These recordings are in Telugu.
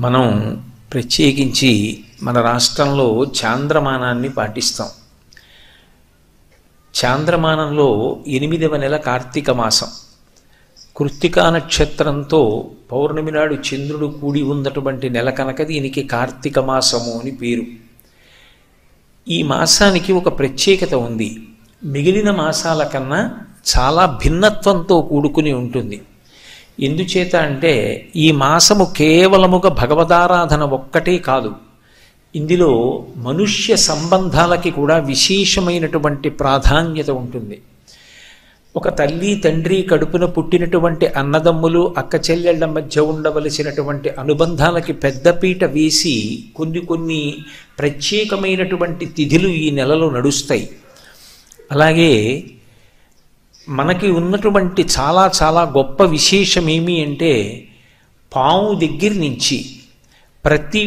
మనం ప్రత్యేకించి మన రాష్ట్రంలో చాంద్రమానాన్ని పాటిస్తాం. చాంద్రమానంలో 8వ నెల కార్తీక మాసం. కృత్తికా నక్షత్రంతో పౌర్ణమి నాడు చంద్రుడు కూడి ఉన్నటువంటి నెల కనుక దీనికి కార్తీక మాసము అని పేరు. ఈ మాసానికి ఒక ప్రత్యేకత ఉంది. మిగిలిన మాసాల కన్నా చాలా భిన్నత్వంతో కూడుకుని ఉంటుంది. ఎందుచేత అంటే ఈ మాసము కేవలముగా భగవదారాధన ఒక్కటే కాదు, ఇందులో మనుష్య సంబంధాలకి కూడా విశేషమైనటువంటి ప్రాధాన్యత ఉంటుంది. ఒక తల్లి తండ్రి కడుపున పుట్టినటువంటి అన్నదమ్ములు అక్క చెల్లెళ్ల మధ్య ఉండవలసినటువంటి అనుబంధాలకి పెద్దపీట వేసి కొన్ని ప్రత్యేకమైనటువంటి తిథులు ఈ నెలలో నడుస్తాయి. అలాగే మనకి ఉన్నటువంటి చాలా చాలా గొప్ప విశేషం ఏమి అంటే, పాము దగ్గర నుంచి ప్రతి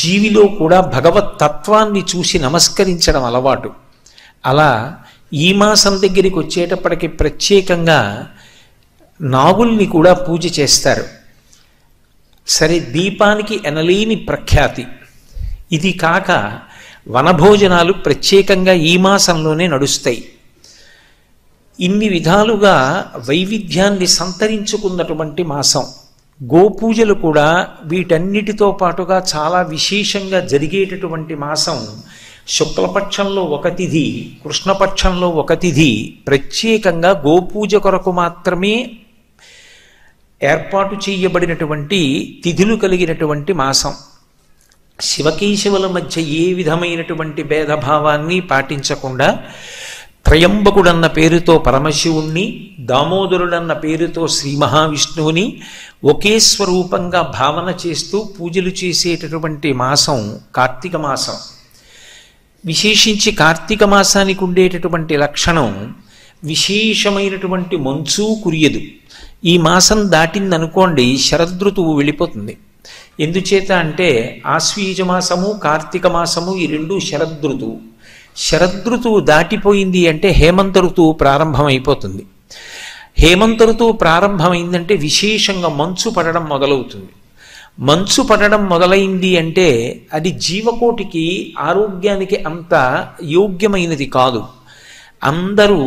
జీవిలో కూడా భగవత్ తత్వాన్ని చూసి నమస్కరించడం అలవాటు. అలా ఈ మాసం దగ్గరికి వచ్చేటప్పటికి ప్రత్యేకంగా నాగుల్ని కూడా పూజ చేస్తారు. సరే, దీపానికి ఎనలేని ప్రఖ్యాతి. ఇది కాక వనభోజనాలు ప్రత్యేకంగా ఈ మాసంలోనే నడుస్తాయి. ఇన్ని విధాలుగా వైవిధ్యాన్ని సంతరించుకున్నటువంటి మాసం. గోపూజలు కూడా వీటన్నిటితో పాటుగా చాలా విశేషంగా జరిగేటటువంటి మాసం. శుక్లపక్షంలో ఒక తిథి, కృష్ణపక్షంలో ఒక తిథి ప్రత్యేకంగా గోపూజ కొరకు మాత్రమే ఏర్పాటు చేయబడినటువంటి తిథులు కలిగినటువంటి మాసం. శివకేశవుల మధ్య ఏ విధమైనటువంటి భేదభావాన్ని పాటించకుండా త్రయంబకుడన్న పేరుతో పరమశివుణ్ణి, దామోదరుడన్న పేరుతో శ్రీ మహావిష్ణువుని ఒకే స్వరూపంగా భావన చేస్తూ పూజలు చేసేటటువంటి మాసం కార్తీక మాసం. విశేషించి కార్తీక మాసానికి ఉండేటటువంటి లక్షణం, విశేషమైనటువంటి మంచు కురియదు. ఈ మాసం దాటిందనుకోండి శరదృతువు వెళ్ళిపోతుంది. ఎందుచేత అంటే ఆశ్వీజ మాసము కార్తీక మాసము ఈ రెండు శరదృతువు. శరదృతువు దాటిపోయింది అంటే హేమంత ఋతువు ప్రారంభమైపోతుంది. హేమంత ఋతువు ప్రారంభమైందంటే విశేషంగా మంచు పడడం మొదలవుతుంది. మంచు పడడం మొదలైంది అంటే అది జీవకోటికి ఆరోగ్యానికి అంత యోగ్యమైనది కాదు. అందరూ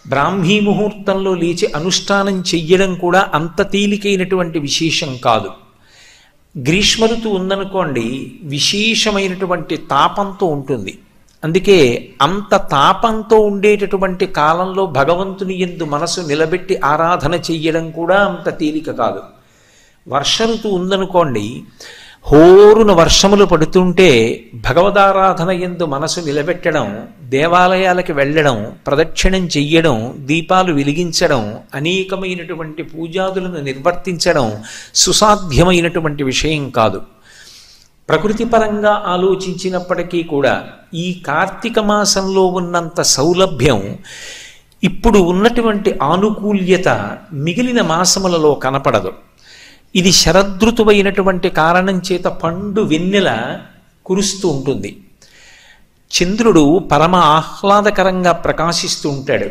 బ్రాహ్మీ ముహూర్తంలో లేచి అనుష్ఠానం చెయ్యడం కూడా అంత తేలికైనటువంటి విశేషం కాదు. గ్రీష్మ ఋతువు ఉందనుకోండి, విశేషమైనటువంటి తాపంతో ఉంటుంది. అందుకే అంత తాపంతో ఉండేటటువంటి కాలంలో భగవంతుని యందు మనసు నిలబెట్టి ఆరాధన చెయ్యడం కూడా అంత తేలిక కాదు. వర్ష ఋతువు ఉందనుకోండి, హోరున వర్షములు పడుతుంటే భగవదారాధన యందు మనసు నిలబెట్టడం, దేవాలయాలకి వెళ్ళడం, ప్రదక్షిణం చెయ్యడం, దీపాలు వెలిగించడం, అనేకమైనటువంటి పూజాదులను నిర్వర్తించడం సుసాధ్యమైనటువంటి విషయం కాదు. ప్రకృతిపరంగా ఆలోచించినప్పటికీ కూడా ఈ కార్తీక మాసంలో ఉన్నంత సౌలభ్యం, ఇప్పుడు ఉన్నటువంటి ఆనుకూల్యత మిగిలిన మాసములలో కనపడదు. ఇది శరదృతువైనటువంటి కారణం చేత పండు వెన్నెల కురుస్తూ ఉంటుంది. చంద్రుడు పరమ ఆహ్లాదకరంగా ప్రకాశిస్తూ ఉంటాడు.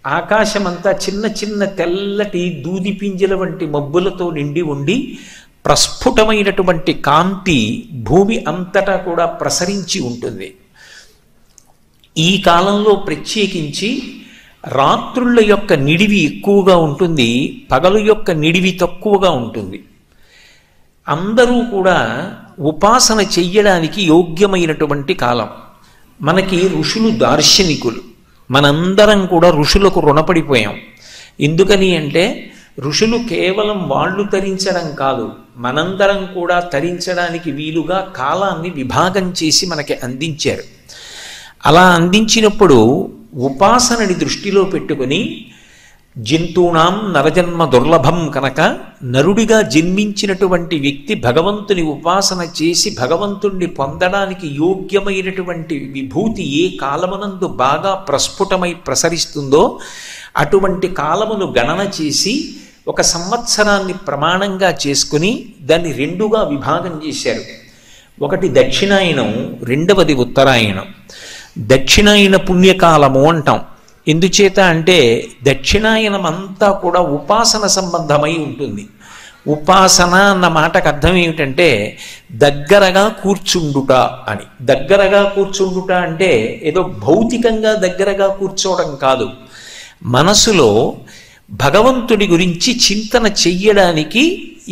ఆకాశమంతా చిన్న చిన్న తెల్లటి దూది పింజల వంటి మబ్బులతో నిండి ఉండి ప్రస్ఫుటమైనటువంటి కాంతి భూమి అంతటా కూడా ప్రసరించి ఉంటుంది. ఈ కాలంలో ప్రత్యేకించి రాత్రుల యొక్క నిడివి ఎక్కువగా ఉంటుంది, పగలు యొక్క నిడివి తక్కువగా ఉంటుంది. అందరూ కూడా ఉపాసన చెయ్యడానికి యోగ్యమైనటువంటి కాలం. మనకి ఋషులు దార్శనికులు, మనందరం కూడా ఋషులకు రుణపడిపోయాం. ఎందుకని అంటే ఋషులు కేవలం వాళ్ళు తరించడం కాదు, మనందరం కూడా తరించడానికి వీలుగా కాలాన్ని విభాగం చేసి మనకి అందించారు. అలా అందించినప్పుడు ఉపాసనని దృష్టిలో పెట్టుకుని, జంతూనాం నరజన్మ దుర్లభం కనుక నరుడిగా జన్మించినటువంటి వ్యక్తి భగవంతుని ఉపాసన చేసి భగవంతుణ్ణి పొందడానికి యోగ్యమైనటువంటి విభూతి ఏ కాలమునందు బాగా ప్రస్ఫుటమై ప్రసరిస్తుందో అటువంటి కాలమును గణన చేసి ఒక సంవత్సరాన్ని ప్రమాణంగా చేసుకుని దాన్ని రెండుగా విభాగం చేశారు. ఒకటి దక్షిణాయనం, రెండవది ఉత్తరాయణం. దక్షిణాయన పుణ్యకాలము అంటాం. ఎందుచేత అంటే దక్షిణాయనం అంతా కూడా ఉపాసన సంబంధమై ఉంటుంది. ఉపాసన అన్న మాటకు అర్థం ఏమిటంటే దగ్గరగా కూర్చుండుట అని. దగ్గరగా కూర్చుండుట అంటే ఏదో భౌతికంగా దగ్గరగా కూర్చోవడం కాదు, మనసులో భగవంతుడి గురించి చింతన చెయ్యడానికి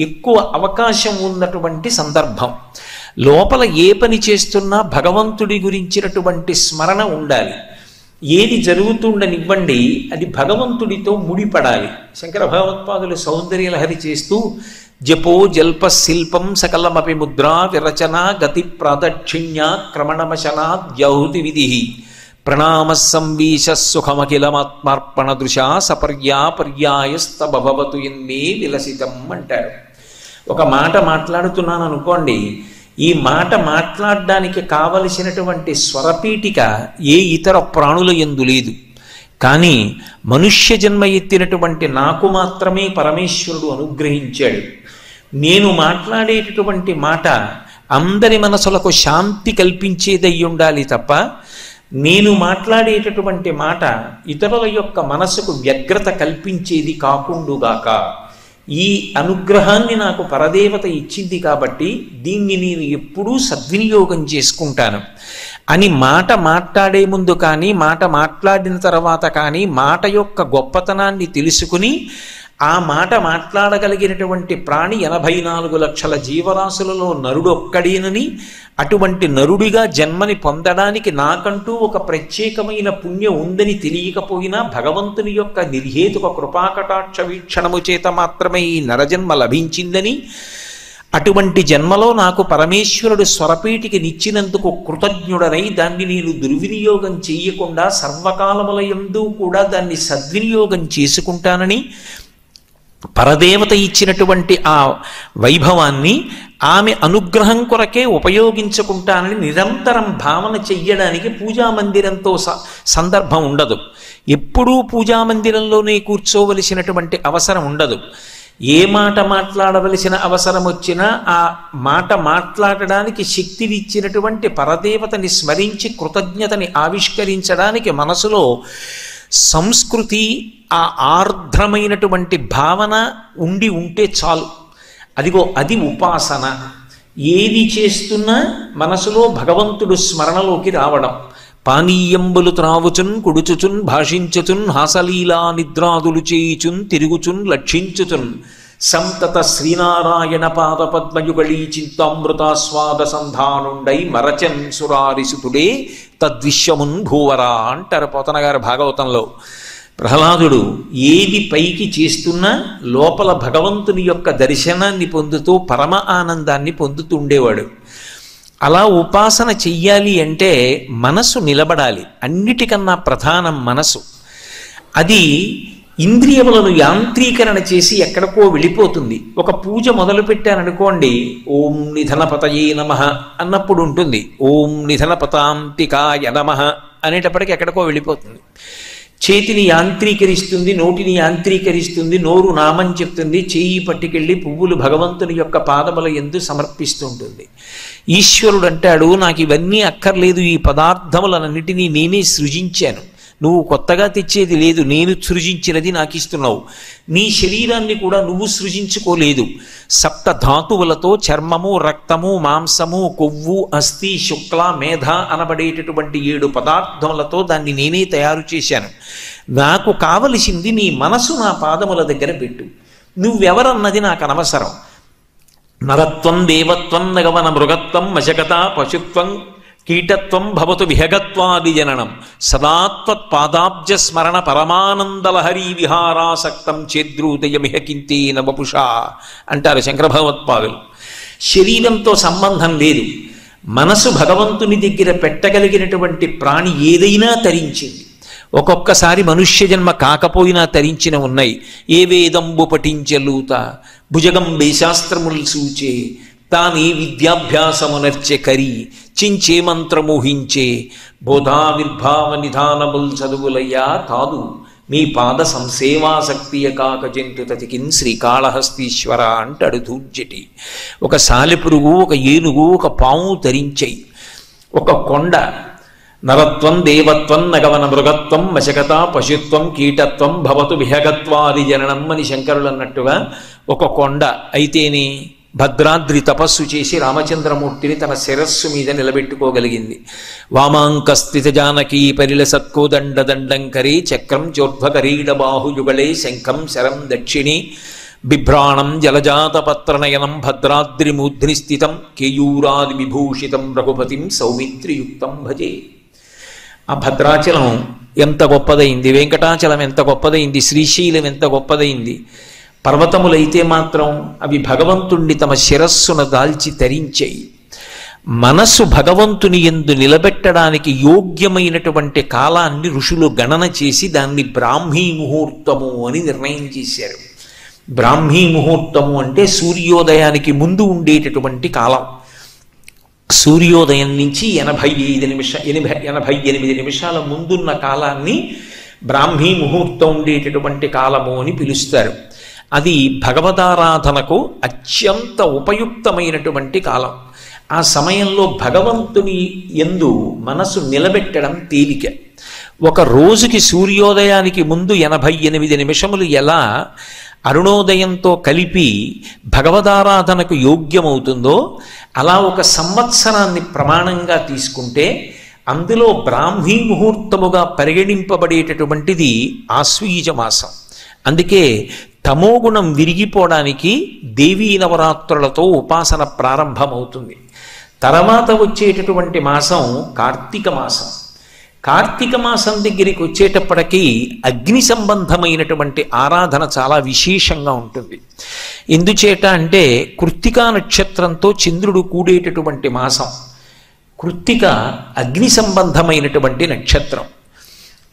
ఎక్కువ అవకాశం ఉన్నటువంటి సందర్భం. లోపల ఏ పని చేస్తున్నా భగవంతుడి గురించినటువంటి స్మరణ ఉండాలి. ఏది జరుగుతుండనివ్వండి, అది భగవంతుడితో ముడిపడాలి. శంకర భగవత్పాదులు సౌందర్యలహరి చేస్తూ జపో జల్ప శిల్పం సకలమపి ముద్రా విరచన గతి ప్రాదక్షిణ్య క్రమణమశనాద్యౌతి విధి ప్రణామ సంవీశ సుఖమఖిలమాత్మార్పణ దృశా సపర్యాపర్యాయస్తభవతు ఎన్నే విలసితం అంటారు. ఒక మాట మాట్లాడుతున్నాను అనుకోండి, ఈ మాట మాట్లాడడానికి కావలసినటువంటి స్వరపీఠిక ఏ ఇతర ప్రాణుల యందు లేదు. కానీ మనుష్య జన్మ ఎత్తినటువంటి నాకు మాత్రమే పరమేశ్వరుడు అనుగ్రహించాడు. నేను మాట్లాడేటటువంటి మాట అందరి మనసులకు శాంతి కల్పించేదై ఉండాలి తప్ప, నేను మాట్లాడేటటువంటి మాట ఇతరుల యొక్క మనసుకు వ్యగ్రత కల్పించేది కాకుండుగాక. ఈ అనుగ్రహాన్ని నాకు పరదేవత ఇచ్చింది కాబట్టి దీన్ని నేను ఎప్పుడూ సద్వినియోగం చేసుకుంటాను అని మాట మాట్లాడే ముందు కానీ, మాట మాట్లాడిన తర్వాత కానీ మాట యొక్క గొప్పతనాన్ని తెలుసుకుని ఆ మాట మాట్లాడగలిగినటువంటి ప్రాణి 84 లక్షల జీవరాశులలో నరుడొక్కడేనని, అటువంటి నరుడిగా జన్మని పొందడానికి నాకంటూ ఒక ప్రత్యేకమైన పుణ్యం ఉందని తెలియకపోయినా భగవంతుని యొక్క నిర్హేతుక కృపాకటాక్ష వీక్షణము చేత మాత్రమే ఈ నరజన్మ లభించిందని, అటువంటి జన్మలో నాకు పరమేశ్వరుడు స్వరపీఠికి నిచ్చినందుకు కృతజ్ఞుడనై దాన్ని నేను దుర్వినియోగం చేయకుండా సర్వకాలములయందు కూడా దాన్ని సద్వినియోగం చేసుకుంటానని, పరదేవత ఇచ్చినటువంటి ఆ వైభవాన్ని ఆమె అనుగ్రహం కొరకే ఉపయోగించుకుంటానని నిరంతరం భావన చెయ్యడానికి పూజామందిరంతో సందర్భం ఉండదు. ఎప్పుడూ పూజామందిరంలోనే కూర్చోవలసినటువంటి అవసరం ఉండదు. ఏ మాట మాట్లాడవలసిన అవసరం వచ్చినా ఆ మాట మాట్లాడడానికి శక్తినిచ్చినటువంటి పరదేవతని స్మరించి కృతజ్ఞతని ఆవిష్కరించడానికి మనసులో సంస్కృతి, ఆ ఆర్ద్రమైనటువంటి భావన ఉంటే చాలు. అదిగో అది ఉపాసన. ఏది చేస్తున్నా మనసులో భగవంతుడు స్మరణలోకి రావడం. పానీయంబులు త్రావుచున్ కుడుచుచున్ భాషించుచున్ హాసలీలా నిద్రాదులు చేయుచున్ తిరుగుచున్ లక్షించుచున్ సంతత శ్రీనారాయణ పాదపద్మయుగళీ చింతామృతాస్వాద సంధానుండై మరచన్ సురారిసుతుడే తద్విశ్వమున్ భూవరా అంటారు పోతనగారు భాగవతంలో. ప్రహ్లాదుడు ఏది పైకి చేస్తున్నా లోపల భగవంతుని యొక్క దర్శనాన్ని పొందుతూ పరమ ఆనందాన్ని పొందుతుండేవాడు. అలా ఉపాసన చెయ్యాలి అంటే మనసు నిలబడాలి. అన్నిటికన్నా ప్రధానం మనసు. అది ఇంద్రియములను యాంత్రీకరణ చేసి ఎక్కడికో వెళ్ళిపోతుంది. ఒక పూజ మొదలు పెట్టాననుకోండి, ఓం నిధనపతయే నమః అన్నప్పుడు ఉంటుంది, ఓం నిధనపతాంతికాయ నమః అనేటప్పటికి ఎక్కడికో వెళ్ళిపోతుంది. చేతిని యాంత్రీకరిస్తుంది, నోటిని యాంత్రీకరిస్తుంది, నోరు నామం చెప్తుంది, చేయి పట్టుకెళ్ళి పువ్వులు భగవంతుని యొక్క పాదముల యందు సమర్పిస్తుంటుంది. ఈశ్వరుడు అంటాడు, నాకు ఇవన్నీ అక్కర్లేదు, ఈ పదార్థములన్నిటినీ నేనే సృజించాను, నువ్వు కొత్తగా తెచ్చేది లేదు, నేను సృజించినది నాకు ఇస్తున్నావు. నీ శరీరాన్ని కూడా నువ్వు సృజించుకోలేదు. 7 ధాతువులతో చర్మము, రక్తము, మాంసము, కొవ్వు, అస్థి, శుక్ల, మేధ అనబడేటటువంటి 7 పదార్థములతో దాన్ని నేనే తయారు చేశాను. నాకు కావలసింది నీ మనసు నా పాదముల దగ్గర పెట్టు. నువ్వెవరన్నది నాకు అనవసరం. నరత్వం, దేవత్వం, నగవన మృగత్వం, మశకత, పశుత్వం, కీటత్వం భవతు విహగత్వాది జననం సదాత్వత్పాదాబ్జ స్మరణ పరమానందలహరీ విహారాసక్తం చేద్రూదయమిహ కింతేన వపుషా అంటారు శంకర భగవత్పాదులు. శరీరంతో సంబంధం లేదు. మనసు భగవంతుని దగ్గర పెట్టగలిగినటువంటి ప్రాణి ఏదైనా తరించింది. ఒక్కొక్కసారి మనుష్య జన్మ కాకపోయినా తరించిన ఉన్నాయి. ఏ వేదంబు పఠించలూత భుజగంబే శాస్త్రముల్ సూచే తానే విద్యాభ్యాసమునర్చె కరి చించే మంత్రమోహించే బోధావిర్భావ నిధానముల్ చదువులయ్యా కాదు మీ పాద సంసేవాసక్తియ కాక జంతు తతికిన్ శ్రీకాళహస్తీశ్వర అంటాడు ధూర్జటి. ఒక సాలెపురుగు, ఒక ఏనుగు, ఒక పాము తరించాయి. ఒక కొండ నరత్వం దేవత్వం నగవన మృగత్వం వశకత పశుత్వం కీటత్వం భవతు విహగత్వాది జననం అని శంకరులు అన్నట్టుగా ఒక కొండ అయితేని భద్రాద్రి తపస్సు చేసి రామచంద్రమూర్తిని తన శిరస్సు మీద నిలబెట్టుకోగలిగింది. వామాంకస్థిత జానకీ పరిలసత్కోదండ దండంకరీ చక్రం చోర్ధ్వకరీడ బాహుయుగళే శంఖం శరం దక్షిణి బిభ్రాణం జలజాతపత్రనయనం భద్రాద్రిమూర్ధ్ని స్థితం కేయూరాది విభూషితం రఘుపతిం సౌమిత్రియుక్తం భజే. ఆ భద్రాచలం ఎంత గొప్పదైంది, వెంకటాచలం ఎంత గొప్పదైంది, శ్రీశైలం ఎంత గొప్పదైంది. పర్వతములైతే మాత్రం అవి భగవంతుణ్ణి తమ శిరస్సును దాల్చి తరించాయి. మనస్సు భగవంతుని యందు నిలబెట్టడానికి యోగ్యమైనటువంటి కాలాన్ని ఋషులు గణన చేసి దాన్ని బ్రాహ్మీ ముహూర్తము అని నిర్ణయం చేశారు. బ్రాహ్మీ ముహూర్తము అంటే సూర్యోదయానికి ముందు ఉండేటటువంటి కాలం. సూర్యోదయం నుంచి 88 నిమిషాల ముందున్న కాలాన్ని బ్రాహ్మీ ముహూర్తం ఉండేటటువంటి కాలము అని పిలుస్తారు. అది భగవదారాధనకు అత్యంత ఉపయుక్తమైనటువంటి కాలం. ఆ సమయంలో భగవంతుని యందు మనసు నిలబెట్టడం తేలిక. ఒక రోజుకి సూర్యోదయానికి ముందు 88 నిమిషములు ఎలా అరుణోదయంతో కలిపి భగవదారాధనకు యోగ్యమవుతుందో అలా ఒక సంవత్సరాన్ని ప్రమాణంగా తీసుకుంటే అందులో బ్రాహ్మీ ముహూర్తముగా పరిగణింపబడేటటువంటిది ఆశ్వీజ మాసం. అందుకే తమోగుణం విరిగిపోవడానికి దేవీ నవరాత్రులతో ఉపాసన ప్రారంభమవుతుంది. తర్వాత వచ్చేటటువంటి మాసం కార్తీక మాసం. కార్తీక మాసం దగ్గరికి వచ్చేటప్పటికీ అగ్ని సంబంధమైనటువంటి ఆరాధన చాలా విశేషంగా ఉంటుంది. ఎందుచేత అంటే కృత్తికా నక్షత్రంతో చంద్రుడు కూడేటటువంటి మాసం. కృత్తిక అగ్ని సంబంధమైనటువంటి నక్షత్రం.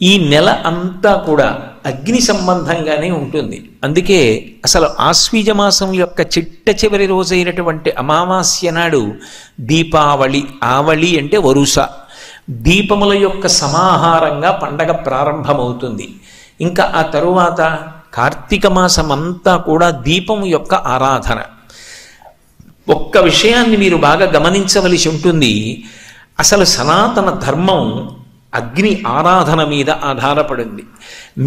ఈ నెల అంతా కూడా అగ్ని సంబంధంగానే ఉంటుంది. అందుకే అసలు ఆశ్వీజ మాసం యొక్క చిట్ట చివరి రోజైనటువంటి అమావాస్య నాడు దీపావళి, ఆవళి అంటే వరుస, దీపముల యొక్క సమాహారంగా పండగ ప్రారంభమవుతుంది. ఇంకా ఆ తరువాత కార్తీక మాసం అంతా కూడా దీపము యొక్క ఆరాధన. ఒక్క విషయాన్ని మీరు బాగా గమనించవలసి ఉంటుంది. అసలు సనాతన ధర్మం అగ్ని ఆరాధన మీద ఆధారపడింది.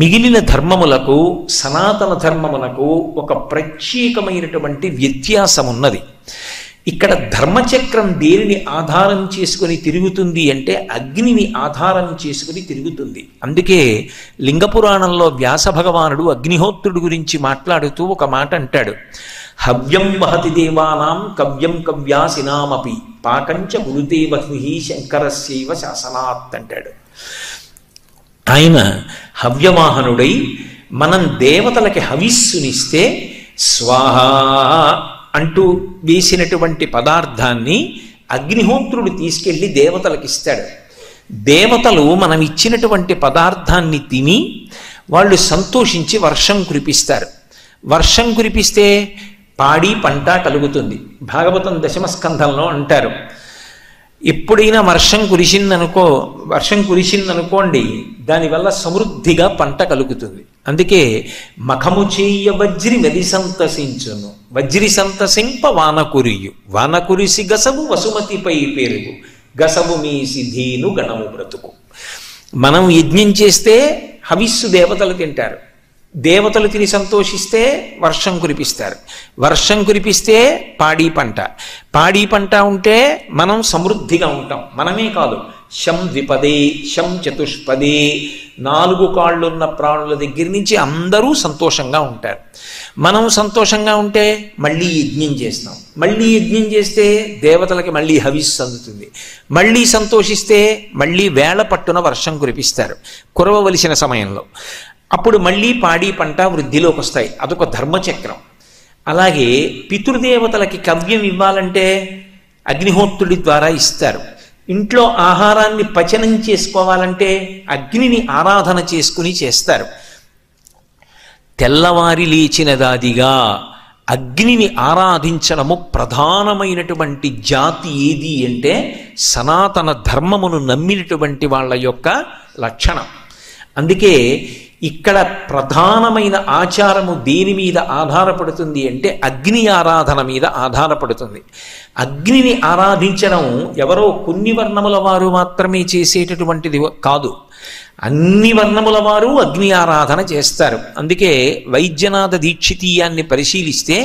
మిగిలిన ధర్మములకు సనాతన ధర్మములకు ఒక ప్రత్యేకమైనటువంటి వ్యత్యాసం ఉన్నది. ఇక్కడ ధర్మచక్రం దేనిని ఆధారం చేసుకుని తిరుగుతుంది అంటే అగ్నిని ఆధారం చేసుకుని తిరుగుతుంది. అందుకే లింగ పురాణంలో వ్యాస భగవానుడు అగ్నిహోత్రుడు గురించి మాట్లాడుతూ ఒక మాట అంటాడు. హవ్యం వహతి దేవానాం కవ్యం కవ్యాసినామపి పాకంచ గురుతే వహ్ని శంకరస్యైవ శాసనాత్ అంటాడు. ఆయన హవ్యవాహనుడై మనం దేవతలకి హవిస్సునిస్తే స్వాహా అంటూ వేసినటువంటి పదార్థాన్ని అగ్నిహోత్రుడు తీసుకెళ్ళి దేవతలకు ఇస్తాడు. దేవతలు మనం ఇచ్చినటువంటి పదార్థాన్ని తిని వాళ్ళు సంతోషించి వర్షం కురిపిస్తారు. వర్షం కురిపిస్తే పాడి పంట కలుగుతుంది. భాగవతం దశమ స్కంధంలో అంటారు, ఎప్పుడైనా వర్షం కురిసిందనుకోండి దానివల్ల సమృద్ధిగా పంట కలుగుతుంది. అందుకే మఖము చేయ వజ్రి వెలి సంతసించును, వజ్రి సంతసింప వాన కురియు, వాన కురిసి గసవు వసుమతిపై పెరుగు, గసవు మీసి ధీను గణము బ్రతుకు. మనం యజ్ఞం చేస్తే హవిస్సు దేవతలు తింటారు, దేవతలు తిని సంతోషిస్తే వర్షం కురిపిస్తారు, వర్షం కురిపిస్తే పాడి పంట, పాడి పంట ఉంటే మనం సమృద్ధిగా ఉంటాం. మనమే కాదు, శం ద్విపదే శం చతుష్పదే, 4 కాళ్ళున్న ప్రాణుల దగ్గర నుంచి అందరూ సంతోషంగా ఉంటారు. మనం సంతోషంగా ఉంటే మళ్ళీ యజ్ఞం చేస్తాం, మళ్ళీ యజ్ఞం చేస్తే దేవతలకి మళ్ళీ హవిస్సు అందుతుంది, మళ్ళీ సంతోషిస్తే మళ్ళీ వేళ పట్టున వర్షం కురిపిస్తారు కురవవలసిన సమయంలో. అప్పుడు మళ్ళీ పాడి పంట వృద్ధిలోకి వస్తాయి. అదొక ధర్మచక్రం. అలాగే పితృదేవతలకి కవ్యం ఇవ్వాలంటే అగ్నిహోత్రుడి ద్వారా ఇస్తారు. ఇంట్లో ఆహారాన్ని పచనం చేసుకోవాలంటే అగ్నిని ఆరాధన చేసుకుని చేస్తారు. తెల్లవారి లేచినదాదిగా అగ్నిని ఆరాధించడము ప్రధానమైనటువంటి జాతి ఏది అంటే సనాతన ధర్మమును నమ్మినటువంటి వాళ్ళ యొక్క లక్షణం. అందుకే ఇక్కడ ప్రధానమైన ఆచారము దేని మీద ఆధారపడుతుంది అంటే అగ్ని ఆరాధన మీద ఆధారపడుతుంది. అగ్నిని ఆరాధించడం ఎవరో కొన్ని వర్ణముల వారు మాత్రమే చేసేటటువంటిది కాదు, అన్ని వర్ణముల వారు అగ్ని ఆరాధన చేస్తారు. అందుకే వైద్యనాథ దీక్షితీయాన్ని పరిశీలిస్తే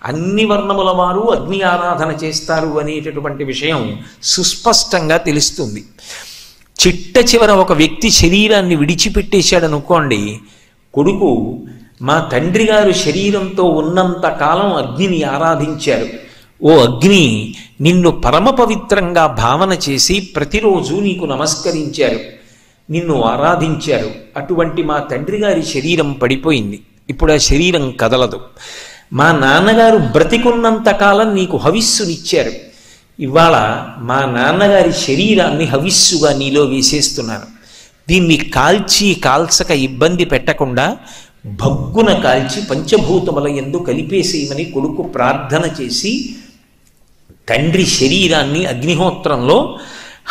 అన్ని వర్ణముల వారు అగ్ని ఆరాధన చేస్తారు అనేటటువంటి విషయం సుస్పష్టంగా తెలుస్తుంది. చిట్ట చివర ఒక వ్యక్తి శరీరాన్ని విడిచిపెట్టేశాడు అనుకోండి, కొడుకు మా తండ్రి గారు శరీరంతో ఉన్నంత కాలం అగ్నిని ఆరాధించారు, ఓ అగ్ని నిన్ను పరమ పవిత్రంగా భావన చేసి ప్రతిరోజు నీకు నమస్కరించారు, నిన్ను ఆరాధించారు, అటువంటి మా తండ్రి గారి శరీరం పడిపోయింది, ఇప్పుడు ఆ శరీరం కదలదు. మా నాన్నగారు బ్రతికున్నంత కాలం నీకు హవిస్సునిచ్చారు, ఇవాళ మా నాన్నగారి శరీరాన్ని హవిస్సుగా నీలో వేసేస్తున్నాను, దీన్ని కాల్చక ఇబ్బంది పెట్టకుండా భగ్గున కాల్చి పంచభూతముల యందు కలిపేసేయమని కొడుకు ప్రార్థన చేసి తండ్రి శరీరాన్ని అగ్నిహోత్రంలో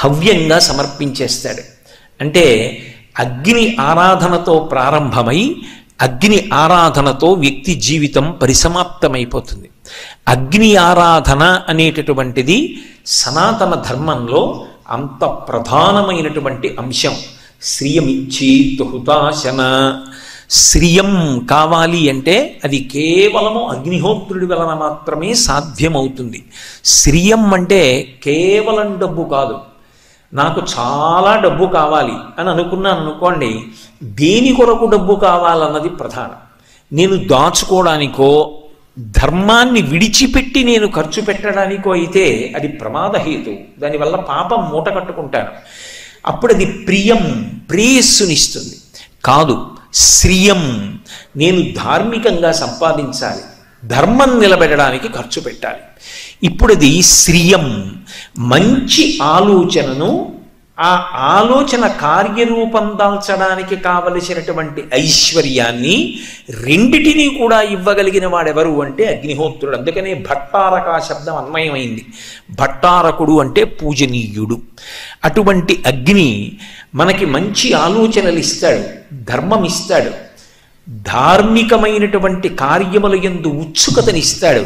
హవ్యంగా సమర్పించేస్తాడు. అంటే అగ్ని ఆరాధనతో ప్రారంభమై అగ్ని ఆరాధనతో వ్యక్తి జీవితం పరిసమాప్తమైపోతుంది. అగ్ని ఆరాధన అనేటటువంటిది సనాతన ధర్మంలో అంత ప్రధానమైనటువంటి అంశం. శ్రియమిచ్చేత్ హుతాశన, శ్రియం కావాలి అంటే అది కేవలము అగ్నిహోత్రుడి వలన మాత్రమే సాధ్యమవుతుంది. శ్రియం అంటే కేవలం డబ్బు కాదు, నాకు చాలా డబ్బు కావాలి అని అనుకున్నాను అనుకోండి, దేని కొరకు డబ్బు కావాలన్నది ప్రధానం. నేను దాచుకోవడానికో ధర్మాన్ని విడిచిపెట్టి నేను ఖర్చు పెట్టడానికో అయితే అది ప్రమాదహేతు, దానివల్ల పాపం మూట కట్టుకుంటాను, అప్పుడు అది ప్రియం ప్రేయస్సునిస్తుంది. కాదు, శ్రియం నేను ధార్మికంగా సంపాదించాలి, ధర్మం నిలబెట్టడానికి ఖర్చు పెట్టాలి. ఇప్పుడు అది శ్రియం, మంచి ఆలోచనను ఆ ఆలోచన కార్యరూపం దాల్చడానికి కావలసినటువంటి ఐశ్వర్యాన్ని రెండిటినీ కూడా ఇవ్వగలిగిన వాడెవరు అంటే అగ్నిహోత్రుడు. అందుకనే భట్టారక శబ్దం అన్వయమైంది. భట్టారకుడు అంటే పూజనీయుడు. అటువంటి అగ్ని మనకి మంచి ఆలోచనలు ఇస్తాడు, ధర్మం ఇస్తాడు, ధార్మికమైనటువంటి కార్యముల యందు ఉత్సుకతనిస్తాడు,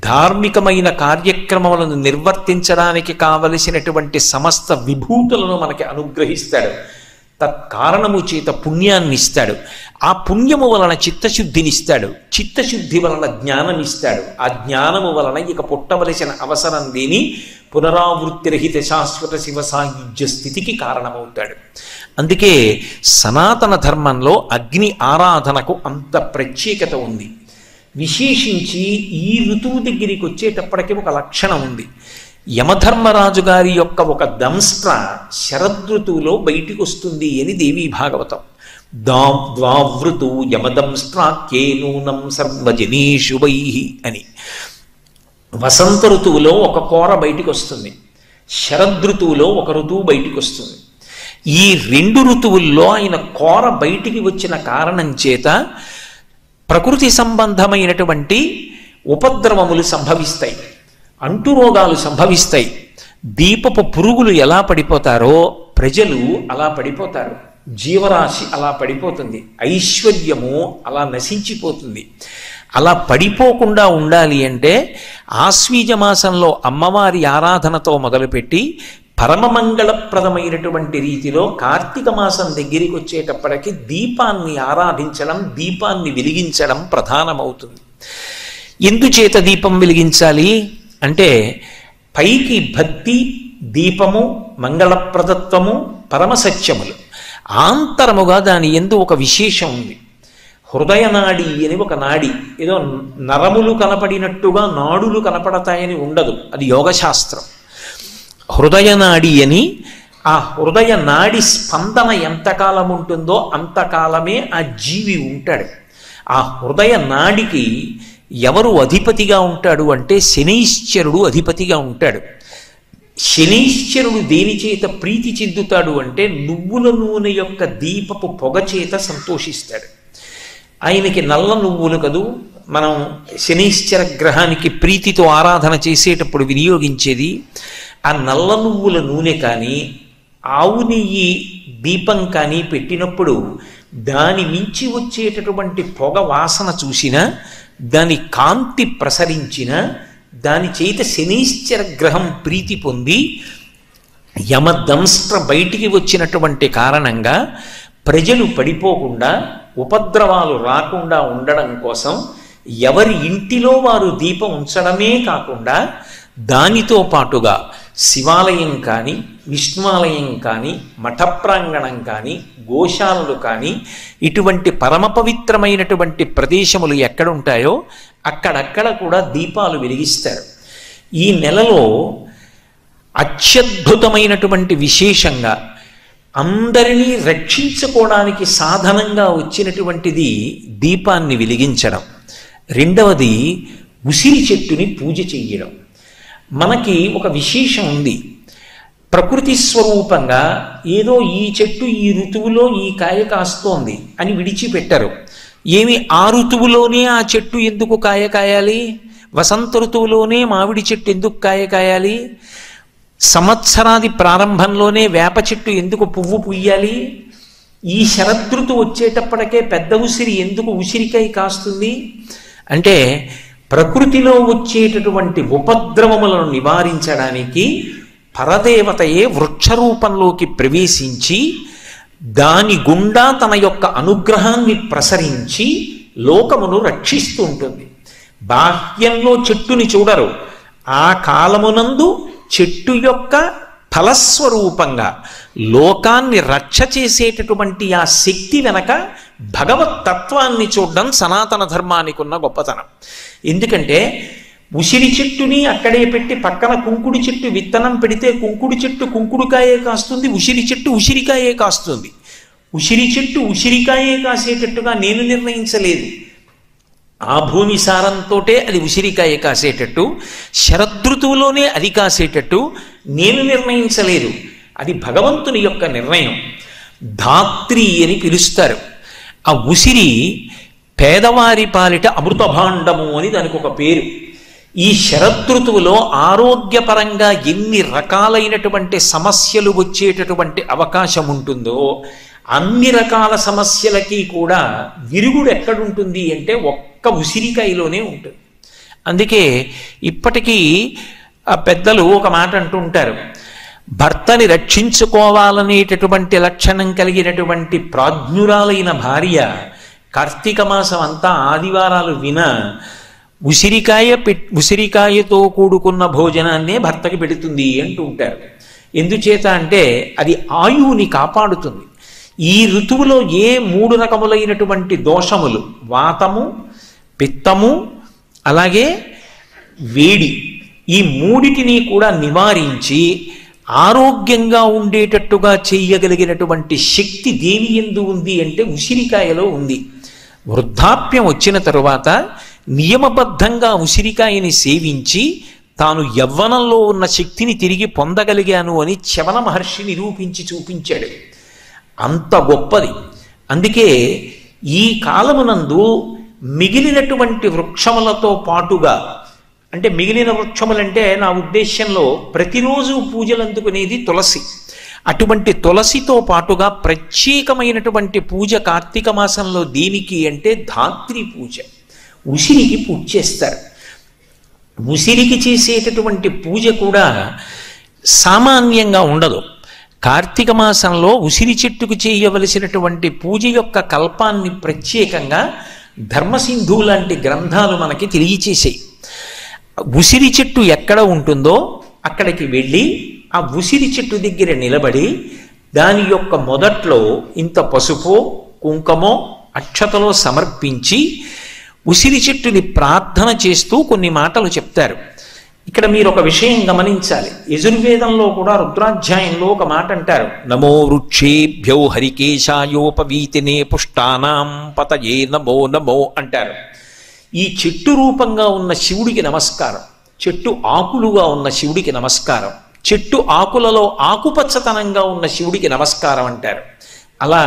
ధార్మికమైన కార్యక్రమములను నిర్వర్తించడానికి కావలసినటువంటి సమస్త విభూతులను మనకి అనుగ్రహిస్తాడు. తత్కారణము చేత పుణ్యాన్ని ఇస్తాడు, ఆ పుణ్యము వలన చిత్తశుద్ధినిస్తాడు, చిత్తశుద్ధి వలన జ్ఞానమిస్తాడు, ఆ జ్ఞానము వలన ఇక పుట్టవలసిన అవసరం లేని పునరావృత్తిరహిత శాశ్వత శివ సాయుధ్య స్థితికి కారణమవుతాడు. అందుకే సనాతన ధర్మంలో అగ్ని ఆరాధనకు అంత ప్రత్యేకత ఉంది. విశేషించి ఈ ఋతువు దగ్గరికి వచ్చేటప్పటికీ ఒక లక్షణం ఉంది. యమధర్మరాజు గారి యొక్క ఒక దంస్ట్ర శరదృతువులో బయటికి వస్తుంది అని దేవీ భాగవతం. ద్వావృతు యమదంస్ట్రాఖ్యేనూనం సర్వజనీషు వైహి అని. వసంత ఋతువులో ఒక కోర బయటికి వస్తుంది, శరదృతువులో ఒక ఋతువు బయటికి వస్తుంది. ఈ రెండు ఋతువుల్లో ఆయన కోర బయటికి వచ్చిన కారణం చేత ప్రకృతి సంబంధమైనటువంటి ఉపద్రవములు సంభవిస్తాయి, అంటురోగాలు సంభవిస్తాయి. దీపపు పురుగులు ఎలా పడిపోతారో ప్రజలు అలా పడిపోతారు, జీవరాశి అలా పడిపోతుంది, ఐశ్వర్యము అలా నశించిపోతుంది. అలా పడిపోకుండా ఉండాలి అంటే ఆశ్వీజ మాసంలో అమ్మవారి ఆరాధనతో మొదలుపెట్టి పరమమంగళప్రదమైనటువంటి రీతిలో కార్తీక మాసం దగ్గరికి వచ్చేటప్పటికి దీపాన్ని ఆరాధించడం, దీపాన్ని వెలిగించడం ప్రధానమవుతుంది. ఎందుచేత దీపం వెలిగించాలి అంటే పైకి భక్తి, దీపము, మంగళప్రదత్వము, పరమసత్యములు, ఆంతరముగా దాని యందు ఒక విశేషం ఉంది. హృదయ నాడి అని ఒక నాడి, ఏదో నరములు కనపడినట్టుగా నాడులు కనపడతాయని ఉండదు, అది యోగశాస్త్రం. హృదయ నాడి అని, ఆ హృదయ నాడి స్పందన ఎంతకాలం ఉంటుందో అంతకాలమే ఆ జీవి ఉంటాడు. ఆ హృదయ నాడికి ఎవరు అధిపతిగా ఉంటాడు అంటే శనైశ్చరుడు అధిపతిగా ఉంటాడు. శనైశ్చరుడు దేని చేత ప్రీతి చెందుతాడు అంటే నువ్వుల నూనె యొక్క దీపపు పొగ చేత సంతోషిస్తాడు. ఆయనకి నల్ల నువ్వులు కదూ మనం శనైశ్చర గ్రహానికి ప్రీతితో ఆరాధన చేసేటప్పుడు వినియోగించేది. ఆ నల్ల నువ్వుల నూనె కానీ, ఆవు నెయ్యి దీపం కానీ పెట్టినప్పుడు దాని మించి వచ్చేటటువంటి పొగ వాసన చూసినా, దాని కాంతి ప్రసరించిన, దాని చేత శనీశ్చర గ్రహం ప్రీతి పొంది యమదంస్ట్ర బయటికి వచ్చినటువంటి కారణంగా ప్రజలు పడిపోకుండా, ఉపద్రవాలు రాకుండా ఉండడం కోసం ఎవరి ఇంటిలో వారు దీపం ఉంచడమే కాకుండా దానితో పాటుగా శివాలయం కానీ, విష్ణువాలయం కానీ, మఠ ప్రాంగణం కానీ, గోశాలలు కానీ, ఇటువంటి పరమ పవిత్రమైనటువంటి ప్రదేశములు ఎక్కడ ఉంటాయో అక్కడక్కడ కూడా దీపాలు వెలిగిస్తారు. ఈ నెలలో అత్యద్భుతమైనటువంటి విశేషంగా అందరినీ రక్షించుకోవడానికి సాధనంగా వచ్చినటువంటిది దీపాన్ని వెలిగించడం. రెండవది ఉసిరి చెట్టుని పూజ చెయ్యడం. మనకి ఒక విశేషం ఉంది. ప్రకృతి స్వరూపంగా ఏదో ఈ చెట్టు ఈ ఋతువులో ఈ కాయ కాస్తోంది అని విడిచిపెట్టరు. ఏమి ఆ ఋతువులోనే ఆ చెట్టు ఎందుకు కాయ కాయాలి? వసంత ఋతువులోనే మామిడి చెట్టు ఎందుకు కాయ కాయాలి? సంవత్సరాది ప్రారంభంలోనే వేప చెట్టు ఎందుకు పువ్వు పుయ్యాలి? ఈ శరదృతు వచ్చేటప్పటికే పెద్ద ఉసిరి ఎందుకు ఉసిరికాయ కాస్తుంది? అంటే ప్రకృతిలో వచ్చేటటువంటి ఉపద్రవములను నివారించడానికి పరదేవతయే వృక్షరూపంలోకి ప్రవేశించి దాని గుండా తన యొక్క అనుగ్రహాన్ని ప్రసరించి లోకమును రక్షిస్తూ ఉంటుంది. బాహ్యంలో చెట్టుని చూడరు. ఆ కాలమునందు చెట్టు యొక్క ఫలస్వరూపంగా లోకాన్ని రక్ష చేసేటటువంటి ఆ శక్తి వెనక భగవత్ తత్వాన్ని చూడడం సనాతన ధర్మానికి ఉన్న గొప్పతనం. ఎందుకంటే ఉసిరి చెట్టుని అక్కడే పెట్టి పక్కన కుంకుడి చెట్టు విత్తనం పెడితే కుంకుడి చెట్టు కుంకుడుకాయే కాస్తుంది, ఉసిరి చెట్టు ఉసిరికాయే కాస్తుంది. ఉసిరి చెట్టు ఉసిరికాయే కాసేటట్టుగా నేను నిర్ణయించలేదు. ఆ భూమి సారంతోటే అది ఉసిరికాయ కాసేటట్టు, శరదృతువులోనే అది కాసేటట్టు నేను నిర్ణయించలేదు. అది భగవంతుని యొక్క నిర్ణయం. ధాత్రి అని పిలుస్తారు. ఆ ఉసిరి పేదవారి పాలిట అమృత భాండము అని దానికి ఒక పేరు. ఈ శరదృతువులో ఆరోగ్యపరంగా ఎన్ని రకాలైనటువంటి సమస్యలు వచ్చేటటువంటి అవకాశం ఉంటుందో అన్ని రకాల సమస్యలకి కూడా విరుగుడు ఎక్కడుంటుంది అంటే ఒక్క ఉసిరికాయలోనే ఉంటుంది. అందుకే ఇప్పటికీ ఆ పెద్దలు ఒక మాట అంటూ ఉంటారు, భర్తని రక్షించుకోవాలనేటటువంటి లక్షణం కలిగినటువంటి ప్రాజ్ఞురాలైన భార్య కార్తీక మాసం అంతా ఆదివారాలు విన ఉసిరికాయతో కూడుకున్న భోజనాన్నే భర్తకి పెడుతుంది అంటూ ఉంటారు. ఎందుచేత అంటే అది ఆయువుని కాపాడుతుంది. ఈ ఋతువులో ఏ 3 రకములైనటువంటి దోషములు, వాతము, పిత్తము, అలాగే వేడి, ఈ 3టిని కూడా నివారించి ఆరోగ్యంగా ఉండేటట్టుగా చేయగలిగినటువంటి శక్తి దేని యందు ఉంది అంటే ఉసిరికాయలో ఉంది. వృద్ధాప్యం వచ్చిన తరువాత నియమబద్ధంగా ఉసిరికాయని సేవించి తాను యవ్వనంలో ఉన్న శక్తిని తిరిగి పొందగలిగాను అని చవన మహర్షి నిరూపించి చూపించాడు. అంత గొప్పది. అందుకే ఈ కాలమునందు మిగిలినటువంటి వృక్షములతో పాటుగా, అంటే మిగిలిన వృక్షములంటే నా ఉద్దేశంలో ప్రతిరోజు పూజలు అందుకునేది తులసి. అటువంటి తులసితో పాటుగా ప్రత్యేకమైనటువంటి పూజ కార్తీక మాసంలో దేనికి అంటే ధాత్రి పూజ. ఉసిరికి పూజ చేస్తారు. ఉసిరికి చేసేటటువంటి పూజ కూడా సామాన్యంగా ఉండదు. కార్తీక మాసంలో ఉసిరి చెట్టుకు చేయవలసినటువంటి పూజ యొక్క కల్పాన్ని ప్రత్యేకంగా ధర్మసింధు లాంటి గ్రంథాలు మనకి తెలియచేసాయి. ఉసిరి చెట్టు ఎక్కడ ఉంటుందో అక్కడికి వెళ్ళి ఆ ఉసిరి చెట్టు దగ్గర నిలబడి దాని యొక్క మొదట్లో ఇంత పసుపో కుంకుమో అక్షతలో సమర్పించి ఉసిరి చెట్టుని ప్రార్థన చేస్తూ కొన్ని మాటలు చెప్తారు. ఇక్కడ మీరు ఒక విషయం గమనించాలి. యజుర్వేదంలో కూడా రుద్రాధ్యాయంలో ఒక మాట అంటారు, నమో వృక్షేభ్యో హరికేశాయోపవీతినే పుష్టానాం పతయే నమో నమో అంటారు. ఈ చెట్టు రూపంగా ఉన్న శివుడికి నమస్కారం, చెట్టు ఆకులుగా ఉన్న శివుడికి నమస్కారం, చెట్టు ఆకులలో ఆకుపచ్చతనంగా ఉన్న శివుడికి నమస్కారం అంటారు. అలా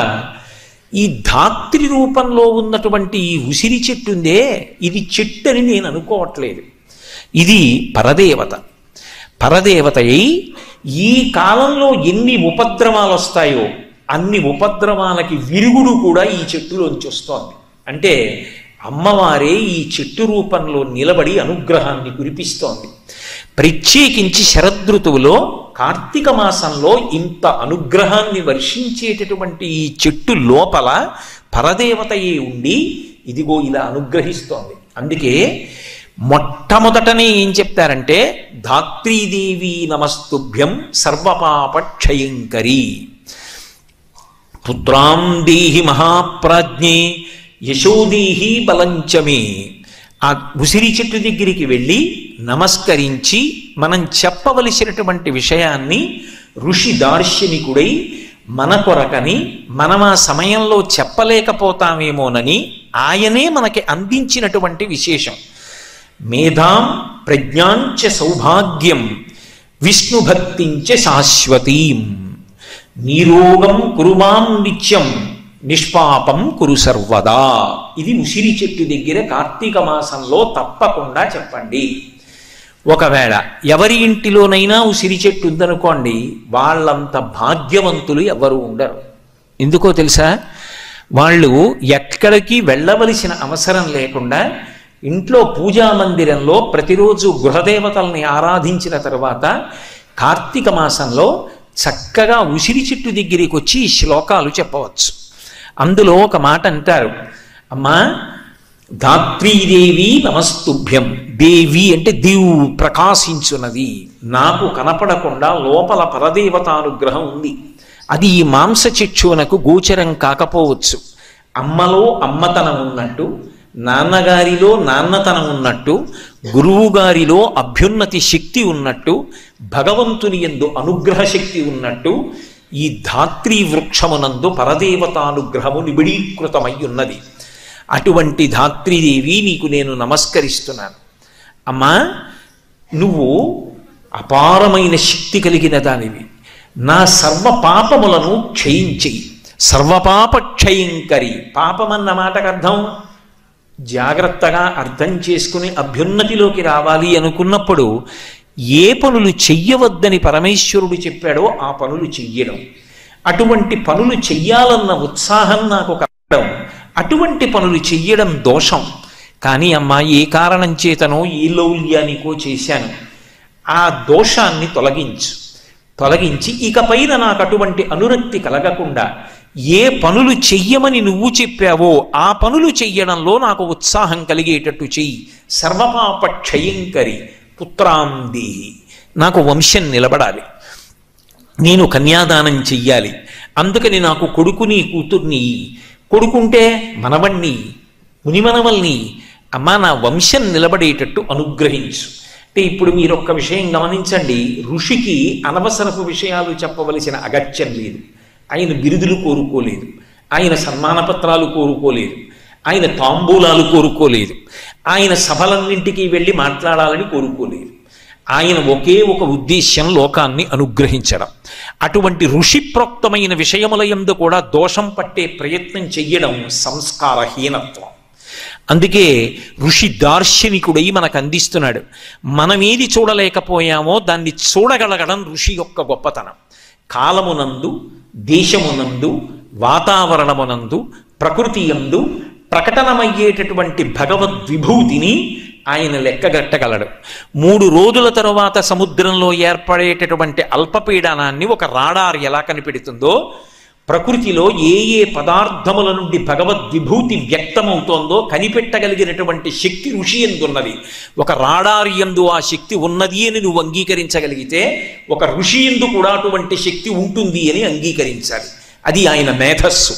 ఈ ధాత్రి రూపంలో ఉన్నటువంటి ఈ ఉసిరి చెట్టు ఉందే, ఇది చెట్టు అని నేను అనుకోవట్లేదు. ఇది పరదేవత. పరదేవత అయి ఈ కాలంలో ఎన్ని ఉపద్రవాలు వస్తాయో అన్ని ఉపద్రవాలకి విరుగుడు కూడా ఈ చెట్టులోంచి వస్తోంది. అంటే అమ్మవారే ఈ చెట్టు రూపంలో నిలబడి అనుగ్రహాన్ని కురిపిస్తోంది. ప్రత్యేకించి శరదృతువులో కార్తీక మాసంలో ఇంత అనుగ్రహాన్ని వర్షించేటటువంటి ఈ చెట్టు లోపల పరదేవతయే ఉండి ఇదిగో ఇలా అనుగ్రహిస్తోంది. అందుకే మొట్టమొదటనే ఏం చెప్తారంటే ధాత్రీదేవి నమస్తుభ్యం సర్వపాప క్షయంకరి పుత్రాం దేహి మహాప్రాజ్ఞే యశోదేహి బలంచమే. ఆ ఉసిరి చెట్టు దగ్గరికి వెళ్ళి నమస్కరించి మనం చెప్పవలసినటువంటి విషయాన్ని ఋషి దార్శనికుడై మన కొరకని మనం ఆ సమయంలో చెప్పలేకపోతామేమోనని ఆయనే మనకి అందించినటువంటి విశేషం. మేధాం ప్రజ్ఞాంచ సౌభాగ్యం విష్ణుభక్తించ శాశ్వతీం నీరోగం కురుమాం నిత్యం నిష్పాపం కురు సర్వదా. ఇది ఉసిరి చెట్టు దగ్గర కార్తీక మాసంలో తప్పకుండా చెప్పండి. ఒకవేళ ఎవరి ఇంటిలోనైనా ఉసిరి చెట్టు ఉందనుకోండి, వాళ్ళంత భాగ్యవంతులు ఎవరు ఉండరు. ఎందుకో తెలుసా? వాళ్ళు ఎక్కడికి వెళ్ళవలసిన అవసరం లేకుండా ఇంట్లో పూజా మందిరంలో ప్రతిరోజు గృహదేవతల్ని ఆరాధించిన తర్వాత కార్తీక మాసంలో చక్కగా ఉసిరి చెట్టు దగ్గరికి వచ్చి ఈ శ్లోకాలు చెప్పవచ్చు. అందులో ఒక మాట అంటారు, అమ్మా ధాత్రీదేవి నమస్తుభ్యం. దేవి అంటే దివు ప్రకాశించున్నది, నాకు కనపడకుండా లోపల పరదేవతానుగ్రహం ఉంది. అది ఈ మాంసచిక్షునకు గోచరం కాకపోవచ్చు. అమ్మలో అమ్మతనం ఉన్నట్టు, నాన్నగారిలో నాన్నతనం ఉన్నట్టు, గురువు గారిలో అభ్యున్నతి శక్తి ఉన్నట్టు, భగవంతుని యందు అనుగ్రహ శక్తి ఉన్నట్టు ఈ ధాత్రీ వృక్షమునందు పరదేవతానుగ్రహము నిబిడీకృతమై ఉన్నది. అటువంటి ధాత్రీదేవి నీకు నేను నమస్కరిస్తున్నాను. అమ్మా నువ్వు అపారమైన శక్తి కలిగిన దానివి, నా సర్వ పాపములను క్షయించేయి. సర్వపాప క్షయంకరి. పాపమన్న మాటకు అర్థం జాగ్రత్తగా అర్థం చేసుకుని అభ్యున్నతిలోకి రావాలి అనుకున్నప్పుడు ఏ పనులు చెయ్యవద్దని పరమేశ్వరుడు చెప్పాడో ఆ పనులు చెయ్యడం, అటువంటి పనులు చెయ్యాలన్న ఉత్సాహం నాకు కలగడం, అటువంటి పనులు చెయ్యడం దోషం. కానీ అమ్మా ఏ కారణం చేతనో ఏ లౌల్యానికో చేశాను, ఆ దోషాన్ని తొలగించి ఇకపైన నాకు అటువంటి అనురక్తి కలగకుండా ఏ పనులు చెయ్యమని నువ్వు చెప్పావో ఆ పనులు చెయ్యడంలో నాకు ఉత్సాహం కలిగేటట్టు చెయ్యి. సర్వపాప క్షయంకరి పుత్రాం దేహి. నాకు వంశం నిలబడాలి, నేను కన్యాదానం చెయ్యాలి, అందుకని నాకు కొడుకుని కూతుర్ని, కొడుకుంటే మనవణ్ణి మునిమనవల్ని, అమ్మా నా వంశం నిలబడేటట్టు అనుగ్రహించు. అంటే ఇప్పుడు మీరు ఒక్క విషయం గమనించండి, ఋషికి అనవసరపు విషయాలు చెప్పవలసిన అగత్యం లేదు. ఆయన బిరుదులు కోరుకోలేదు, ఆయన సన్మానపత్రాలు కోరుకోలేదు, ఆయన తాంబూలాలు కోరుకోలేదు, ఆయన సభలన్నింటికి వెళ్ళి మాట్లాడాలని కోరుకోలేదు. ఆయన ఒకే ఒక ఉద్దేశ్యం, లోకాన్ని అనుగ్రహించడం. అటువంటి ఋషిప్రోక్తమైన విషయముల యందు కూడా దోషం పట్టే ప్రయత్నం చెయ్యడం సంస్కారహీనత్వం. అందుకే ఋషి దార్శనికుడై మనకు అందిస్తున్నాడు. మనమేది చూడలేకపోయామో దాన్ని చూడగలగడం ఋషి యొక్క గొప్పతనం. కాలమునందు, దేశమునందు, వాతావరణమునందు, ప్రకృతి యందు ప్రకటనమయ్యేటటువంటి భగవద్విభూతిని ఆయన లెక్కగట్టగలడు. 3 రోజుల తరువాత సముద్రంలో ఏర్పడేటటువంటి అల్పపీడనాన్ని ఒక రాడార్ ఎలా కనిపెడుతుందో, ప్రకృతిలో ఏ ఏ పదార్థముల నుండి భగవద్విభూతి వ్యక్తమవుతోందో కనిపెట్టగలిగినటువంటి శక్తి ఋషి ఎందున్నది. ఒక రాడార్ యందు ఆ శక్తి ఉన్నది అని నువ్వు అంగీకరించగలిగితే ఒక ఋషి యందు కూడా అటువంటి శక్తి ఉంటుంది అని అంగీకరించాలి. అది ఆయన మేధస్సు.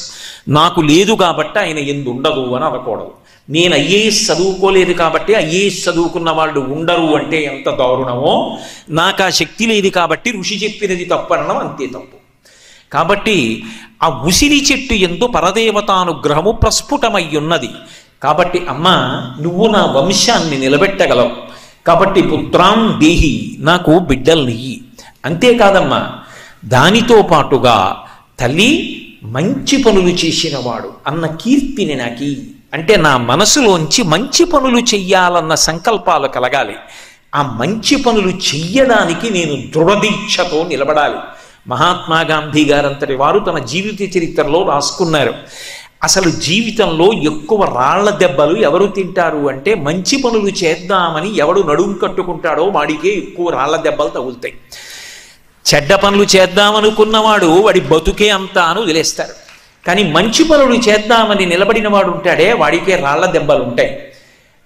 నాకు లేదు కాబట్టి ఆయన ఎందు ఉండదు అని అనకూడదు. నేను ఐఏఎస్ చదువుకోలేదు కాబట్టి ఐఏఎస్ చదువుకున్న వాళ్ళు ఉండరు అంటే ఎంత దారుణమో, నాకు ఆ శక్తి లేదు కాబట్టి ఋషి చెప్పినది తప్పనడం అంతే తప్పు. కాబట్టి ఆ ఉసిరి చెట్టు యందు పరదేవతానుగ్రహము ప్రస్ఫుటమై ఉన్నది. కాబట్టి అమ్మ నువ్వు నా వంశాన్ని నిలబెట్టగలవు, కాబట్టి పుత్రాం దేహి, నాకు బిడ్డల్నియ్యి. అంతేకాదమ్మా, దానితో పాటుగా తల్లి మంచి పనులు చేసినవాడు అన్న కీర్తిని నాకి. అంటే నా మనసులోంచి మంచి పనులు చెయ్యాలన్న సంకల్పాలు కలగాలి. ఆ మంచి పనులు చెయ్యడానికి నేను దృఢదీక్షతో నిలబడాలి. మహాత్మా గాంధీ గారంతటి వారు తన జీవిత చరిత్రలో రాసుకున్నారు. అసలు జీవితంలో ఎక్కువ రాళ్ల దెబ్బలు ఎవరు తింటారు అంటే, మంచి పనులు చేద్దామని ఎవడు నడుం కట్టుకుంటాడో వాడికే ఎక్కువ రాళ్ల దెబ్బలు తగులుతాయి. చెడ్డ పనులు చేద్దామనుకున్నవాడు వాడి బతుకే అంతా అని వదిలేస్తారు. కానీ మంచి పనులు చేద్దామని నిలబడిన వాడు ఉంటాడే, వాడికే రాళ్ల దెబ్బలు ఉంటాయి.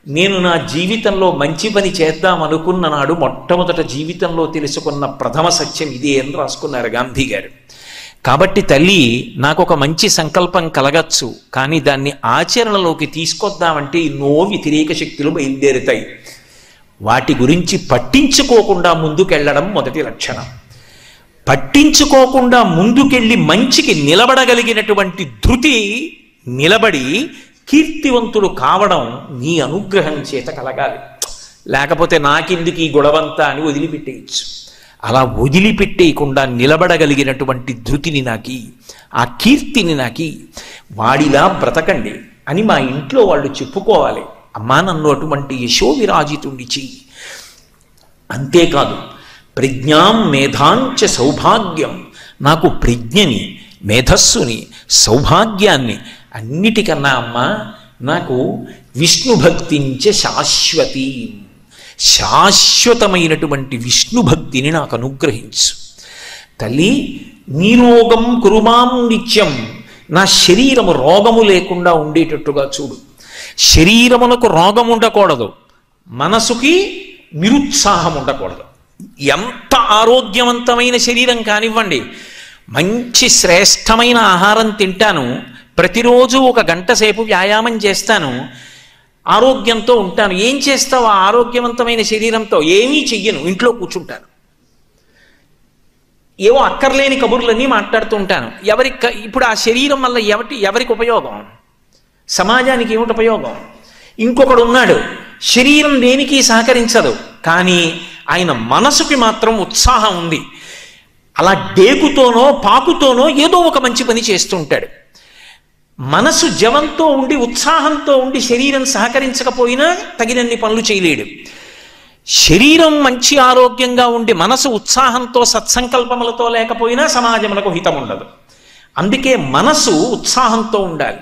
నేను నా జీవితంలో మంచి పని చేద్దామనుకున్న నాడు మొట్టమొదట జీవితంలో తెలుసుకున్న ప్రథమ సత్యం ఇదే అని రాసుకున్నారు గాంధీ గారు. కాబట్టి తల్లి, నాకు ఒక మంచి సంకల్పం కలగచ్చు, కానీ దాన్ని ఆచరణలోకి తీసుకొద్దామంటే ఎన్నో వ్యతిరేక శక్తులు బయలుదేరుతాయి. వాటి గురించి పట్టించుకోకుండా ముందుకెళ్ళడం మొదటి లక్షణం. పట్టించుకోకుండా ముందుకెళ్ళి మంచికి నిలబడగలిగినటువంటి ధృతి నిలబడి కీర్తివంతుడు కావడం నీ అనుగ్రహం చేత కలగాలి. లేకపోతే నాకెందుకు ఈ గొడవంతా అని వదిలిపెట్టేయచ్చు. అలా వదిలిపెట్టేయకుండా నిలబడగలిగినటువంటి ధృతిని నాకి, ఆ కీర్తిని నాకి, వాడిలా బ్రతకండి అని మా ఇంట్లో వాళ్ళు చెప్పుకోవాలి. అమ్మా, నన్ను అటువంటి యశోవిరాజితుణ్ణి చెయ్యి. అంతేకాదు, ప్రజ్ఞాం మేధాంచ సౌభాగ్యం, నాకు ప్రజ్ఞని, మేధస్సుని, సౌభాగ్యాన్ని, అన్నిటికన్నా అమ్మ నాకు విష్ణుభక్తించ శాశ్వతి, శాశ్వతమైనటువంటి విష్ణుభక్తిని నాకు అనుగ్రహించు. తల్లి, నీరోగం కురుమాం నిత్యం, నా శరీరము రోగము లేకుండా ఉండేటట్టుగా చూడు. శరీరమునకు రోగం ఉండకూడదు, మనసుకి నిరుత్సాహం ఉండకూడదు. ఎంత ఆరోగ్యవంతమైన శరీరం కానివ్వండి, మంచి శ్రేష్టమైన ఆహారం తింటాను, ప్రతిరోజు 1 గంట సేపు వ్యాయామం చేస్తాను, ఆరోగ్యంతో ఉంటాను. ఏం చేస్తావు ఆ ఆరోగ్యవంతమైన శరీరంతో? ఏమీ చెయ్యను, ఇంట్లో కూర్చుంటాను, ఏవో అక్కర్లేని కబుర్లన్నీ మాట్లాడుతూ ఉంటాను. ఇప్పుడు ఆ శరీరం వల్ల ఎవరికి ఉపయోగం? సమాజానికి ఏమిటి ఉపయోగం? ఇంకొకడు ఉన్నాడు, శరీరం దేనికి సహకరించదు, కానీ ఆయన మనసుకి మాత్రం ఉత్సాహం ఉంది. అలా డేకుతోనో పాకుతోనో ఏదో ఒక మంచి పని చేస్తూ ఉంటాడు. మనసు జవంతో ఉండి ఉత్సాహంతో ఉండి శరీరం సహకరించకపోయినా తగినన్ని పనులు చేయలేడు. శరీరం మంచి ఆరోగ్యంగా ఉండి మనసు ఉత్సాహంతో సత్సంకల్పములతో లేకపోయినా సమాజములకు హితం ఉండదు. అందుకే మనసు ఉత్సాహంతో ఉండాలి,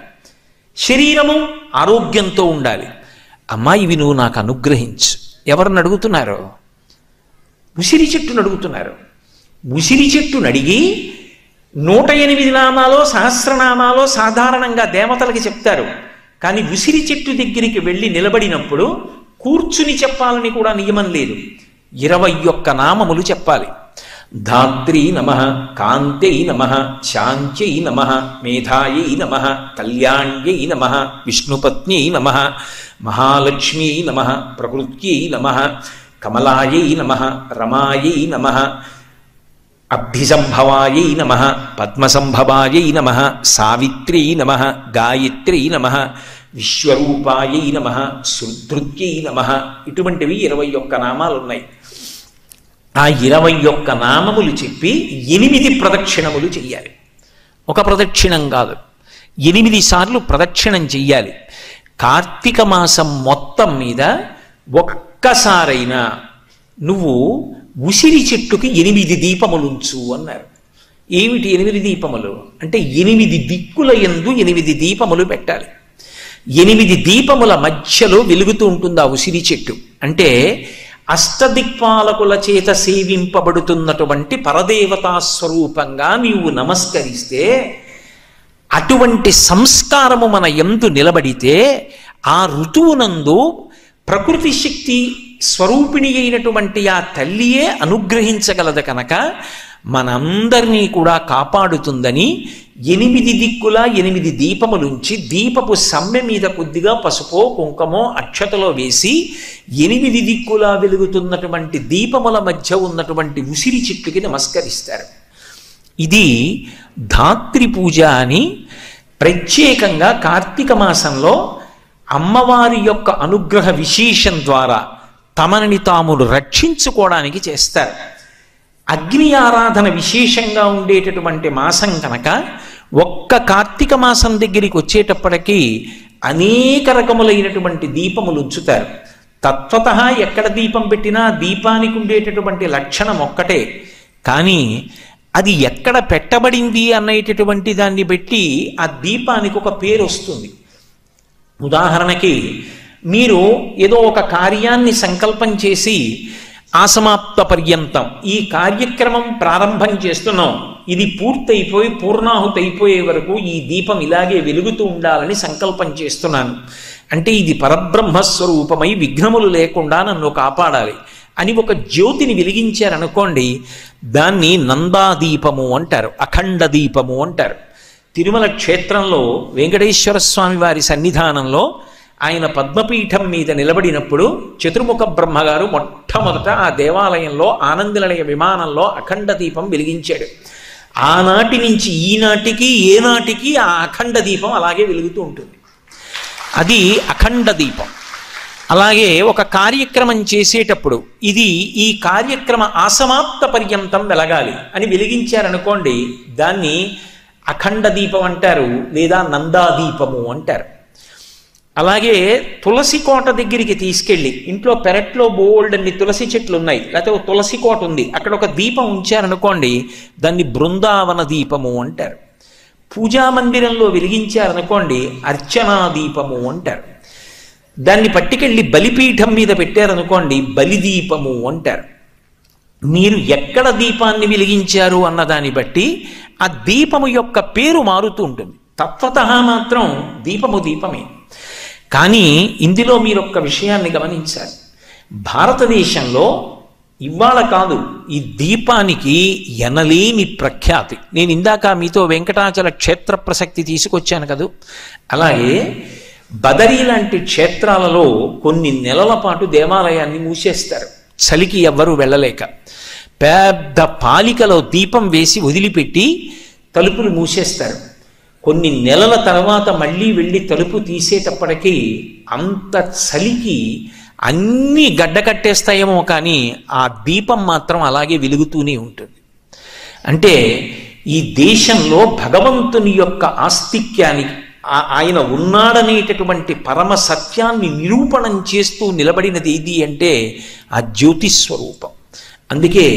శరీరము ఆరోగ్యంతో ఉండాలి. అమ్మా, ఇవి నువ్వు నాకు అనుగ్రహించు. ఎవరిని అడుగుతున్నారు? ఉసిరి చెట్టును అడుగుతున్నారు. ఉసిరి చెట్టును అడిగి 108 నామాలో సహస్రనామాలో సాధారణంగా దేవతలకి చెప్తారు. కానీ ఉసిరి చెట్టు దగ్గరికి వెళ్ళి నిలబడినప్పుడు కూర్చుని చెప్పాలని కూడా నియమం లేదు. 21 నామములు చెప్పాలి. ధాత్రీ నమః, కాంత్యై నమః, శాంత్యై నమః, మేధాయై నమః, కళ్యాణ్యై నమః, విష్ణుపత్న్యై నమః, మహాలక్ష్మ్యై నమః, ప్రకృత్యై నమః, కమలాయై నమః, రమాయై నమః, అబ్ధిసంభవాయై నమః, పద్మసంభవాయై నమః, సావిత్ర్యై నమః, గాయత్ర్యై నమః, విశ్వరూపాయై నమః, సుధృత్యై నమః. ఇటువంటివి 21 నామాలు ఉన్నాయి. ఆ 21 నామములు చెప్పి 8 ప్రదక్షిణములు చెయ్యాలి. ఒక ప్రదక్షిణం కాదు, 8 సార్లు ప్రదక్షిణం చెయ్యాలి. కార్తీక మాసం మొత్తం మీద ఒక్కసారైనా నువ్వు ఉసిరి చెట్టుకి 8 దీపములుంచు అన్నారు. ఏమిటి 8 దీపములు అంటే? 8 దిక్కుల యందు 8 దీపములు పెట్టాలి. 8 దీపముల మధ్యలో వెలుగుతూ ఉంటుంది ఆ ఉసిరి చెట్టు. అంటే అష్టదిక్పాలకుల చేత సేవింపబడుతున్నటువంటి పరదేవతా స్వరూపంగా నీవు నమస్కరిస్తే, అటువంటి సంస్కారము మన యందు నిలబడితే, ఆ ఋతువునందు ప్రకృతి శక్తి స్వరూపిణి అయినటువంటి ఆ తల్లియే అనుగ్రహించగలదు కనుక మనందరినీ కూడా కాపాడుతుందని 8 దిక్కులా 8 దీపములుంచి, దీపపు సమ్మె మీద కొద్దిగా పసుపో కుంకమో అక్షతలో వేసి 8 దిక్కులా వెలుగుతున్నటువంటి దీపముల మధ్య ఉన్నటువంటి ఉసిరి చెట్టుకి నమస్కరిస్తారు. ఇది ధాత్రి పూజ అని ప్రత్యేకంగా కార్తీక మాసంలో అమ్మవారి యొక్క అనుగ్రహ విశేషం ద్వారా తమని తామును రక్షించుకోవడానికి చేస్తారు. అగ్ని ఆరాధన విశేషంగా ఉండేటటువంటి మాసం కనుక ఒక్క కార్తీక మాసం దగ్గరికి వచ్చేటప్పటికీ అనేక రకములైనటువంటి దీపములు ఉంచుతారు. తత్వతః ఎక్కడ దీపం పెట్టినా దీపానికి ఉండేటటువంటి లక్షణం ఒక్కటే. కానీ అది ఎక్కడ పెట్టబడింది అనేటటువంటి దాన్ని బట్టి ఆ దీపానికి ఒక పేరు వస్తుంది. ఉదాహరణకి మీరు ఏదో ఒక కార్యాన్ని సంకల్పం చేసి ఆసమాప్త పర్యంతం ఈ కార్యక్రమం ప్రారంభం చేస్తున్నాం, ఇది పూర్తయిపోయి పూర్ణాహుతి అయిపోయే వరకు ఈ దీపం ఇలాగే వెలుగుతూ ఉండాలని సంకల్పం చేస్తున్నాను అంటే ఇది పరబ్రహ్మస్వరూపమై విఘ్నములు లేకుండా నన్ను కాపాడాలి అని ఒక జ్యోతిని వెలిగించారనుకోండి, దాన్ని నందాదీపము అంటారు, అఖండ దీపము అంటారు. తిరుమల క్షేత్రంలో వెంకటేశ్వర స్వామి వారి సన్నిధానంలో ఆయన పద్మపీఠం మీద నిలబడినప్పుడు చతుర్ముఖ బ్రహ్మగారు మొట్టమొదట ఆ దేవాలయంలో ఆనందనిలయ విమానంలో అఖండ దీపం వెలిగించాడు. ఆనాటి నుంచి ఈనాటికి ఏనాటికి ఆ అఖండ దీపం అలాగే వెలుగుతూ ఉంటుంది. అది అఖండ దీపం. అలాగే ఒక కార్యక్రమం చేసేటప్పుడు ఇది ఈ కార్యక్రమ ఆసమాప్త పర్యంతం వెలగాలి అని వెలిగించారనుకోండి, దాన్ని అఖండ దీపం అంటారు లేదా నందాదీపము అంటారు. అలాగే తులసి కోట దగ్గరికి తీసుకెళ్ళి ఇంట్లో పెరట్లో బోల్డ్ అన్ని తులసి చెట్లు ఉన్నాయి, లేకపోతే ఒక తులసి కోట ఉంది, అక్కడ ఒక దీపం ఉంచారనుకోండి, దాన్ని బృందావన దీపము అంటారు. పూజా మందిరంలో వెలిగించారనుకోండి అర్చనా దీపము అంటారు. దాన్ని పట్టుకెళ్ళి బలిపీఠం మీద పెట్టారనుకోండి బలిదీపము అంటారు. మీరు ఎక్కడ దీపాన్ని వెలిగించారు అన్న దాన్ని బట్టి ఆ దీపము యొక్క పేరు మారుతూ ఉంటుంది. తత్వతః మాత్రం దీపము దీపమే. కానీ ఇందులో మీరు ఒక్క విషయాన్ని గమనించాలి. భారతదేశంలో ఇవాళ కాదు, ఈ దీపానికి ఎనలేని ప్రఖ్యాతి. నేను ఇందాక మీతో వెంకటాచల క్షేత్ర ప్రసక్తి తీసుకొచ్చాను కదా, అలాగే బదరీ లాంటి క్షేత్రాలలో కొన్ని నెలల పాటు దేవాలయాన్ని మూసేస్తారు, చలికి ఎవ్వరూ వెళ్ళలేక. పెద్ద పాలికలో దీపం వేసి వదిలిపెట్టి తలుపులు మూసేస్తారు. కొన్ని నెలల తర్వాత మళ్ళీ వెళ్ళి తలుపు తీసేటప్పటికీ అంత చలికి అన్నీ గడ్డకట్టేస్తాయేమో కానీ ఆ దీపం మాత్రం అలాగే వెలుగుతూనే ఉంటుంది. అంటే ఈ దేశంలో భగవంతుని యొక్క ఆస్తిక్యానికి ఆయన ఉన్నాడనేటటువంటి పరమ సత్యాన్ని నిరూపణం చేస్తూ నిలబడినది ఏది అంటే ఆ జ్యోతిస్వరూపం. అందుకే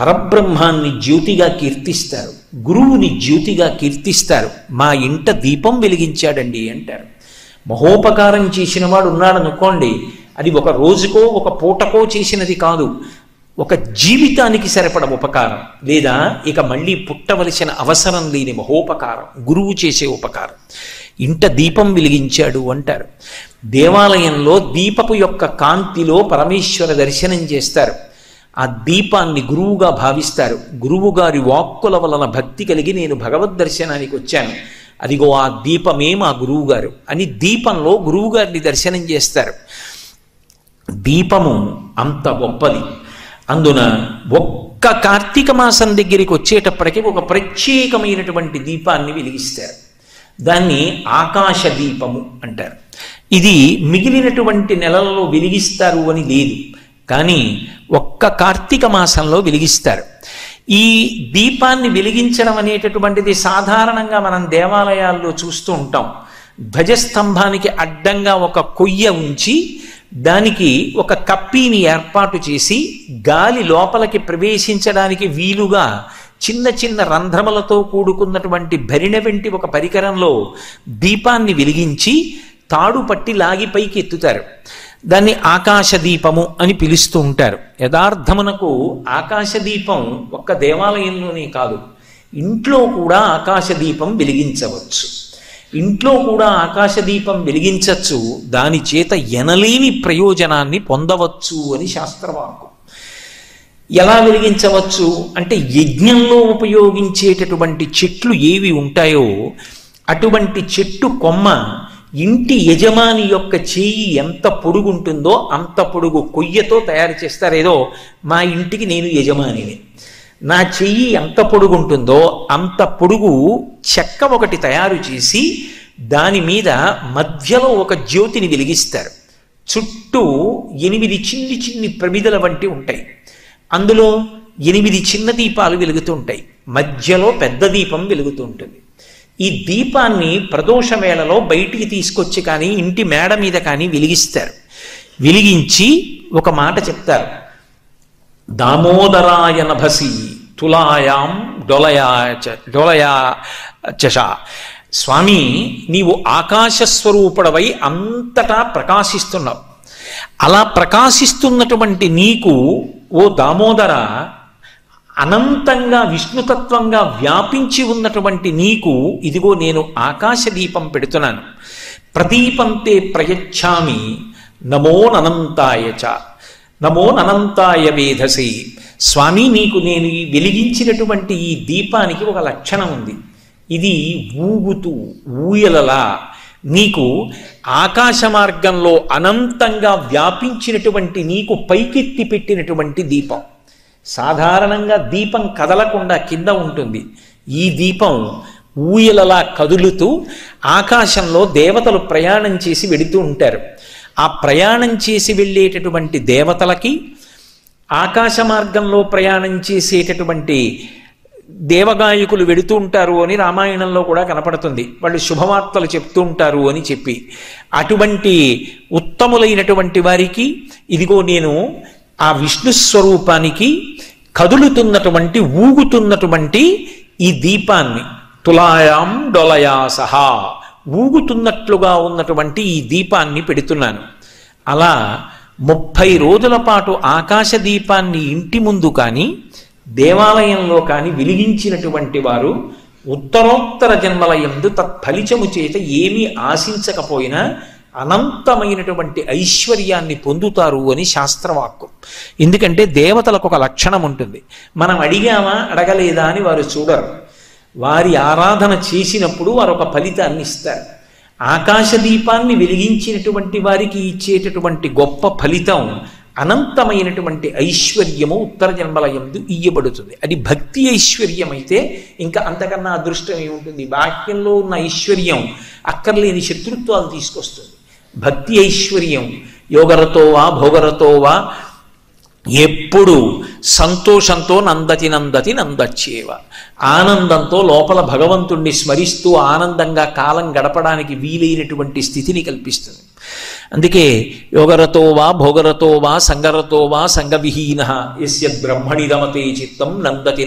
పరబ్రహ్మాన్ని జ్యోతిగా కీర్తిస్తారు, గురువుని జ్యోతిగా కీర్తిస్తారు. మా ఇంట దీపం వెలిగించాడండి అంటారు. మహోపకారం చేసిన వాడు ఉన్నాడనుకోండి, అది ఒక రోజుకో ఒక పూటకో చేసినది కాదు, ఒక జీవితానికి సరిపడ ఉపకారం, లేదా ఇక మళ్ళీ పుట్టవలసిన అవసరం లేని మహోపకారం, గురువు చేసే ఉపకారం. ఇంట దీపం వెలిగించాడు అంటారు. దేవాలయంలో దీపపు యొక్క కాంతిలో పరమేశ్వర దర్శనం చేస్తారు. ఆ దీపాన్ని గురువుగా భావిస్తారు. గురువు గారి వాక్కుల వలన భక్తి కలిగి నేను భగవద్ దర్శనానికి వచ్చాను, అదిగో ఆ దీపమే మా గురువు గారు అని దీపంలో గురువు గారిని దర్శనం చేస్తారు. దీపము అంత గొప్పది. అందున ఒక్క కార్తీక మాసం దగ్గరికి వచ్చేటప్పటికీ ఒక ప్రత్యేకమైనటువంటి దీపాన్ని వెలిగిస్తారు. దాన్ని ఆకాశ దీపము అంటారు. ఇది మిగిలినటువంటి నెలలలో వెలిగిస్తారు అని లేదు, కానీ ఒక్క కార్తీక మాసంలో వెలిగిస్తారు. ఈ దీపాన్ని వెలిగించడం అనేటటువంటిది సాధారణంగా మనం దేవాలయాల్లో చూస్తూ ఉంటాం. ధ్వజస్తంభానికి అడ్డంగా ఒక కొయ్య ఉంచి దానికి ఒక కప్పీని ఏర్పాటు చేసి గాలి లోపలికి ప్రవేశించడానికి వీలుగా చిన్న చిన్న రంధ్రములతో కూడుకున్నటువంటి భరిణె వెంటి ఒక పరికరంలో దీపాన్ని వెలిగించి తాడు పట్టి లాగి పైకి ఎత్తుతారు. దాన్ని ఆకాశదీపము అని పిలుస్తూ ఉంటారు. యథార్థమునకు ఆకాశదీపం ఒక్క దేవాలయంలోనే కాదు, ఇంట్లో కూడా ఆకాశదీపం వెలిగించవచ్చు. ఇంట్లో కూడా ఆకాశదీపం వెలిగించవచ్చు, దాని చేత ఎనలేని ప్రయోజనాన్ని పొందవచ్చు అని శాస్త్రవాక్కు. ఎలా వెలిగించవచ్చు అంటే యజ్ఞంలో ఉపయోగించేటటువంటి చెట్లు ఏవి ఉంటాయో అటువంటి చెట్టు కొమ్మ ఇంటి యజమాని యొక్క చేయి ఎంత పొడుగుంటుందో అంత పొడుగు కొయ్యతో తయారు చేస్తారు. ఏదో మా ఇంటికి నేను యజమానిని, నా చెయ్యి ఎంత పొడుగుంటుందో అంత పొడుగు చెక్క ఒకటి తయారు చేసి దాని మీద మధ్యలో ఒక జ్యోతిని వెలిగిస్తారు. చుట్టూ 8 చిన్ని చిన్ని ప్రమిదల వంటి ఉంటాయి, అందులో 8 చిన్న దీపాలు వెలుగుతుంటాయి, మధ్యలో పెద్ద దీపం వెలుగుతూ ఉంటుంది. ఈ దీపాన్ని ప్రదోష వేళలో బయటికి తీసుకొచ్చి కానీ ఇంటి మేడ మీద కానీ వెలిగిస్తారు. వెలిగించి ఒక మాట చెప్తారు, దామోదరాయ నభసి తులాయాం డోలయా చష. స్వామి, నీవు ఆకాశస్వరూపుడవై అంతటా ప్రకాశిస్తున్నావు. అలా ప్రకాశిస్తున్నటువంటి నీకు ఓ దామోదర, అనంతంగా విష్ణుతత్వంగా వ్యాపించి ఉన్నటువంటి నీకు ఇదిగో నేను ఆకాశ దీపం పెడుతున్నాను. ప్రదీపంతే ప్రయచ్ఛామి నమో ననంతాయ చ నమో ననంతాయ వేధసి. స్వామి, నీకు నేను వెలిగించినటువంటి ఈ దీపానికి ఒక లక్షణం ఉంది. ఇది ఊగుతూ ఊయలలా నీకు ఆకాశ మార్గంలో అనంతంగా వ్యాపించినటువంటి నీకు పైకెత్తి పెట్టినటువంటి దీపం. సాధారణంగా దీపం కదలకుండా కింద ఉంటుంది. ఈ దీపం ఊయలలా కదులుతూ ఆకాశంలో దేవతలు ప్రయాణం చేసి వెళుతూ ఉంటారు. ఆ ప్రయాణం చేసి వెళ్ళేటటువంటి దేవతలకి, ఆకాశ మార్గంలో ప్రయాణం చేసేటటువంటి దేవగాయకులు వెడుతూ ఉంటారు అని రామాయణంలో కూడా కనపడుతుంది. వాళ్ళు శుభవార్తలు చెప్తూ ఉంటారు అని చెప్పి, అటువంటి ఉత్తములైనటువంటి వారికి ఇదిగో నేను ఆ విష్ణు స్వరూపానికి కదులుతున్నటువంటి ఊగుతున్నటువంటి ఈ దీపాన్ని, తులాయాం డొలయా సహా, ఊగుతున్నట్లుగా ఉన్నటువంటి ఈ దీపాన్ని పెడుతున్నాను. అలా 30 రోజుల పాటు ఆకాశ దీపాన్ని ఇంటి ముందు కానీ దేవాలయంలో కానీ వెలిగించినటువంటి వారు ఉత్తరోత్తర జన్మల యందు తత్ఫలితము చేత ఏమీ ఆశించకపోయినా అనంతమైనటువంటి ఐశ్వర్యాన్ని పొందుతారు అని శాస్త్రవాక్కు. ఎందుకంటే దేవతలకు ఒక లక్షణం ఉంటుంది. మనం అడిగామా అడగలేదా అని వారు చూడరు. వారి ఆరాధన చేసినప్పుడు వారు ఒక ఫలితాన్ని ఇస్తారు. ఆకాశ దీపాన్ని వెలిగించినటువంటి వారికి ఇచ్చేటటువంటి గొప్ప ఫలితం అనంతమైనటువంటి ఐశ్వర్యము ఉత్తర జన్మల యందు ఇయ్యబడుతుంది. అది భక్తి ఐశ్వర్యం అయితే ఇంకా అంతకన్నా అదృష్టం ఏముంటుంది? బాహ్యంలో ఉన్న ఐశ్వర్యం అక్కర్లేని శత్రుత్వాలు తీసుకొస్తుంది. భక్తి ఐశ్వర్యం యోగరతోవా భోగరతోవా ఎప్పుడు సంతోషంతో నందతి నందచ్చేవ, ఆనందంతో లోపల భగవంతుణ్ణి స్మరిస్తూ ఆనందంగా కాలం గడపడానికి వీలైనటువంటి స్థితిని కల్పిస్తుంది. అందుకే యోగరతోవా భోగరతోవా సంగరతోవా సంగవిహీన యస్య బ్రహ్మణి రమతే చిత్తం నందతి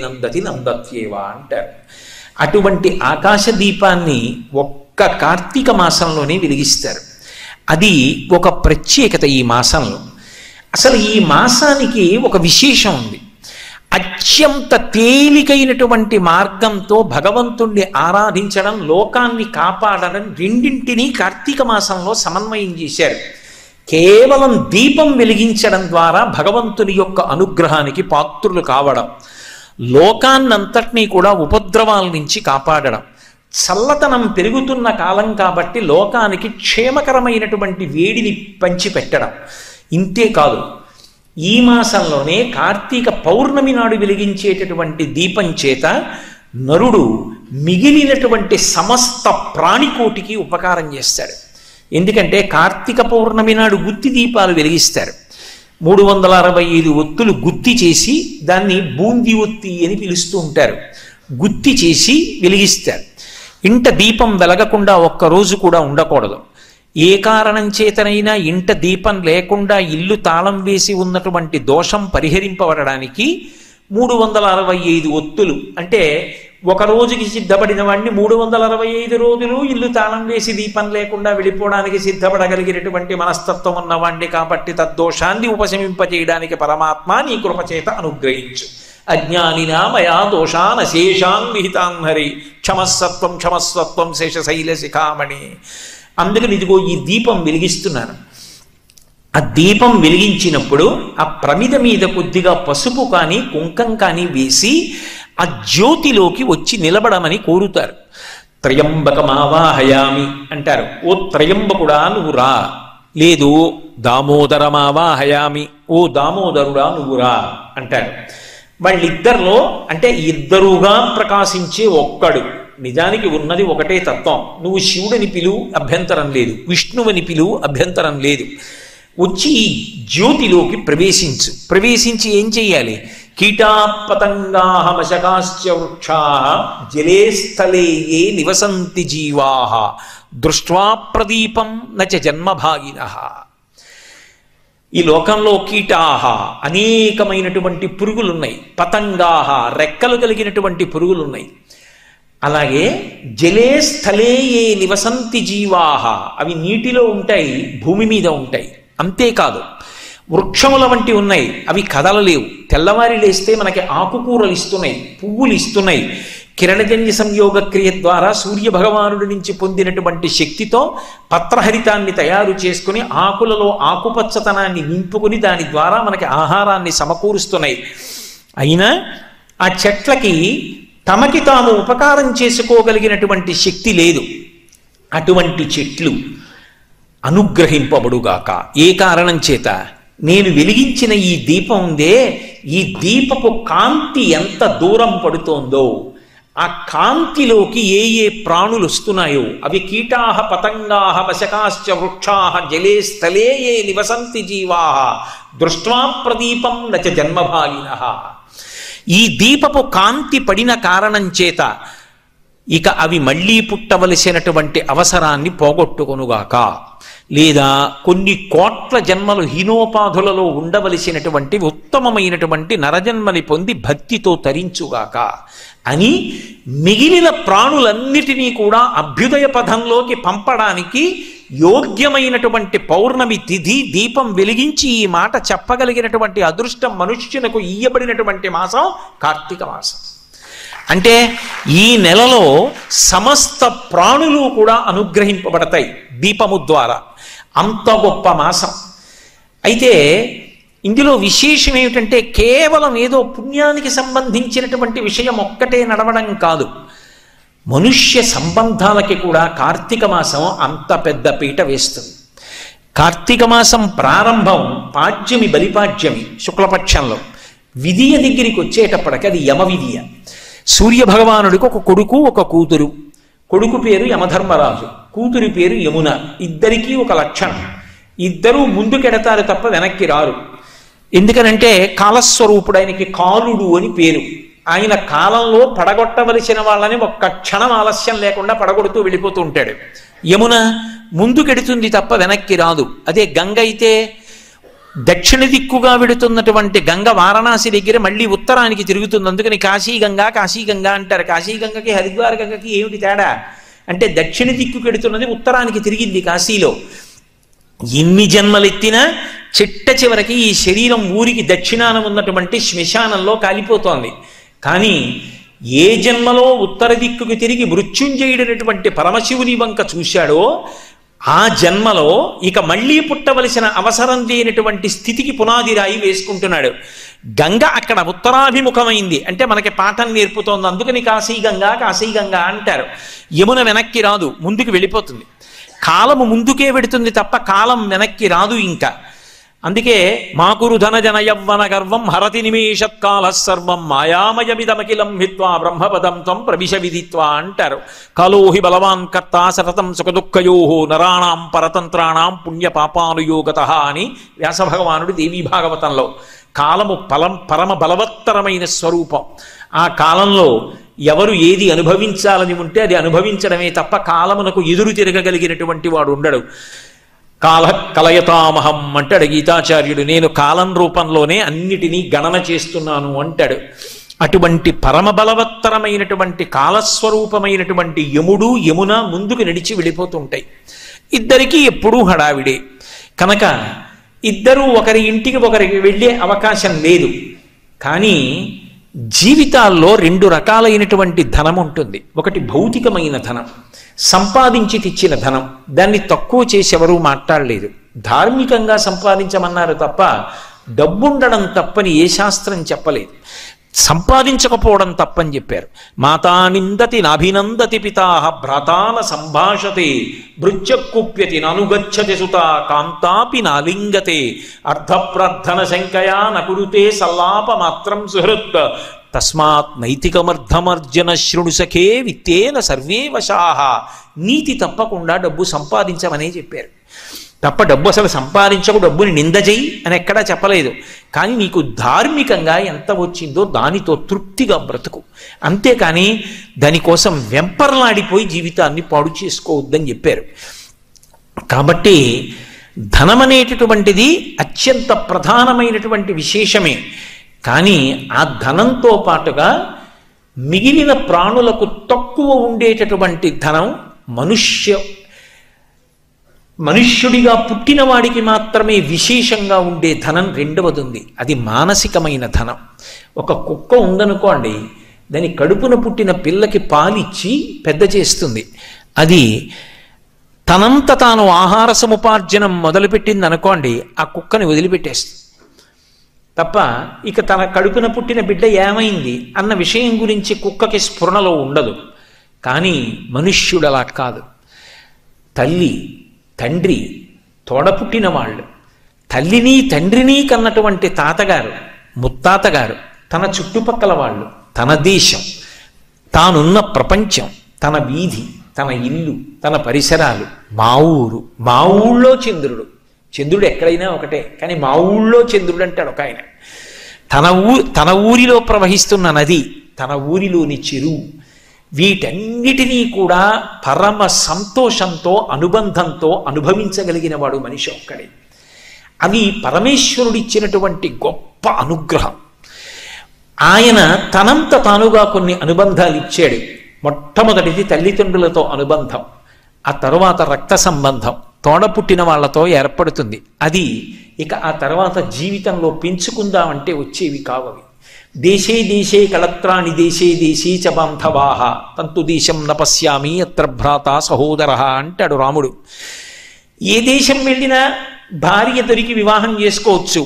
నందత్యేవ అంటారు. అటువంటి ఆకాశ దీపాన్ని ఒక్క కార్తీక మాసంలోనే వెలిగిస్తారు. అది ఒక ప్రత్యేకత ఈ మాసంలో. అసలు ఈ మాసానికి ఒక విశేషం ఉంది. అత్యంత తేలికైనటువంటి మార్గంతో భగవంతుణ్ణి ఆరాధించడం, లోకాన్ని కాపాడడం రెండింటినీ కార్తీక మాసంలో సమన్వయం చేశారు. కేవలం దీపం వెలిగించడం ద్వారా భగవంతుని యొక్క అనుగ్రహానికి పాత్రులు కావడం, లోకాన్నంతటినీ కూడా ఉపద్రవాల నుంచి కాపాడడం, చల్లతనం పెరుగుతున్న కాలం కాబట్టి లోకానికి క్షేమకరమైనటువంటి వేడిని పంచిపెట్టడం. ఇంతే కాదు, ఈ మాసంలోనే కార్తీక పౌర్ణమి నాడు వెలిగించేటటువంటి దీపం చేత నరుడు మిగిలినటువంటి సమస్త ప్రాణికోటికి ఉపకారం చేస్తాడు. ఎందుకంటే కార్తీక పౌర్ణమి నాడు గుత్తి దీపాలు వెలిగిస్తారు. 365 ఒత్తులు గుత్తి చేసి దాన్ని బూంది ఒత్తి అని పిలుస్తూ ఉంటారు. గుత్తి చేసి వెలిగిస్తారు. ఇంట దీపం వెలగకుండా ఒక్కరోజు కూడా ఉండకూడదు. ఏ కారణం చేతనైనా ఇంట దీపం లేకుండా ఇల్లు తాళం వేసి ఉన్నటువంటి దోషం పరిహరింపబడడానికి 365 ఒత్తులు, అంటే ఒక రోజుకి సిద్ధపడిన వాడిని 365 రోజులు ఇల్లు తాళం వేసి దీపం లేకుండా వెళ్ళిపోవడానికి సిద్ధపడగలిగినటువంటి మనస్తత్వం ఉన్నవాణ్ణి కాబట్టి తద్దోషాన్ని ఉపశమింపజేయడానికి పరమాత్మ నీ కృపచేత అనుగ్రహించు. అజ్ఞానినా మయా దోషాన్ అశేషాన్ విహితాన్ హరి క్షమస్సత్వం శేషశైల శిఖామణి. అందుకని ఇదిగో ఈ దీపం వెలిగిస్తున్నాను. ఆ దీపం వెలిగించినప్పుడు ఆ ప్రమిద మీద కొద్దిగా పసుపు కానీ కుంకం కానీ వేసి ఆ జ్యోతిలోకి వచ్చి నిలబడమని కోరుతారు. త్రయంబకమావాహయామి అంటారు. ఓ త్రయంబకుడా నువ్వు రా, లేదు దామోదరమావాహయామి, ఓ దామోదరుడా నువ్వు రా అంటారు. వాళ్ళిద్దరిలో అంటే ఇద్దరుగా ప్రకాశించే ఒక్కడు. నిజానికి ఉన్నది ఒకటే తత్వం. నువ్వు శివుడిని పిలువు అభ్యంతరం లేదు, విష్ణువుని పిలువు అభ్యంతరం లేదు. వచ్చి ఈ జ్యోతిలోకి ప్రవేశించు. ప్రవేశించి ఏం చెయ్యాలి? కీటాపతంగాహమశకాశ్చ వృక్షా జలే స్థలే ఏ నివసంతి జీవా దృష్ట్వా ప్రదీపం నచ జన్మభాగినః. ఈ లోకంలో కీటాహ అనేకమైనటువంటి పురుగులున్నాయి, పతంగాహ రెక్కలు కలిగినటువంటి పురుగులున్నాయి. అలాగే జలే స్థలే ఏ నివసంతి జీవాహ అవి నీటిలో ఉంటాయి, భూమి మీద ఉంటాయి. అంతేకాదు వృక్షముల వంటి ఉన్నాయి, అవి కదలలేవు. తెల్లవారి లేస్తే మనకి ఆకుకూరలు ఇస్తున్నాయి, పువ్వులు ఇస్తున్నాయి. కిరణజన్య సంయోగ క్రియ ద్వారా సూర్య భగవానుడి నుంచి పొందినటువంటి శక్తితో పత్రహరితాన్ని తయారు చేసుకుని ఆకులలో ఆకుపచ్చతనాన్ని నింపుకుని దాని ద్వారా మనకి ఆహారాన్ని సమకూరుస్తున్నాయి. అయినా ఆ చెట్లకి తమకి తాము ఉపకారం చేసుకోగలిగినటువంటి శక్తి లేదు. అటువంటి చెట్లు అనుగ్రహింపబడుగాక. ఏ కారణం చేత? నేను వెలిగించిన ఈ దీపం ఉందే, ఈ దీపపు కాంతి ఎంత దూరం పడుతోందో ఆ కాంతిలోకి ఏ ఏ ప్రాణులు వస్తున్నాయో అవి కీటాహ పతంగాహ వశకాశ్చ వృక్షాహ జలే స్థలే ఏ నివసంతి జీవాహ దృష్ట్వా ప్రదీపం నచ జన్మభాగినః. ఈ దీపపు కాంతి పడిన కారణం చేత ఇక అవి మళ్ళీ పుట్టవలసినటువంటి అవసరాన్ని పోగొట్టుకొనుగాక. లేదా కొన్ని కోట్ల జన్మలు హీనోపాధులలో ఉండవలసినటువంటి ఉత్తమమైనటువంటి నరజన్మని పొంది భక్తితో తరించుగాక అని మిగిలిన ప్రాణులన్నిటినీ కూడా అభ్యుదయ పథంలోకి పంపడానికి యోగ్యమైనటువంటి పౌర్ణమి తిథి దీపం వెలిగించి ఈ మాట చెప్పగలిగినటువంటి అదృష్టం మనుష్యునకు ఇయ్యబడినటువంటి మాసం కార్తీక మాసం. అంటే ఈ నెలలో సమస్త ప్రాణులు కూడా అనుగ్రహింపబడతాయి దీపము ద్వారా. అంత గొప్ప మాసం. అయితే ఇందులో విశేషం ఏమిటంటే కేవలం ఏదో పుణ్యానికి సంబంధించినటువంటి విషయం ఒక్కటే నడవడం కాదు, మనుష్య సంబంధాలకి కూడా కార్తీక మాసం అంత పెద్ద పీట వేస్తుంది. కార్తీక మాసం ప్రారంభం పాడ్యమి, బలిపాడ్యమి శుక్లపక్షంలో. విధియ దగ్గరికి వచ్చేటప్పటికి అది యమ విధియ. సూర్యభగవానుడికి ఒక కొడుకు ఒక కూతురు. కొడుకు పేరు యమధర్మరాజు, కూతురి పేరు యమున. ఇద్దరికీ ఒక లక్షణం, ఇద్దరూ ముందుకెడతారు తప్ప వెనక్కి రారు. ఎందుకనంటే కాలస్వరూపుడు, ఆయనకి కాలుడు అని పేరు. ఆయన కాలంలో పడగొట్టవలసిన వాళ్ళని ఒక్క క్షణం ఆలస్యం లేకుండా పడగొడుతూ వెళ్ళిపోతూ ఉంటాడు. యమున ముందుకెడుతుంది తప్ప వెనక్కి రాదు. అదే గంగ అయితే దక్షిణ దిక్కుగా వెడుతున్నటువంటి గంగ వారణాసి దగ్గర మళ్ళీ ఉత్తరానికి తిరుగుతుంది. అందుకని కాశీగంగా కాశీగంగా అంటారు. కాశీగంగకి హరిద్వార గంగకి ఏమిటి తేడా అంటే దక్షిణ దిక్కుకు వెడుతున్నది, ఉత్తరానికి తిరిగింది కాశీలో. ఎన్ని జన్మలెత్తినా చిట్ట చివరికి ఈ శరీరం ఊరికి దక్షిణాన ఉన్నటువంటి శ్మశానంలో కాలిపోతోంది. కానీ ఏ జన్మలో ఉత్తర దిక్కుకు తిరిగి మృత్యుంజయుడైనటువంటి పరమశివుని వంక చూశాడో ఆ జన్మలో ఇక మళ్ళీ పుట్టవలసిన అవసరం లేనటువంటి స్థితికి పునాది రాయి వేసుకుంటున్నాడు. గంగ అక్కడ ఉత్తరాభిముఖమైంది అంటే మనకి పాఠం నేర్పుతోంది. అందుకని కాశీగంగా కాశీగంగా అంటారు. యమున వెనక్కి రాదు, ముందుకు వెళ్ళిపోతుంది. కాలము ముందుకే వెడుతుంది తప్ప కాలం వెనక్కి రాదు. ఇంకా అందుకే మాకురు ధన జన యవ్వన గర్వం హరతి నిమేషత్కాల సర్వం మాయామయమిదమఖిలం హిత్వా బ్రహ్మపదం త్వం ప్రవిశ విదిత్వా అంటారు. కాలోహి బలవాన్ కర్త సతతం సుఖదుఃఖయో నరాణాం పరతంత్రాణం పుణ్య పాపానుయోగత అని వ్యాసభగవానుడు దేవీ భాగవతంలో. కాలము పరమ బలవత్తరమైన స్వరూపం. ఆ కాలంలో ఎవరు ఏది అనుభవించాలని ఉంటే అది అనుభవించడమే తప్ప కాలమునకు ఎదురు తిరగగలిగినటువంటి వాడు ఉండడు. కాల కలయతామహం అంటాడు గీతాచార్యుడు. నేను కాలం రూపంలోనే అన్నిటినీ గణన చేస్తున్నాను అంటాడు. అటువంటి పరమ బలవత్తరమైనటువంటి కాలస్వరూపమైనటువంటి యముడు యమున ముందుకు నడిచి వెళ్ళిపోతుంటాయి. ఇద్దరికీ ఎప్పుడూ హడావిడే కనుక ఇద్దరూ ఒకరి ఇంటికి ఒకరికి వెళ్ళే అవకాశం లేదు. కానీ జీవితాల్లో రెండు రకాలైనటువంటి ధనం ఉంటుంది. ఒకటి భౌతికమైన ధనం, సంపాదించి తెచ్చిన ధనం. దాన్ని తక్కువ చేసి ఎవరూ మాట్లాడలేదు. ధార్మికంగా సంపాదించమన్నారు తప్ప డబ్బుండడం తప్పని ఏ శాస్త్రం చెప్పలేదు. సంపాదించకపోవడం తప్పని చెప్పారు. మాతా నిందతి నాభినందతి పితాహ భ్రాతాన సంభాషతే భృత్యకుప్యతి ననుగచ్చతి సుత కాంతాపి నాలింగతే అర్ధప్రార్థన శంకయా నకురుతే సల్లాప మాత్రం సుహృత్ తస్మాత్ నైతికమర్థమర్జన శృణు సఖే విత్తేన సర్వే వశాహ. నీతి తప్పకుండా డబ్బు సంపాదించమనే చెప్పారు తప్ప డబ్బు అసలు సంపాదించకు, డబ్బుని నింద చెయ్యి అని ఎక్కడా చెప్పలేదు. కానీ నీకు ధార్మికంగా ఎంత వచ్చిందో దానితో తృప్తిగా బ్రతుకు, అంతేకాని దానికోసం వెంపర్లాడిపోయి జీవితాన్ని పాడు చేసుకోవద్దని చెప్పారు. కాబట్టి ధనం అనేటటువంటిది అత్యంత ప్రధానమైనటువంటి విశేషమే. కానీ ఆ ధనంతో పాటుగా మిగిలిన ప్రాణులకు తక్కువ ఉండేటటువంటి ధనం మనుష్యుడిగా పుట్టిన వాడికి మాత్రమే విశేషంగా ఉండే ధనం రెండవది ఉంది. అది మానసికమైన ధనం. ఒక కుక్క ఉందనుకోండి, దాని కడుపున పుట్టిన పిల్లకి పాలిచ్చి పెద్ద చేస్తుంది. అది తనంత తాను ఆహార సముపార్జనం మొదలుపెట్టింది అనుకోండి, ఆ కుక్కని వదిలిపెట్టేస్తుంది తప్ప ఇక తన కడుపున పుట్టిన బిడ్డ ఏమైంది అన్న విషయం గురించి కుక్కకి స్ఫురణలో ఉండదు. కానీ మనుష్యుడు అలా కాదు. తల్లి, తండ్రి, తోడపుట్టిన వాళ్ళు, తల్లిని తండ్రిని కన్నటువంటి తాతగారు, ముత్తాతగారు, తన చుట్టుపక్కల వాళ్ళు, తన దేశం, తానున్న ప్రపంచం, తన వీధి, తన ఇల్లు, తన పరిసరాలు, మా ఊరు, మా ఊళ్ళో చంద్రుడు. చంద్రుడు ఎక్కడైనా ఒకటే, కానీ మా ఊళ్ళో చంద్రుడు అంటాడు ఒక ఆయన. తన ఊరిలో ప్రవహిస్తున్న నది, తన ఊరిలోని చెరువు, వీటన్నిటినీ కూడా పరమ సంతోషంతో అనుబంధంతో అనుభవించగలిగిన వాడు మనిషి ఒక్కడే. అవి పరమేశ్వరుడిచ్చినటువంటి గొప్ప అనుగ్రహం. ఆయన తనంత తానుగా కొన్ని అనుబంధాలు ఇచ్చాడు. మొట్టమొదటిది తల్లిదండ్రులతో అనుబంధం, ఆ తరువాత రక్త సంబంధం, తోడపుట్టిన వాళ్లతో ఏర్పడుతుంది. అది ఇక ఆ తర్వాత జీవితంలో పెంచుకుందామంటే వచ్చేవి కావవి. దేశే దేశే కళత్రాణి దేశే దేశీ చ బాంధవాః తంతు దేశం నపశ్యామి అత్ర భ్రాత సహోదర అంటాడు రాముడు. ఏ దేశం వెళ్ళినా భార్య దొరికి వివాహం చేసుకోవచ్చు,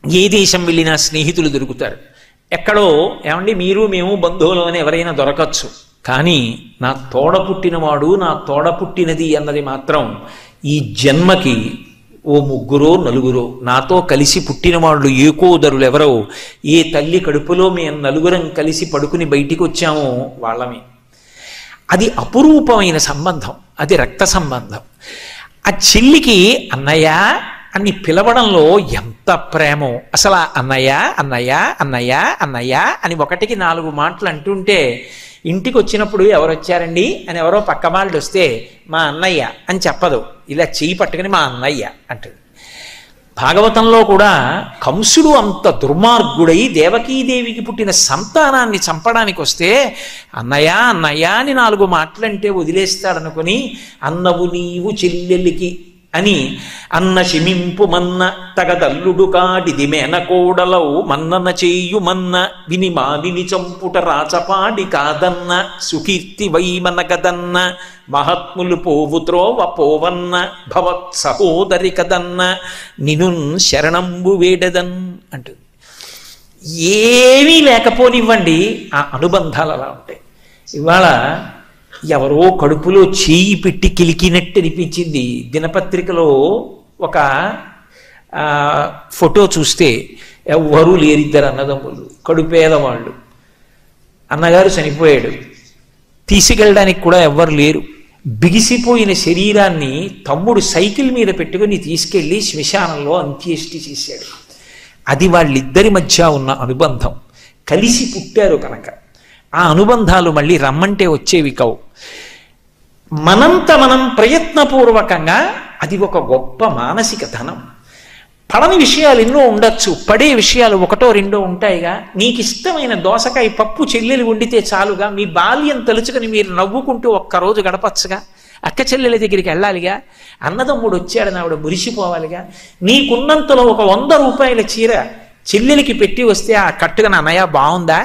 ఏ దేశం వెళ్ళినా స్నేహితులు దొరుకుతారు. ఎక్కడో ఏమండి మీరు మేము బంధువులు అని ఎవరైనా దొరకచ్చు, కానీ నా తోడపుట్టినవాడు, నా తోడపుట్టినది అన్నది మాత్రం ఈ జన్మకి ఓ ముగ్గురో నలుగురో నాతో కలిసి పుట్టిన వాళ్ళు ఏకోదరులు ఎవరో, ఏ తల్లి కడుపులో మేము నలుగురం కలిసి పడుకుని బయటికి వచ్చామో వాళ్ళమే. అది అపురూపమైన సంబంధం, అది రక్త సంబంధం. ఆ చెల్లికి అన్నయ్య అని పిలవడంలో ఎంత ప్రేమో. అసలు అన్నయ్య అన్నయ్య అన్నయ్య అన్నయ్య అని ఒకటికి 4 మాటలు అంటుంటే, ఇంటికి వచ్చినప్పుడు ఎవరు వచ్చారండి అని ఎవరో పక్క వాళ్ళు వస్తే మా అన్నయ్య అని చెప్పదు, ఇలా చెయ్యి పట్టుకుని మా అన్నయ్య అంటుంది. భాగవతంలో కూడా కంసుడు అంత దుర్మార్గుడై దేవకీదేవికి పుట్టిన సంతానాన్ని చంపడానికి వస్తే అన్నయ్య అన్నయ్య అని 4 మాటలంటే వదిలేస్తాడనుకుని అన్నవు నీవు చెల్లెలికి అని అన్న శిమింపు మన్న తగదల్లుడు కాడిది మేనకోడలవు మన్నన చేయు మన్న విని మానిని చంపుట రాచపాడి కాదన్న సుకీర్తి వైమనగదన్న మహాత్ములు పోవుత్రోవ పోవన్న భవత్ సహోదరి కదన్న నిను శరణంబు వేడదన్ అంటుంది. ఏమీ లేకపోనివ్వండి, ఆ అనుబంధాలు అలా ఉంటాయి. ఇవాళ ఎవరో కడుపులో చేయి పెట్టి కిలికినట్టు అనిపించింది. దినపత్రికలో ఒక ఫోటో చూస్తే ఎవ్వరూ లేరిద్దరు అన్నదమ్ములు, కడుపేదవాళ్ళు. అన్నగారు చనిపోయాడు, తీసుకెళ్ళడానికి కూడా ఎవ్వరు లేరు. బిగిసిపోయిన శరీరాన్ని తమ్ముడు సైకిల్ మీద పెట్టుకుని తీసుకెళ్ళి శ్మశానంలో అంత్యేష్టి చేశాడు. అది వాళ్ళిద్దరి మధ్య ఉన్న అనుబంధం. కలిసి పుట్టారు కనుక ఆ అనుబంధాలు మళ్ళీ రమ్మంటే వచ్చేవి కావు. మనంత మనం ప్రయత్నపూర్వకంగా అది ఒక గొప్ప మానసిక ధనం. పడని విషయాలు ఎన్నో ఉండొచ్చు, పడే విషయాలు 1, 2 ఉంటాయిగా. నీకు ఇష్టమైన దోసకాయ పప్పు చెల్లెలు వండితే చాలుగా, మీ బాల్యం తలుచుకొని మీరు నవ్వుకుంటూ ఒక్కరోజు గడపచ్చుగా. అక్క చెల్లెల దగ్గరికి వెళ్ళాలిగా, అన్నదమ్ముడు వచ్చాడని ఆవిడ మురిసిపోవాలిగా. నీకున్నంతలో ఒక 100 రూపాయల చీర చెల్లెలికి పెట్టి వస్తే ఆ కట్టుగా అన్నయ్య బాగుందా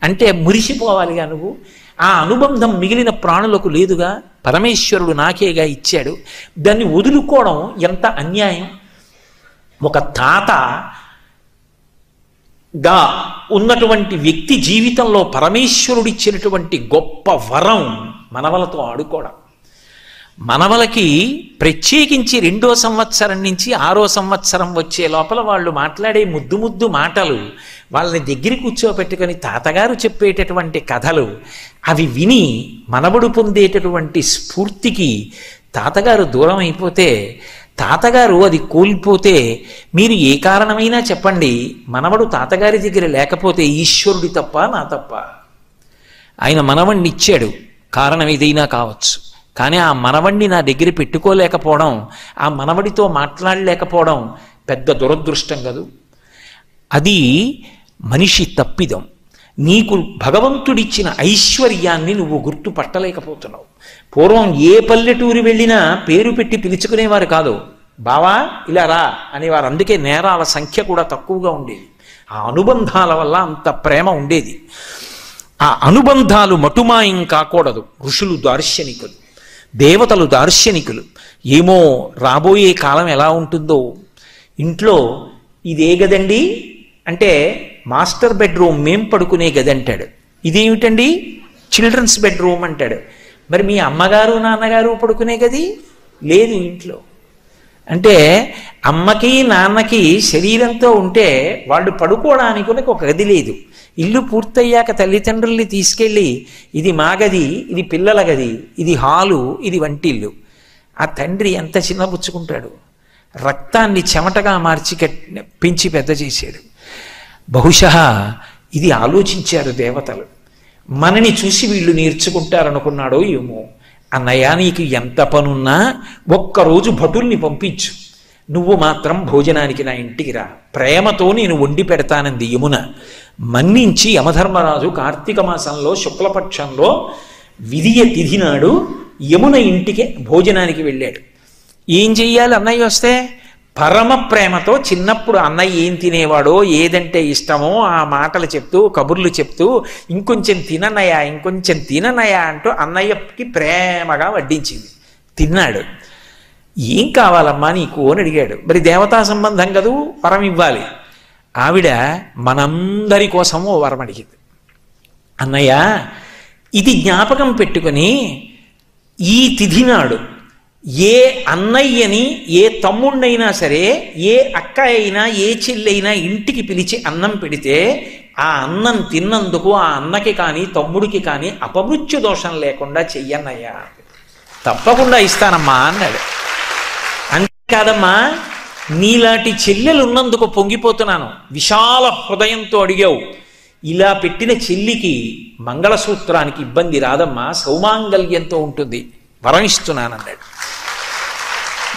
అంటే మురిసిపోవాలిగా నువ్వు. ఆ అనుబంధం మిగిలిన ప్రాణులకు లేదుగా, పరమేశ్వరుడు నాకేగా ఇచ్చాడు. దాన్ని వదులుకోవడం ఎంత అన్యాయం. ఒక తాతగా ఉన్నటువంటి వ్యక్తి జీవితంలో పరమేశ్వరుడిచ్చినటువంటి గొప్ప వరం మనవలతో ఆడుకోవడం. మనవలకి ప్రత్యేకించి 2వ సంవత్సరం నుంచి 6వ సంవత్సరం వచ్చే లోపల వాళ్ళు మాట్లాడే ముద్దు ముద్దు మాటలు, వాళ్ళని దగ్గర కూర్చోబెట్టుకొని తాతగారు చెప్పేటటువంటి కథలు, అవి విని మనవడు పొందేటటువంటి స్ఫూర్తికి తాతగారు దూరం అయిపోతే, తాతగారు అది కోల్పోతే, మీరు ఏ కారణమైనా చెప్పండి, మనవడు తాతగారి దగ్గర లేకపోతే ఈశ్వరుడి తప్ప నా తప్ప? ఆయన మనవణ్ణి ఇచ్చాడు, కారణం ఏదైనా కావచ్చు. కానీ ఆ మనవడిని నా దగ్గర పెట్టుకోలేకపోవడం, ఆ మనవడితో మాట్లాడలేకపోవడం పెద్ద దురదృష్టం కదూ. అది మనిషి తప్పిదం. నీకు భగవంతుడిచ్చిన ఐశ్వర్యాన్ని నువ్వు గుర్తుపట్టలేకపోతున్నావు. పూర్వం ఏ పల్లెటూరు వెళ్ళినా పేరు పెట్టి పిలుచుకునేవారు కాదు. బావా ఇలా రా అనేవారు. అందుకే నేరాల సంఖ్య కూడా తక్కువగా ఉండేది. ఆ అనుబంధాల వల్ల అంత ప్రేమ ఉండేది. ఆ అనుబంధాలు మటుమాయం కాకూడదు. ఋషులు దార్శనికులు, దేవతలు దార్శనికులు. ఏమో రాబోయే కాలం ఎలా ఉంటుందో. ఇంట్లో ఇదే గదండి అంటే మాస్టర్ బెడ్రూమ్ మేం పడుకునే గది అంటాడు. ఇదేమిటండి చిల్డ్రన్స్ బెడ్రూమ్ అంటాడు. మరి మీ అమ్మగారు నాన్నగారు పడుకునే గది లేదు ఇంట్లో. అంటే అమ్మకి నాన్నకి శరీరంతో ఉంటే వాళ్ళు పడుకోవడానికి ఒక గది లేదు. ఇల్లు పూర్తయ్యాక తల్లిదండ్రుల్ని తీసుకెళ్ళి ఇది మా గది, ఇది పిల్లల గది, ఇది హాలు, ఇది వంటిల్లు. ఆ తండ్రి ఎంత చిన్నబుచ్చుకుంటాడు. రక్తాన్ని చెమటగా మార్చి పెంచి పెద్ద చేశాడు. బహుశా ఇది ఆలోచించారు దేవతలు. మనని చూసి వీళ్ళు నేర్చుకుంటారనుకున్నాడో ఏమో. అన్నయ్య నీకు ఎంత పనున్నా ఒక్కరోజు భటుల్ని పంపించు, నువ్వు మాత్రం భోజనానికి నా ఇంటికి రా, ప్రేమతో నేను వండి పెడతానంది యమున. మన్నించి యమధర్మరాజు కార్తీక మాసంలో శుక్లపక్షంలో విధియ తిథి నాడు యమున ఇంటికి భోజనానికి వెళ్ళాడు. ఏం చెయ్యాలి అన్నయ్య వస్తే? పరమ ప్రేమతో చిన్నప్పుడు అన్నయ్య ఏం తినేవాడో, ఏదంటే ఇష్టమో ఆ మాటలు చెప్తూ కబుర్లు చెప్తూ ఇంకొంచెం తినన్నయ్య ఇంకొంచెం తినన్నయ్య అంటూ అన్నయ్యకి ప్రేమగా వడ్డించింది. తిన్నాడు. ఏం కావాలమ్మా నీకు అని అడిగాడు. మరి దేవతా సంబంధం కదూ, వరం ఇవ్వాలి. ఆవిడ మనందరి కోసం ఓ వరం అడిగింది. అన్నయ్య ఇది జ్ఞాపకం పెట్టుకుని ఈ తిథి నాడు ఏ అన్నయ్యని ఏ తమ్ముణ్ణైనా సరే, ఏ అక్క అయినా ఏ చెల్లైనా ఇంటికి పిలిచి అన్నం పెడితే ఆ అన్నం తిన్నందుకు ఆ అన్నకి కానీ తమ్ముడికి కానీ అపమృత్యు దోషం లేకుండా చెయ్యన్నయ్యా. తప్పకుండా ఇస్తానమ్మా అన్నాడు. అంతేకాదమ్మా, నీలాంటి చెల్లెలు ఉన్నందుకు పొంగిపోతున్నాను. విశాల హృదయంతో అడిగావు. ఇలా పెట్టిన చెల్లికి మంగళసూత్రానికి ఇబ్బంది రాదమ్మా, సౌమాంగల్యంతో ఉంటుంది, వరం ఇస్తున్నానన్నాడు.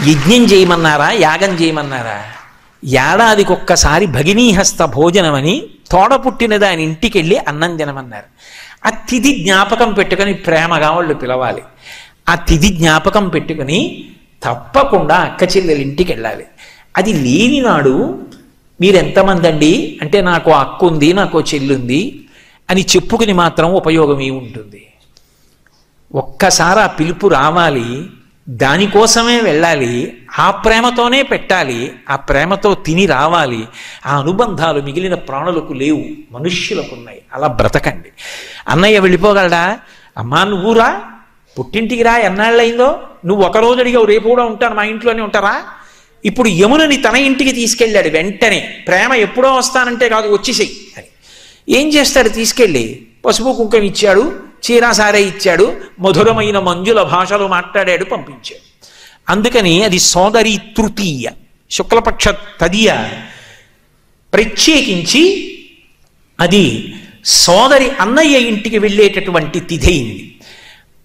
యజ్ఞం చేయమన్నారా, యాగం చేయమన్నారా? ఏడాదికి ఒక్కసారి భగినీహస్త భోజనమని తోడ పుట్టిన దాని ఇంటికి వెళ్ళి అన్నం తినమన్నారు. ఆ తిథి జ్ఞాపకం పెట్టుకుని ప్రేమగా వాళ్ళు పిలవాలి. ఆ తిథి జ్ఞాపకం పెట్టుకుని తప్పకుండా అక్క చెల్లెల ఇంటికి వెళ్ళాలి. అది లేని నాడు మీరెంతమంది అండి అంటే నాకు అక్క ఉంది, నాకు చెల్లుంది అని చెప్పుకుని మాత్రం ఉపయోగం ఏముంటుంది? ఒక్కసారి ఆ పిలుపు రావాలి, దానికోసమే వెళ్ళాలి, ఆ ప్రేమతోనే పెట్టాలి, ఆ ప్రేమతో తిని రావాలి. ఆ అనుబంధాలు మిగిలిన ప్రాణులకు లేవు, మనుష్యులకు ఉన్నాయి. అలా బ్రతకండి. అన్నయ్య వెళ్ళిపోగలడా? అమ్మా నువ్వు రా, పుట్టింటికి రా, ఎన్నాళ్ళయిందో. నువ్వు ఒకరోజు అడిగావు, రేపు కూడా ఉంటాను మా ఇంట్లోనే ఉంటారా? ఇప్పుడు యమునని తన ఇంటికి తీసుకెళ్ళాడు. వెంటనే ప్రేమ ఎప్పుడో వస్తానంటే కాదు, వచ్చేసేయి అని. ఏం చేస్తాడు? తీసుకెళ్ళి పసుపు కుంకం ఇచ్చాడు, చీరాసారే ఇచ్చాడు, మధురమైన మంజుల భాషలో మాట్లాడాడు, పంపించాడు. అందుకని అది సోదరి తృతీయ, శుక్లపక్ష తదియ. ప్రత్యేకించి అది సోదరి అన్నయ్య ఇంటికి వెళ్ళేటటువంటి తిథయింది.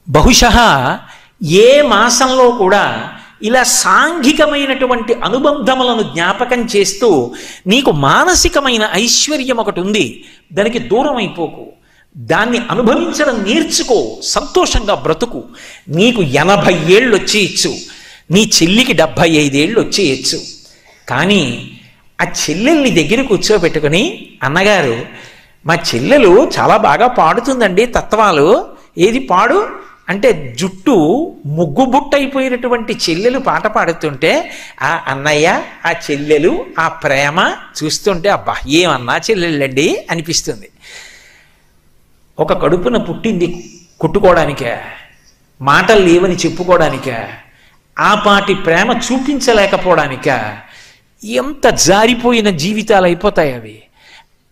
బహుశः ఏ మాసంలో కూడా ఇలా సాంఘికమైనటువంటి అనుబంధములను జ్ఞాపకం చేస్తూ నీకు మానసికమైన ఐశ్వర్యం ఒకటి ఉంది, దానికి దూరం అయిపోకు, దాన్ని అనుభవించడం నేర్చుకో, సంతోషంగా బ్రతుకు. నీకు 80 ఏళ్ళు వచ్చేయచ్చు, నీ చెల్లికి 75 ఏళ్ళు వచ్చేయచ్చు. కానీ ఆ చెల్లెల్ని దగ్గర కూర్చోబెట్టుకుని, అన్నగారు మా చెల్లెలు చాలా బాగా పాడుతుందండి తత్వాలు, ఏది పాడు అంటే జుట్టు ముగ్గుబుట్ట అయిపోయినటువంటి చెల్లెలు పాట పాడుతుంటే ఆ అన్నయ్య ఆ చెల్లెలు ఆ ప్రేమ చూస్తుంటే అబ్బా ఏమన్నా చెల్లెళ్ళండి అనిపిస్తుంది. ఒక కడుపున పుట్టింది కొట్టుకోవడానికే, మాటలు లేవని చెప్పుకోవడానికే, ఆ పాటి ప్రేమ చూపించలేకపోవడానికే. ఎంత జారిపోయిన జీవితాలు అయిపోతాయి అవి.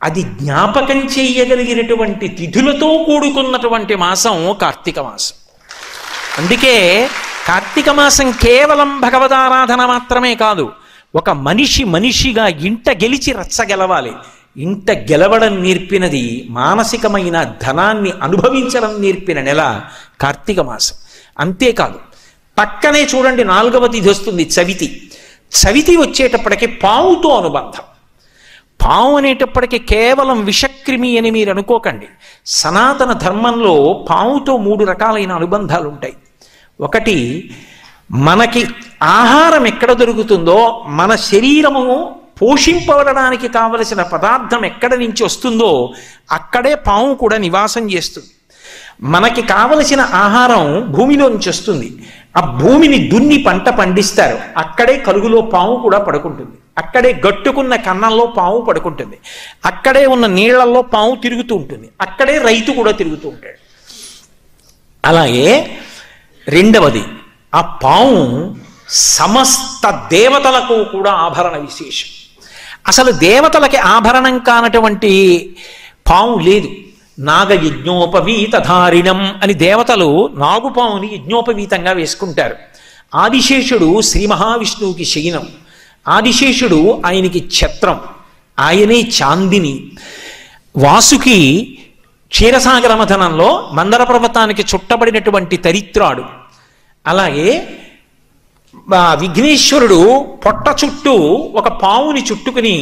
అది జ్ఞాపకం చేయగలిగినటువంటి తిథులతో కూడుకున్నటువంటి మాసం కార్తీక మాసం. అందుకే కార్తీక మాసం కేవలం భగవదారాధన మాత్రమే కాదు, ఒక మనిషి మనిషిగా ఇంట గెలిచి రచ్చ గెలవాలి. ఇంట గెలవడం నేర్పినది, మానసికమైన ధనాన్ని అనుభవించడం నేర్పిన నెల కార్తీక మాసం. అంతేకాదు పక్కనే చూడండి 4వ తిథి వస్తుంది చవితి. చవితి వచ్చేటప్పటికి పావుతో అనుబంధం. పావు అనేటప్పటికీ కేవలం విషక్రిమి అని మీరు అనుకోకండి. సనాతన ధర్మంలో పావుతో 3 రకాలైన అనుబంధాలు ఉంటాయి. ఒకటి, మనకి ఆహారం ఎక్కడ దొరుకుతుందో, మన శరీరము పోషింపబడడానికి కావలసిన పదార్థం ఎక్కడ నుంచి వస్తుందో అక్కడే పాము కూడా నివాసం చేస్తుంది. మనకి కావలసిన ఆహారం భూమిలోంచి వస్తుంది. ఆ భూమిని దున్ని పంట పండిస్తారు. అక్కడే కలుగులో పాము కూడా పడుకుంటుంది. అక్కడే గట్టుకున్న కన్నంలో పాము పడుకుంటుంది. అక్కడే ఉన్న నీళ్లలో పాము తిరుగుతూ ఉంటుంది. అక్కడే రైతు కూడా తిరుగుతూ ఉంటాడు. అలాగే రెండవది, ఆ పాము సమస్త దేవతలకు కూడా ఆభరణ విశేషం. అసలు దేవతలకి ఆభరణం కానటువంటి పాము లేదు. నాగయజ్ఞోపవీతధారిణం అని దేవతలు నాగుపాముని యజ్ఞోపవీతంగా వేసుకుంటారు. ఆదిశేషుడు శ్రీ మహావిష్ణువుకి శయనం. ఆదిశేషుడు ఆయనకి ఛత్రం, ఆయనే చాందిని. వాసుకి క్షీరసాగర మథనంలో మందర పర్వతానికి చుట్టబడినటువంటి తరిత్రాడు. అలాగే విఘ్నేశ్వరుడు పొట్ట చుట్టూ ఒక పావుని చుట్టుకుని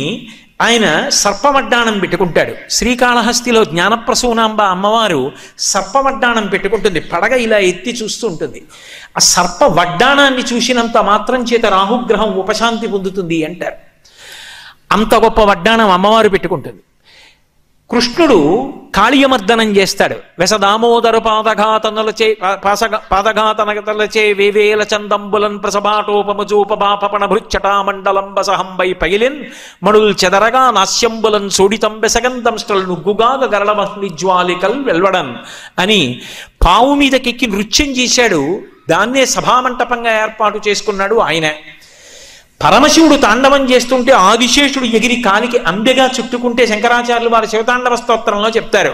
ఆయన సర్పవడ్డాణం పెట్టుకుంటాడు. శ్రీకాళహస్తిలో జ్ఞానప్రసూనాంబ అమ్మవారు సర్పవడ్డాణం పెట్టుకుంటుంది. పడగ ఇలా ఎత్తి చూస్తూ ఉంటుంది. ఆ సర్ప వడ్డాణాన్ని చూసినంత మాత్రం చేత రాహుగ్రహం ఉపశాంతి పొందుతుంది అంటారు. అంత గొప్ప వడ్డాణం అమ్మవారు పెట్టుకుంటుంది. కృష్ణుడు కాళీయమర్దనం చేస్తాడు. వెసదామోదర పాదఘాతనలచే పాదఘాతనలచే వేవేల చందంబులన్ ప్రసభాటోపమజూపబాపణ భృచ్చటామండలంబసహంబై పగిలిన్ మణుల్ చెదరగా నాస్యంబులన్ సోడితం బెసగంధంష్టల్ నుగ్గుగాగ గరళమహ్ని జ్వాలికల్ వెల్వడన్ అని పావు మీదకెక్కి నృత్యం చేశాడు. దాన్నే సభామంటపంగా ఏర్పాటు చేసుకున్నాడు ఆయన. పరమశివుడు తాండవం చేస్తుంటే ఆదిశేషుడు ఎగిరి కాలికి అంబెగా చుట్టుకుంటే శంకరాచార్యులు వారి శివతాండవ స్తోత్రంలో చెప్తారు.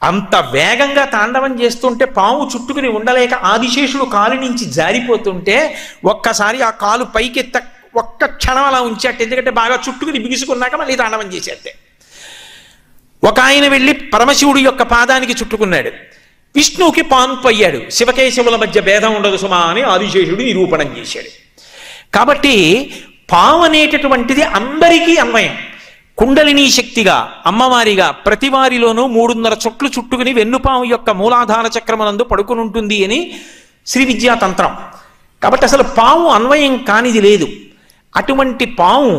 అంత వేగంగా తాండవం చేస్తుంటే పాము చుట్టుకుని ఉండలేక ఆదిశేషుడు కాలు నుంచి జారిపోతుంటే ఒక్కసారి ఆ కాలు పైకెత్త ఒక్క క్షణం అలా ఉంచేట. ఎందుకంటే బాగా చుట్టుకుని బిగుసుకున్నాక మళ్ళీ తాండవం చేసేస్తే. ఒక ఆయన వెళ్ళి పరమశివుడి యొక్క పాదానికి చుట్టుకున్నాడు. విష్ణువుకి పాన్పు అయ్యాడు. శివకేశవుల మధ్య భేదం ఉండదు సుమా అని ఆదిశేషుడు నిరూపణం చేశాడు. కాబట్టి పాము అనేటటువంటిది అందరికీ అన్వయం. కుండలినీ శక్తిగా అమ్మవారిగా ప్రతి వారిలోనూ 3.5 చుట్లు చుట్టుకుని వెన్నుపాము యొక్క మూలాధార చక్రమనందు పడుకుని ఉంటుంది అని శ్రీ విద్యా తంత్రం. కాబట్టి అసలు పాము అన్వయం కానిది లేదు. అటువంటి పాము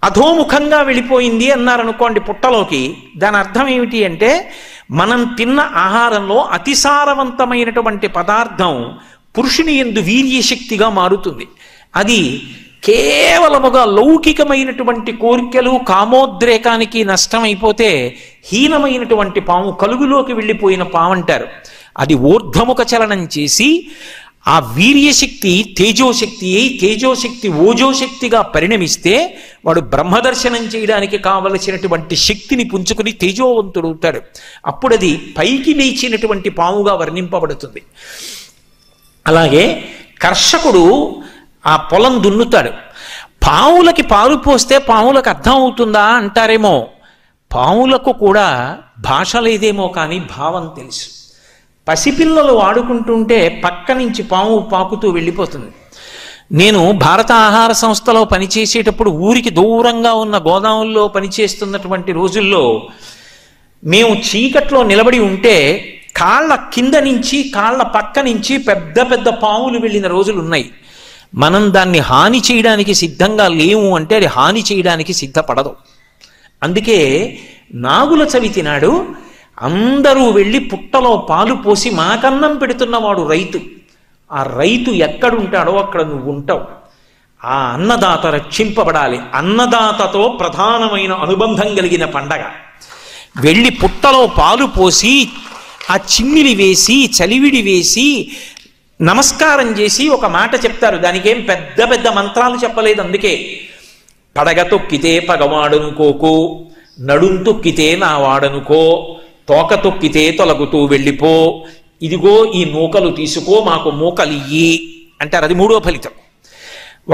అధోముఖంగా వెళ్ళిపోయింది అన్నారనుకోండి పుట్టలోకి. దాని అర్థం ఏమిటి అంటే, మనం తిన్న ఆహారంలో అతిసారవంతమైనటువంటి పదార్థం పురుషుని యందు వీర్యశక్తిగా మారుతుంది. అది కేవలముగా లౌకికమైనటువంటి కోరికలు కామోద్రేకానికి నష్టమైపోతే హీనమైనటువంటి పాము, కలుగులోకి వెళ్ళిపోయిన పాము అంటారు. అది ఊర్ధ్వముఖ చలనం చేసి ఆ వీర్యశక్తి తేజోశక్తి అయి తేజోశక్తి ఓజోశక్తిగా పరిణమిస్తే వాడు బ్రహ్మదర్శనం చేయడానికి కావలసినటువంటి శక్తిని పుంజుకుని తేజోవంతుడవుతాడు. అప్పుడు అది పైకి లేచినటువంటి పాముగా వర్ణింపబడుతుంది. అలాగే కర్షకుడు ఆ పొలం దున్నుతాడు. పావులకి పాలు పోస్తే పావులకు అర్థం అవుతుందా అంటారేమో. పావులకు కూడా భాష లేదేమో కానీ భావం తెలుసు. పసిపిల్లలు ఆడుకుంటుంటే పక్క నుంచి పాము పాకుతూ వెళ్ళిపోతుంది. నేను భారత ఆహార సంస్థలో పనిచేసేటప్పుడు ఊరికి దూరంగా ఉన్న గోదాముల్లో పనిచేస్తున్నటువంటి రోజుల్లో మేము చీకట్లో నిలబడి ఉంటే కాళ్ళ కింద నుంచి కాళ్ళ పక్క నుంచి పెద్ద పెద్ద పాములు వెళ్ళిన రోజులు ఉన్నాయి. మనం దాన్ని హాని చేయడానికి సిద్ధంగా లేవు అంటే అది హాని చేయడానికి సిద్ధపడదు. అందుకే నాగుల చవితి నాడు అందరూ వెళ్ళి పుట్టలో పాలు పోసి మాకన్నం పెడుతున్నవాడు రైతు. ఆ రైతు ఎక్కడుంటాడో అక్కడ నువ్వు ఉంటావు. ఆ అన్నదాత రక్షింపబడాలి. అన్నదాతతో ప్రధానమైన అనుబంధం కలిగిన పండగ. వెళ్ళి పుట్టలో పాలు పోసి ఆ చిమ్మిలి వేసి చలివిడి వేసి నమస్కారం చేసి ఒక మాట చెప్తారు. దానికేం పెద్ద పెద్ద మంత్రాలు చెప్పలేదు. అందుకే పడగ తొక్కితే పగవాడనుకోకు, నడుం తొక్కితే నా వాడనుకో, తోక తొక్కితే తొలగుతూ వెళ్ళిపో, ఇదిగో ఈ నూకలు తీసుకో మాకు మూకలియ్యి అంటారు. అది 3వ ఫలితం.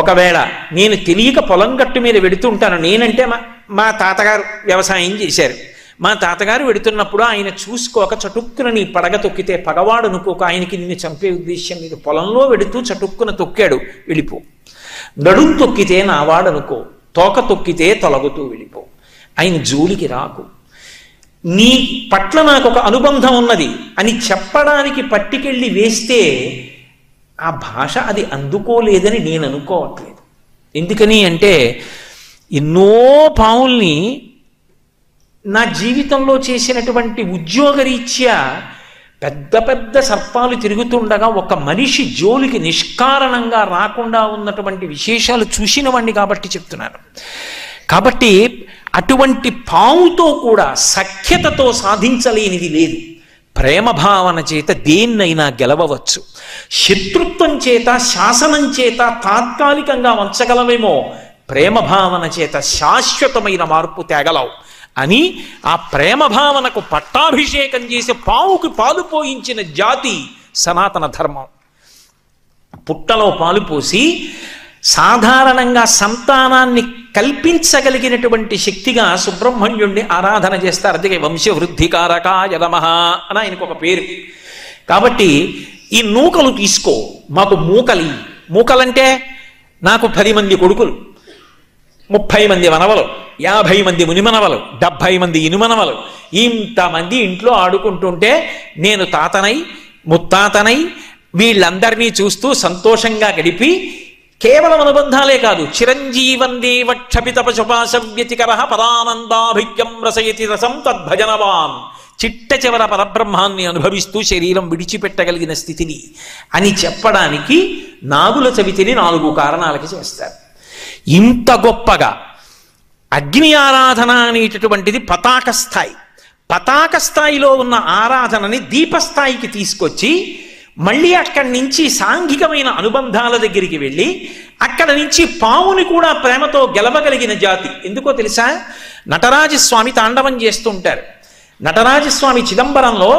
ఒకవేళ నేను తెలియక పొలం గట్టు మీద వెడుతుంటాను, నేనంటే మా తాతగారు వ్యవసాయం చేశారు, మా తాతగారు వెడుతున్నప్పుడు ఆయన చూసుకోక చటుక్కున నీ పడగ తొక్కితే పగవాడు అనుకోక ఆయనకి నిన్ను చంపే ఉద్దేశం లేదు, పొలంలో వెడుతూ చటుక్కున తొక్కాడు, వెళ్ళిపో. నడుం తొక్కితే నావాడనుకో, తోక తొక్కితే తొలగుతూ వెళ్ళిపో, ఆయన జోలికి రాకు, నీ పట్ల నాకు ఒక అనుబంధం ఉన్నది అని చెప్పడానికి పట్టికెళ్ళి వేస్తే ఆ భాష అది అందుకోలేదని నేను అనుకోవట్లేదు. ఎందుకని అంటే ఎన్నో పావుల్ని నా జీవితంలో చేసినటువంటి ఉద్యోగరీత్యా పెద్ద పెద్ద సర్పాలు తిరుగుతుండగా ఒక మనిషి జోలికి నిష్కారణంగా రాకుండా ఉన్నటువంటి విశేషాలు చూసినవాడిని కాబట్టి చెప్తున్నాను. కాబట్టి అటువంటి పావుతో కూడా సఖ్యతతో సాధించలేనిది లేదు. ప్రేమ భావన చేత దేన్నైనా గెలవవచ్చు. శత్రుత్వం చేత, శాసనం చేత తాత్కాలికంగా వంచగలవేమో, ప్రేమ భావన చేత శాశ్వతమైన మార్పు తేగలవు అని ఆ ప్రేమ భావనకు పట్టాభిషేకం చేసి పావుకి పాలు పోయించిన జాతి సనాతన ధర్మం. పుట్టలో పాలు పోసి సాధారణంగా సంతానాన్ని కల్పించగలిగినటువంటి శక్తిగా సుబ్రహ్మణ్యుణ్ణి ఆరాధన చేస్తారు. అందుకే వంశవృద్ధికారకాయ నమః అని ఆయనకు ఒక పేరు. కాబట్టి ఈ నూకలు తీసుకో, మాకు మూకలి. మూకలంటే నాకు 10 మంది కొడుకులు, 30 మంది మనవలు, 50 మంది మునిమనవలు, 70 మంది ఇనుమనవలు, ఇంతమంది ఇంట్లో ఆడుకుంటుంటే నేను తాతనై ముత్తాతనై వీళ్ళందరినీ చూస్తూ సంతోషంగా గడిపి కేవలం అనుబంధాలే కాదు, చిరంజీవన్దేవ క్షపిత పశుపాశవ్యతికర పరానందాభిజ్ఞం రసయతి రసం తద్భజనవాన్, చిట్ట చివర పరబ్రహ్మాన్ని అనుభవిస్తూ శరీరం విడిచిపెట్టగలిగిన స్థితిని అని చెప్పడానికి నాగుల చవితిని 4 కారణాలకి చేస్తారు. ఇంత గొప్పగా అగ్ని ఆరాధన అనేటటువంటిది పతాక స్థాయి. పతాక స్థాయిలో ఉన్న ఆరాధనని దీపస్థాయికి తీసుకొచ్చి మళ్ళీ అక్కడి నుంచి సాంఘికమైన అనుబంధాల దగ్గరికి వెళ్ళి అక్కడ నుంచి పావుని కూడా ప్రేమతో గెలవగలిగిన జాతి. ఎందుకో తెలుసా? నటరాజస్వామి తాండవం చేస్తుంటారు. నటరాజస్వామి చిదంబరంలో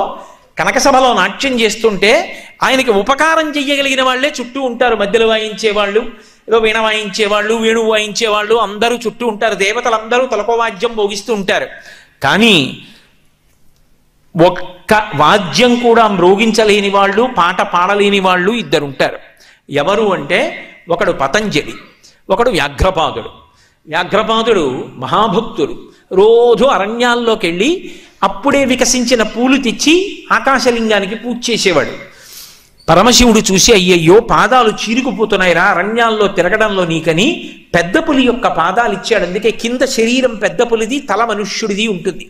కనకసభలో నాట్యం చేస్తుంటే ఆయనకి ఉపకారం చెయ్యగలిగిన వాళ్ళే చుట్టూ ఉంటారు. మధ్యలో వాయించేవాళ్ళు, ఏదో వీణ వాయించేవాళ్ళు, వేణువు వాయించేవాళ్ళు అందరూ చుట్టూ ఉంటారు. దేవతలందరూ తలకోవాద్యం భోగిస్తూ ఉంటారు. కానీ ఒక్క వాద్యం కూడా మ్రోగించలేని వాళ్ళు, పాట పాడలేని వాళ్ళు 2 ఉంటారు. ఎవరు అంటే ఒకడు పతంజలి, ఒకడు వ్యాఘ్రపాదుడు. వ్యాఘ్రపాదుడు మహాభక్తుడు. రోజు అరణ్యాల్లోకి వెళ్ళి అప్పుడే వికసించిన పూలు తెచ్చి ఆకాశలింగానికి పూజ చేసేవాడు. పరమశివుడు చూసి అయ్యయ్యో పాదాలు చీరుకుపోతున్నాయిరా అరణ్యాల్లో తిరగడంలో నీకని పెద్ద పులి యొక్క పాదాలు ఇచ్చాడు. అందుకే కింద శరీరం పెద్ద పులిది, తల మనుష్యుడిది ఉంటుంది.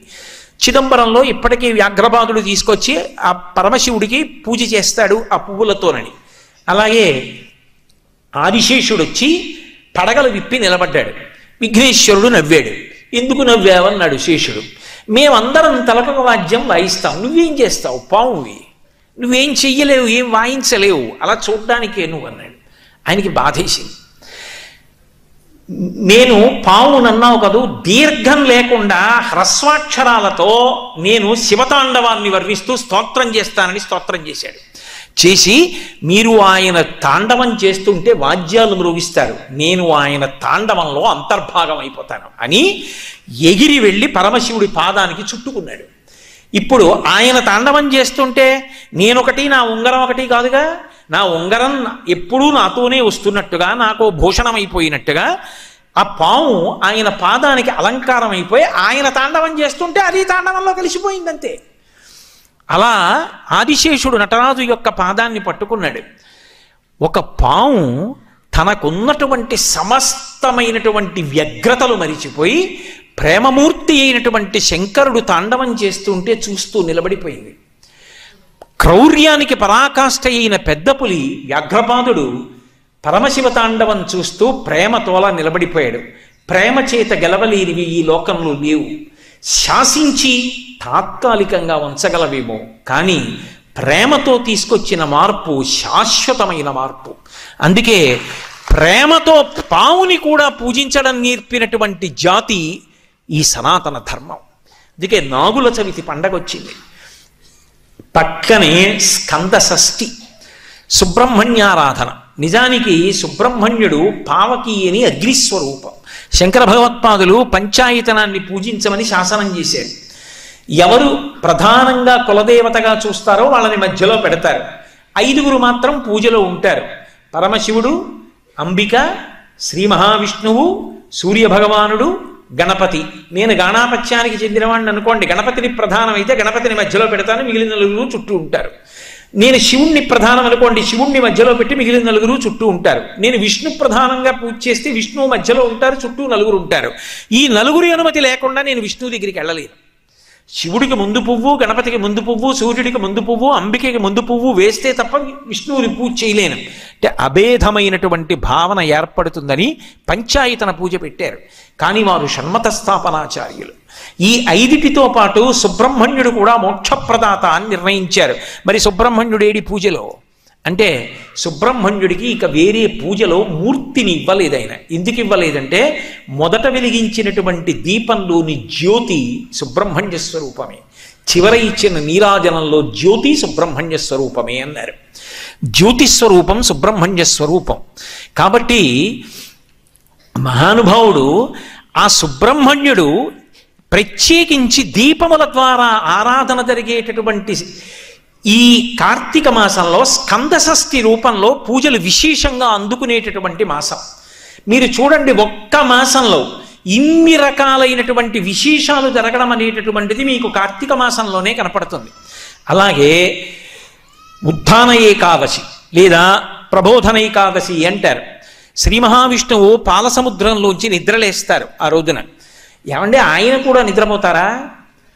చిదంబరంలో ఇప్పటికీ వ్యాఘ్రపాదుడు తీసుకొచ్చి ఆ పరమశివుడికి పూజ చేస్తాడు ఆ పువ్వులతోనని. అలాగే ఆదిశేషుడు వచ్చి పడగలు విప్పి నిలబడ్డాడు. విఘ్నేశ్వరుడు నవ్వాడు. ఎందుకు నవ్వావన్నాడు శేషుడు. మేమందరం తలకొక వాద్యం వాయిస్తాం, నువ్వేం చేస్తావు? పావువి, నువ్వేం చెయ్యలేవు, ఏం వాయించలేవు, అలా చూడ్డానికే నువ్వు అన్నాడు. ఆయనకి బాధేసింది. నేను పావునన్నావు కదూ, దీర్ఘం లేకుండా హ్రస్వాక్షరాలతో నేను శివతాండవాన్ని వర్ణిస్తూ స్తోత్రం చేస్తానని స్తోత్రం చేశాడు. చేసి మీరు ఆయన తాండవం చేస్తుంటే వాద్యాలు మ్రోగిస్తారు, నేను ఆయన తాండవంలో అంతర్భాగం అయిపోతాను అని ఎగిరి వెళ్ళి పరమశివుడి పాదానికి చుట్టుకున్నాడు. ఇప్పుడు ఆయన తాండవం చేస్తుంటే నేనొకటి, నా ఉంగరం ఒకటి కాదుగా, నా ఉంగరం ఎప్పుడూ నాతోనే వస్తున్నట్టుగా, నాకు భూషణం అయిపోయినట్టుగా ఆ పాము ఆయన పాదానికి అలంకారం అయిపోయి ఆయన తాండవం చేస్తుంటే అది తాండవంలో కలిసిపోయిందంతే. అలా ఆదిశేషుడు నటరాజు యొక్క పాదాన్ని పట్టుకున్నాడు. ఒక పాము తనకున్నటువంటి సమస్తమైనటువంటి వ్యగ్రతలు మరిచిపోయి ప్రేమమూర్తి అయినటువంటి శంకరుడు తాండవం చేస్తుంటే చూస్తూ నిలబడిపోయింది. క్రౌర్యానికి పరాకాష్ఠ అయిన పెద్ద పులి వ్యాఘ్రపాదుడు పరమశివ తాండవం చూస్తూ ప్రేమతోలా నిలబడిపోయాడు. ప్రేమ చేత గెలవలేనివి ఈ లోకంలో లేవు. శాసించి తాత్కాలికంగా ఉంచగలవేమో, కానీ ప్రేమతో తీసుకొచ్చిన మార్పు శాశ్వతమైన మార్పు. అందుకే ప్రేమతో పావుని కూడా పూజించడం నేర్పినటువంటి జాతి ఈ సనాతన ధర్మం. అందుకే నాగుల చవితి పండగ వచ్చింది. పక్కనే స్కంద షష్ఠి, సుబ్రహ్మణ్యారాధన. నిజానికి సుబ్రహ్మణ్యుడు పావకి అని అగ్నిస్వరూపం. శంకర భగవత్పాదులు పంచాయతనాన్ని పూజించమని శాసనం చేశాడు. ఎవరు ప్రధానంగా కులదేవతగా చూస్తారో వాళ్ళని మధ్యలో పెడతారు. 5గురు మాత్రం పూజలో ఉంటారు. పరమశివుడు, అంబిక, శ్రీ మహావిష్ణువు, సూర్యభగవానుడు, గణపతి. నేను గాణాపత్యానికి చెందినవాడిని అనుకోండి, గణపతిని ప్రధానమైతే గణపతిని మధ్యలో పెడతాను, మిగిలిన నలుగురు చుట్టూ ఉంటారు. నేను శివుణ్ణి ప్రధానం అనుకోండి, శివుణ్ణి మధ్యలో పెట్టి మిగిలిన నలుగురు చుట్టూ ఉంటారు. నేను విష్ణు ప్రధానంగా పూజ చేస్తే విష్ణువు మధ్యలో ఉంటారు, చుట్టూ నలుగురు ఉంటారు. ఈ నలుగురి అనుమతి లేకుండా నేను విష్ణువు దగ్గరికి వెళ్ళలేను. శివుడికి ముందు పువ్వు, గణపతికి ముందు పువ్వు, సూర్యుడికి ముందు పువ్వు, అంబికకి ముందు పువ్వు వేస్తే తప్ప విష్ణువుని పూజ చేయలేను. అంటే అభేదమైనటువంటి భావన ఏర్పడుతుందని పంచాయతన పూజ పెట్టారు. కానీ వారు షణ్మత స్థాపనాచార్యులు. ఈ 5టితో పాటు సుబ్రహ్మణ్యుడు కూడా మోక్షప్రదాత అని నిర్ణయించారు. మరి సుబ్రహ్మణ్యుడేడి పూజలో అంటే సుబ్రహ్మణ్యుడికి ఇక వేరే పూజలో మూర్తిని ఇవ్వలేదు ఆయన. ఎందుకు ఇవ్వలేదంటే మొదట వెలిగించినటువంటి దీపంలోని జ్యోతి సుబ్రహ్మణ్య స్వరూపమే, చివర ఇచ్చిన నీరాజనంలో జ్యోతి సుబ్రహ్మణ్య స్వరూపమే అన్నారు. జ్యోతి స్వరూపం సుబ్రహ్మణ్య స్వరూపం. కాబట్టి మహానుభావుడు ఆ సుబ్రహ్మణ్యుడు ప్రత్యేకించి దీపముల ద్వారా ఆరాధన జరిగేటటువంటి ఈ కార్తీక మాసంలో స్కంద షష్ఠి రూపంలో పూజలు విశేషంగా అందుకునేటటువంటి మాసం. మీరు చూడండి, ఒక్క మాసంలో ఇన్ని రకాలైనటువంటి విశేషాలు జరగడం అనేటటువంటిది మీకు కార్తీక మాసంలోనే కనపడుతుంది. అలాగే ఉత్థాన ఏకాదశి లేదా ప్రబోధన ఏకాదశి అంటారు. శ్రీ మహావిష్ణువు పాలసముద్రంలోంచి నిద్రలేస్తారు ఆ రోజున. ఏమంటే ఆయన కూడా నిద్రపోతారా?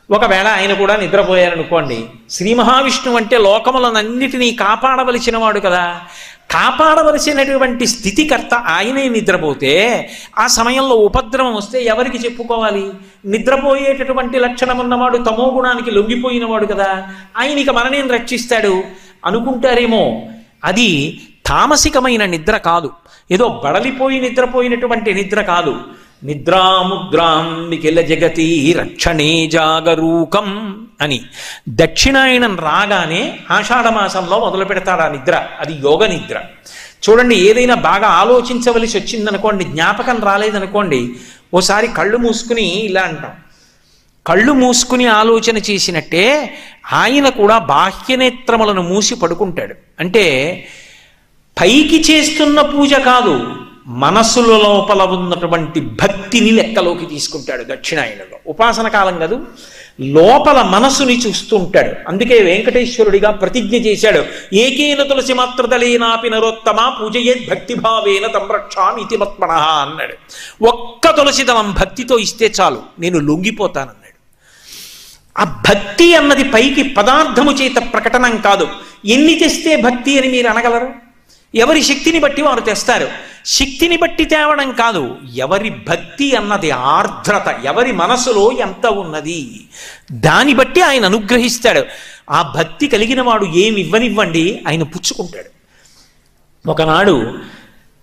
ఒకవేళ ఆయన కూడా నిద్రపోయారనుకోండి, శ్రీ మహావిష్ణువు అంటే లోకములనన్నిటినీ కాపాడవలసిన వాడు కదా, కాపాడవలసినటువంటి స్థితికర్త ఆయనే నిద్రపోతే ఆ సమయంలో ఉపద్రవం వస్తే ఎవరికి చెప్పుకోవాలి? నిద్రపోయేటటువంటి లక్షణం ఉన్నవాడు తమో గుణానికి లొంగిపోయినవాడు కదా, ఆయనకి మననేం రక్షిస్తాడు అనుకుంటారేమో. అది తామసికమైన నిద్ర కాదు, ఏదో బడలిపోయి నిద్రపోయినటువంటి నిద్ర కాదు. నిద్రాముద్రాం నిఖిల జగతి రక్షణే జాగరూకం అని దక్షిణాయనం రాగానే ఆషాఢమాసంలో మొదలు పెడతాడు ఆ నిద్ర. అది యోగ నిద్ర. చూడండి, ఏదైనా బాగా ఆలోచించవలసి వచ్చిందనుకోండి, జ్ఞాపకం రాలేదనుకోండి, ఓసారి కళ్ళు మూసుకుని ఇలా అంటాం. కళ్ళు మూసుకుని ఆలోచన చేసినట్టే ఆయన కూడా బాహ్యనేత్రములను మూసి పడుకుంటాడు. అంటే పైకి చేస్తున్న పూజ కాదు, మనస్సుల లోపల ఉన్నటువంటి భక్తిని లెక్కలోకి తీసుకుంటాడు. దక్షిణాయనంలో ఉపాసన కాలం కాదు, లోపల మనస్సుని చూస్తుంటాడు. అందుకే వెంకటేశ్వరుడిగా ప్రతిజ్ఞ చేశాడు, ఏకేన తులసి మాత్రదలేనాపి నరోత్తమ పూజయేత్ భక్తిభావేన తంరక్షామి ఇతి మత్మనః అన్నాడు. ఒక్క తులసి దళం భక్తితో ఇస్తే చాలు, నేను లొంగిపోతానన్నాడు. ఆ భక్తి అన్నది పైకి పదార్థము చేత ప్రకటనం కాదు. ఎన్ని తెస్తే భక్తి అని మీరు అనగలరు? ఎవరి శక్తిని బట్టి వారు తెస్తారు. శక్తిని బట్టి తేవడం కాదు, ఎవరి భక్తి అన్నది ఆర్ద్రత, ఎవరి మనసులో ఎంత ఉన్నది దాన్ని బట్టి ఆయన అనుగ్రహిస్తాడు. ఆ భక్తి కలిగిన వాడు ఏమి ఇవ్వనివ్వండి ఆయన పుచ్చుకుంటాడు. ఒకనాడు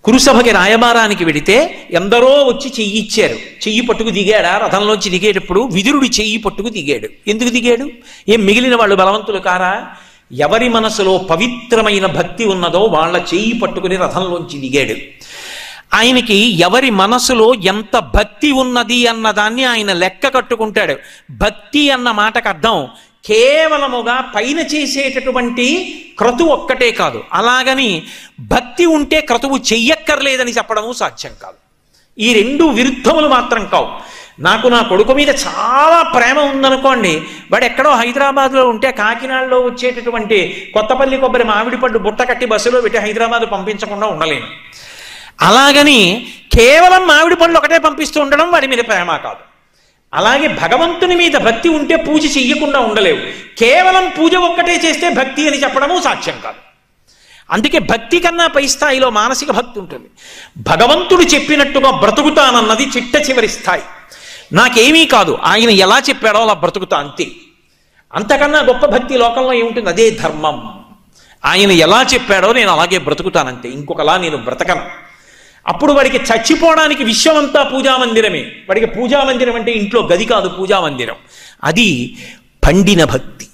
కురుసభకి రాయబారానికి వెడితే ఎందరో వచ్చి చెయ్యి ఇచ్చారు. చెయ్యి పట్టుకు దిగాడా? రథంలోంచి దిగేటప్పుడు విదురుడి చెయ్యి పట్టుకు దిగాడు. ఎందుకు దిగాడు? ఏం మిగిలిన వాళ్ళు బలవంతులు కారా? ఎవరి మనసులో పవిత్రమైన భక్తి ఉన్నదో వాళ్ళ చెయ్యి పట్టుకుని రథంలోంచి దిగాడు. ఆయనకి ఎవరి మనసులో ఎంత భక్తి ఉన్నది అన్నదాన్ని ఆయన లెక్క కట్టుకుంటాడు. భక్తి అన్న మాటకు అర్థం కేవలముగా పైన చేసేటటువంటి క్రతువు ఒక్కటే కాదు, అలాగని భక్తి ఉంటే క్రతువు చెయ్యక్కర్లేదని చెప్పడము సాధ్యం కాదు. ఈ రెండు విరుద్ధములు మాత్రం కావు. నాకు నా కొడుకు మీద చాలా ప్రేమ ఉందనుకోండి, వాడు ఎక్కడో హైదరాబాద్లో ఉంటే కాకినాడలో వచ్చేటటువంటి కొత్తపల్లి కొబ్బరి మామిడి పళ్ళు బుట్ట కట్టి బస్సులో పెట్టి హైదరాబాద్ పంపించకుండా ఉండలేను. అలాగని కేవలం మామిడి పళ్ళు ఒకటే పంపిస్తూ ఉండడం వాడి మీద ప్రేమ కాదు. అలాగే భగవంతుని మీద భక్తి ఉంటే పూజ చెయ్యకుండా ఉండలేవు. కేవలం పూజ ఒక్కటే చేస్తే భక్తి అని చెప్పడము సాధ్యం కాదు. అందుకే భక్తి కన్నా పై స్థాయిలో మానసిక భక్తి ఉంటుంది. భగవంతుడు చెప్పినట్టుగా బ్రతుకుతానన్నది చిట్ట చివరి స్థాయి. నాకేమీ కాదు, ఆయన ఎలా చెప్పాడో అలా బ్రతుకుతా అంతే. అంతకన్నా గొప్ప భక్తి లోకంలో ఏముంటుంది? అదే ధర్మం. ఆయన ఎలా చెప్పాడో నేను అలాగే బ్రతుకుతానంతే, ఇంకొకలా నేను బ్రతకను. అప్పుడు వాడికి చచ్చిపోవడానికి విశ్వమంతా పూజామందిరమే. వాడికి పూజామందిరం అంటే ఇంట్లో గది కాదు, పూజామందిరం. అది పండిన భక్తి.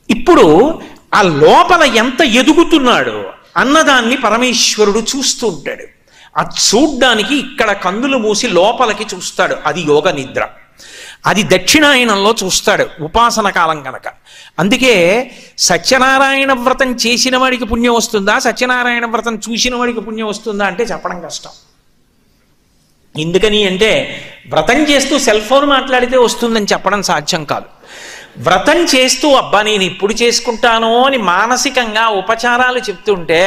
ఇప్పుడు ఆ లోపల ఎంత ఎదుగుతున్నాడో అన్నదాన్ని పరమేశ్వరుడు చూస్తూ ఉంటాడు. ఆ చూడ్డానికి ఇక్కడ కన్నులు మూసి లోపలికి చూస్తాడు. అది యోగ నిద్ర. అది దక్షిణాయనంలో చూస్తాడు ఉపాసన కాలం కనుక. అందుకే సత్యనారాయణ వ్రతం చేసిన వాడికి పుణ్యం వస్తుందా, సత్యనారాయణ వ్రతం చూసిన వాడికి పుణ్యం వస్తుందా అంటే చెప్పడం కష్టం. ఎందుకని అంటే వ్రతం చేస్తూ సెల్ ఫోన్ మాట్లాడితే వస్తుందని చెప్పడం సాధ్యం కాదు. వ్రతం చేస్తూ అబ్బా నేను ఇప్పుడు చేసుకుంటాను అని మానసికంగా ఉపచారాలు చెప్తుంటే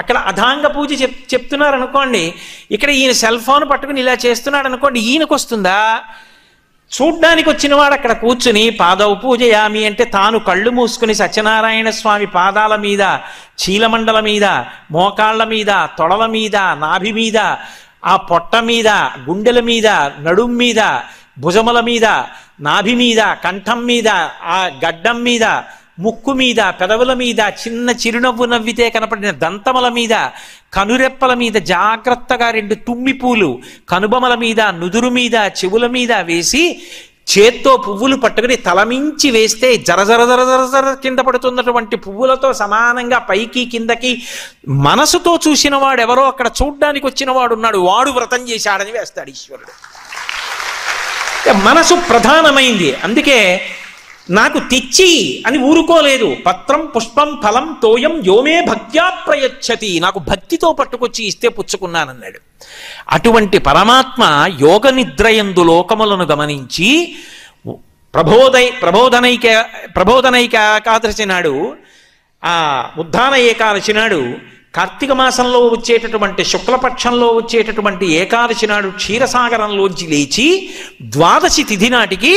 అక్కడ అధాంగ పూజ చెప్తున్నారు అనుకోండి, ఇక్కడ ఈయన సెల్ ఫోన్ పట్టుకుని ఇలా చేస్తున్నాడు అనుకోండి, ఈయనకు వస్తుందా? చూడ్డానికి వచ్చిన వాడు అక్కడ కూర్చుని పాదవ పూజయామి అంటే తాను కళ్ళు మూసుకుని సత్యనారాయణ స్వామి పాదాల మీద, చీలమండల మీద, మోకాళ్ళ మీద, తొడల మీద, నాభి మీద, ఆ పొట్ట మీద, గుండెల మీద, నడుం మీద, భుజముల మీద, నాభి మీద, కంఠం మీద, ఆ గడ్డం మీద, ముక్కు మీద, పెదవుల మీద, చిన్న చిరునవ్వు నవ్వితే కనపడిన దంతముల మీద, కనురెప్పల మీద జాగ్రత్తగా 2 తుమ్మి పూలు కనుబొమల మీద, నుదురు మీద, చెవుల మీద వేసి చేత్తో పువ్వులు పట్టుకుని తలమించి వేస్తే జర జర జర జర జర కింద పడుతున్నటువంటి పువ్వులతో సమానంగా పైకి కిందకి మనసుతో చూసిన వాడు ఎవరో అక్కడ చూడ్డానికి వచ్చిన వాడు ఉన్నాడు, వాడు వ్రతం చేశాడని వేస్తాడు ఈశ్వరుడు. మనసు ప్రధానమైంది. అందుకే నాకు తెచ్చి అని ఊరుకోలేదు. పత్రం పుష్పం ఫలం తోయం యోమే భక్త్యా ప్రయచ్చతి, నాకు భక్తితో పట్టుకొచ్చి ఇస్తే పుచ్చుకున్నానన్నాడు. అటువంటి పరమాత్మ యోగ నిద్రయందు లోకములను గమనించి ప్రబోధనైక ఏకాదశి నాడు, ఆ ఉద్ధాన ఏకాదశి నాడు, కార్తీక మాసంలో వచ్చేటటువంటి శుక్లపక్షంలో వచ్చేటటువంటి ఏకాదశి నాడు క్షీరసాగరంలోంచి లేచి ద్వాదశి తిథి నాటికి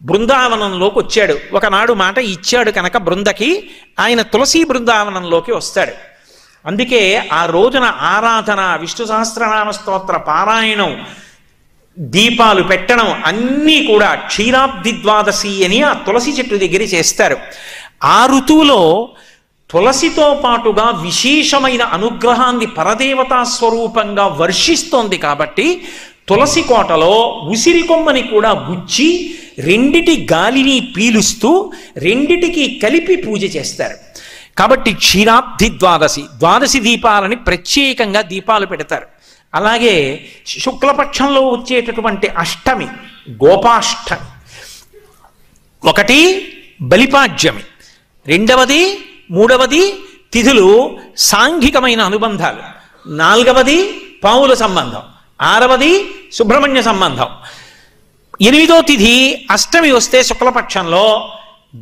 బృందావనంలోకి వచ్చాడు. ఒకనాడు మాట ఇచ్చాడు కనుక బృందకి, ఆయన తులసి బృందావనంలోకి వస్తాడు. అందుకే ఆ రోజున ఆరాధన, విష్ణు సహస్రనామ స్తోత్ర పారాయణం, దీపాలు పెట్టడం అన్నీ కూడా క్షీరాబ్ది ద్వాదశి అని ఆ తులసి చెట్టు దగ్గర చేస్తారు. ఆ ఋతువులో తులసితో పాటుగా విశేషమైన అనుగ్రహాన్ని పరదేవతా స్వరూపంగా వర్షిస్తోంది కాబట్టి తులసి కోటలో ఉసిరి కొమ్మని కూడా గుచ్చి రెండిటి గాలిని పీలుస్తూ రెండిటికి కలిపి పూజ చేస్తారు. కాబట్టి క్షీరాబ్ది ద్వాదశి దీపాలని ప్రత్యేకంగా దీపాలు పెడతారు. అలాగే శుక్లపక్షంలో వచ్చేటటువంటి అష్టమి గోపాష్టమి, ఒకటి బలిపాడ్యమి, రెండవది మూడవది తిథులు సాంఘికమైన అనుబంధాలు, నాలుగవది పావుల సంబంధం, ఆరవది సుబ్రహ్మణ్య సంబంధం, ఎనిమిదో తిథి అష్టమి వస్తే శుక్లపక్షంలో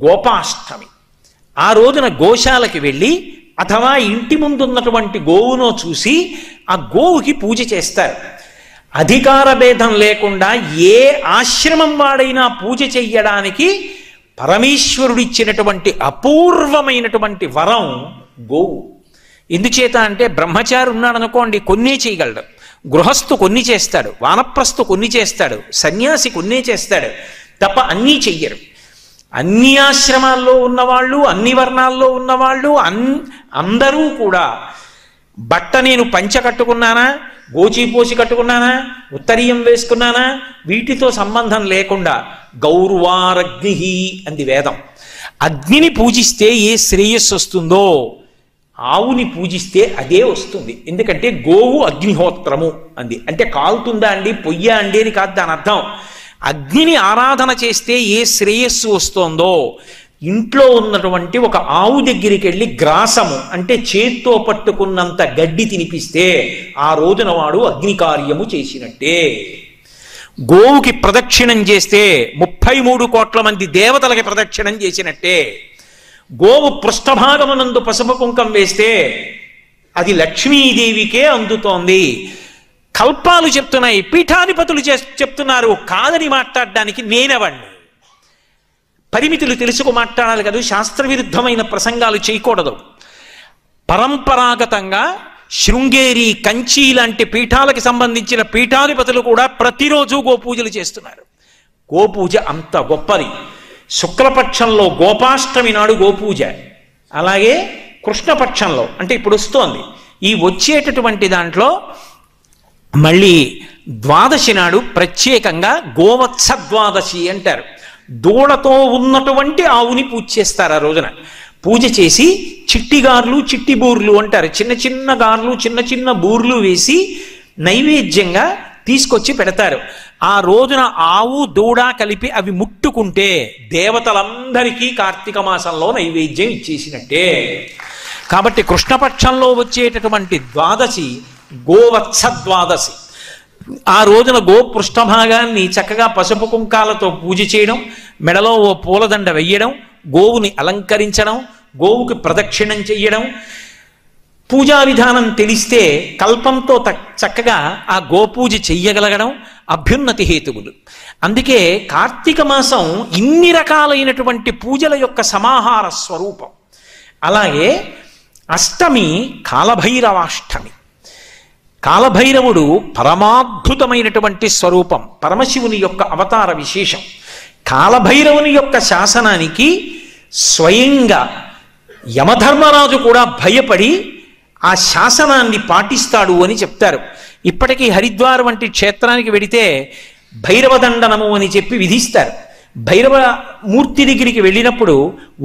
గోపాష్టమి. ఆ రోజున గోశాలకి వెళ్ళి అథవా ఇంటి ముందున్నటువంటి గోవునో చూసి ఆ గోవుకి పూజ చేస్తారు. అధికార భేదం లేకుండా ఏ ఆశ్రమం వాడైనా పూజ చెయ్యడానికి పరమేశ్వరుడిచ్చినటువంటి అపూర్వమైనటువంటి వరం గోవు. ఎందుచేత అంటే బ్రహ్మచారి ఉన్నాడు అనుకోండి కొన్నే చేయగలడు, గృహస్థు కొన్ని చేస్తాడు, వానప్రస్థు కొన్ని చేస్తాడు, సన్యాసి కొన్నే చేస్తాడు తప్ప అన్నీ చెయ్యరు. అన్ని ఆశ్రమాల్లో ఉన్నవాళ్ళు, అన్ని వర్ణాల్లో ఉన్నవాళ్ళు అందరూ కూడా బట్ట నేను పంచ కట్టుకున్నానా, గోచీపోసి కట్టుకున్నానా, ఉత్తరీయం వేసుకున్నానా, వీటితో సంబంధం లేకుండా గౌర్వారగ్ని అంది వేదం. అగ్నిని పూజిస్తే ఏ శ్రేయస్సు వస్తుందో ఆవుని పూజిస్తే అదే వస్తుంది. ఎందుకంటే గోవు అగ్నిహోత్రము అంది. అంటే కాలుతుందా అండి, పొయ్యా అండి అని కాదు దాని అర్థం. అగ్నిని ఆరాధన చేస్తే ఏ శ్రేయస్సు వస్తోందో ఇంట్లో ఉన్నటువంటి ఒక ఆవు దగ్గరికి వెళ్ళి గ్రాసము అంటే చేత్తో పట్టుకున్నంత గడ్డి తినిపిస్తే ఆ రోజున వాడు అగ్ని కార్యము చేసినట్టే. గోవుకి ప్రదక్షిణం చేస్తే 33 కోట్ల మంది దేవతలకి ప్రదక్షిణం చేసినట్టే. గోవు పృష్ఠభాగమునందు పసుపు కుంకం వేస్తే అది లక్ష్మీదేవికే అందుతోంది. కల్పాలు చెప్తున్నాయి, పీఠాధిపతులు చెప్తున్నారు. కాదని మాట్లాడడానికి నేనెవణ్ణి? పరిమితులు తెలుసుకు మాట్లాడాలి కదా, శాస్త్ర విరుద్ధమైన ప్రసంగాలు చేయకూడదు. పరంపరాగతంగా శృంగేరి, కంచి లాంటి పీఠాలకు సంబంధించిన పీఠాధిపతులు కూడా ప్రతిరోజు గోపూజలు చేస్తున్నారు. గోపూజ అంత గొప్పది. శుక్లపక్షంలో గోపాష్టమి నాడు గోపూజ, అలాగే కృష్ణపక్షంలో అంటే ఇప్పుడు వస్తోంది ఈ వచ్చేటటువంటి దాంట్లో మళ్ళీ ద్వాదశి నాడు ప్రత్యేకంగా గోవత్స ద్వాదశి అంటారు. దూడతో ఉన్నటువంటి ఆవుని పూజ చేస్తారు. ఆ రోజున పూజ చేసి చిట్టి గార్లు, చిట్టి బూర్లు అంటారు. చిన్న చిన్న గార్లు, చిన్న చిన్న బూర్లు వేసి నైవేద్యంగా తీసుకొచ్చి పెడతారు. ఆ రోజున ఆవు దూడ కలిపి అవి ముట్టుకుంటే దేవతలందరికీ కార్తీక మాసంలో నైవేద్యం ఇచ్చేసినట్టే. కాబట్టి కృష్ణపక్షంలో వచ్చేటటువంటి ద్వాదశి గోవత్స ద్వాదశి. ఆ రోజున గో పృష్ఠభాగాన్ని చక్కగా పసుపు కుంకాలతో పూజ చేయడం, మెడలో ఓ పూలదండ వెయ్యడం, గోవుని అలంకరించడం, గోవుకి ప్రదక్షిణం చెయ్యడం, పూజా విధానం తెలిస్తే కల్పంతో చక్కగా ఆ గోపూజ చెయ్యగలగడం అభ్యున్నతి హేతువులు. అందుకే కార్తీక మాసం ఇన్ని రకాలైనటువంటి పూజల యొక్క సమాహార స్వరూపం. అలాగే అష్టమి కాలభైరవాష్టమి. కాలభైరవుడు పరమాద్భుతమైనటువంటి స్వరూపం, పరమశివుని యొక్క అవతార విశేషం. కాలభైరవుని యొక్క శాసనానికి స్వయంగా యమధర్మరాజు కూడా భయపడి ఆ శాసనాన్ని పాటిస్తాడు అని చెప్తారు. ఇప్పటికీ హరిద్వార్ వంటి క్షేత్రానికి వెడితే భైరవదండనము అని చెప్పి విధిస్తారు. భైరవ మూర్తి దగ్గరికి వెళ్ళినప్పుడు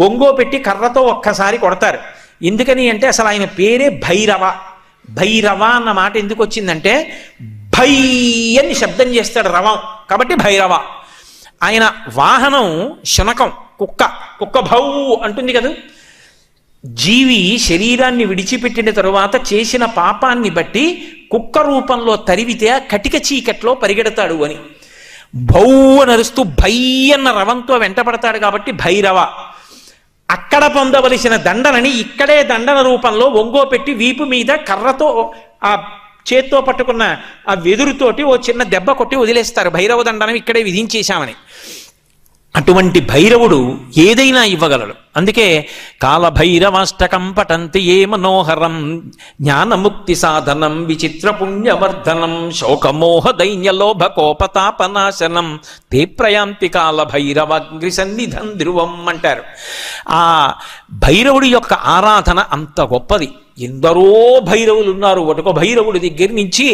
ఒంగో పెట్టి కర్రతో ఒక్కసారి కొడతారు. ఎందుకని అంటే అసలు ఆయన పేరే భైరవ. భైరవ అన్న మాట ఎందుకు వచ్చిందంటే భై అని శబ్దం చేస్తాడు రవం, కాబట్టి భైరవ. ఆయన వాహనం శునకం, కుక్క. కుక్క భౌ అంటుంది కదా. జీవి శరీరాన్ని విడిచిపెట్టిన తరువాత చేసిన పాపాన్ని బట్టి కుక్క రూపంలో తరివితే ఆ కటిక చీకట్లో పరిగెడతాడు అని. భౌ నరుస్తూ భై అన్న రవంతో వెంటపడతాడు కాబట్టి భైరవ. అక్కడ పొందవలసిన దండనని ఇక్కడే దండన రూపంలో ఒంగో పెట్టి వీపు మీద కర్రతో ఆ చేత్తో పట్టుకున్న ఆ వెదురుతోటి ఓ చిన్న దెబ్బ కొట్టి వదిలేస్తారు. భైరవ దండనం ఇక్కడే విధించేశామని. అటువంటి భైరవుడు ఏదైనా ఇవ్వగలడు. అందుకే కాలభైరవాష్టకం పఠంతి ఏ మనోహరం జ్ఞానముక్తి సాధనం విచిత్ర పుణ్యవర్ధనం శోకమోహ దైన్యలోభ కోపతాపనాశనం తే ప్రయాంతి కాలభైరవాగ్రి సన్నిధం ధ్రువం అంటారు. ఆ భైరవుడి యొక్క ఆరాధన అంత గొప్పది. ఎందరో భైరవులు ఉన్నారు. ఒకటొక భైరవుడి దగ్గర నుంచి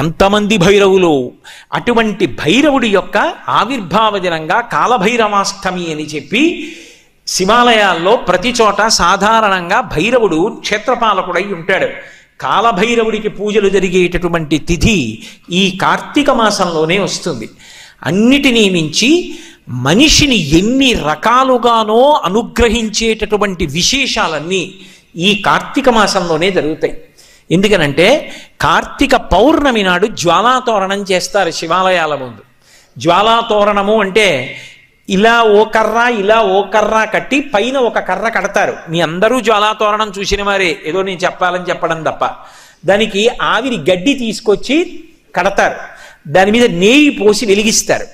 ఎంతమంది భైరవులు. అటువంటి భైరవుడి యొక్క ఆవిర్భావ దినంగా కాలభైరవాష్టమి అని చెప్పి శివాలయాల్లో ప్రతి చోట సాధారణంగా భైరవుడు క్షేత్రపాలకుడై ఉంటాడు. కాలభైరవుడికి పూజలు జరిగేటటువంటి తిథి ఈ కార్తీక మాసంలోనే వస్తుంది. అన్నిటినీ మించి మనిషిని ఎన్ని రకాలుగానో అనుగ్రహించేటటువంటి విశేషాలన్నీ ఈ కార్తీక మాసంలోనే జరుగుతాయి. ఎందుకనంటే కార్తీక పౌర్ణమి నాడు జ్వాలాతోరణం చేస్తారు శివాలయాల ముందు. జ్వాలాతోరణము అంటే ఇలా ఓ కర్ర ఇలా ఓ కర్ర కట్టి పైన ఒక కర్ర కడతారు. మీ అందరూ జ్వాలాతోరణం చూసిన వారే, ఏదో నేను చెప్పాలని చెప్పడం తప్ప. దానికి ఆవిరి గడ్డి తీసుకొచ్చి కడతారు. దాని మీద నెయ్యి పోసి వెలిగిస్తారు.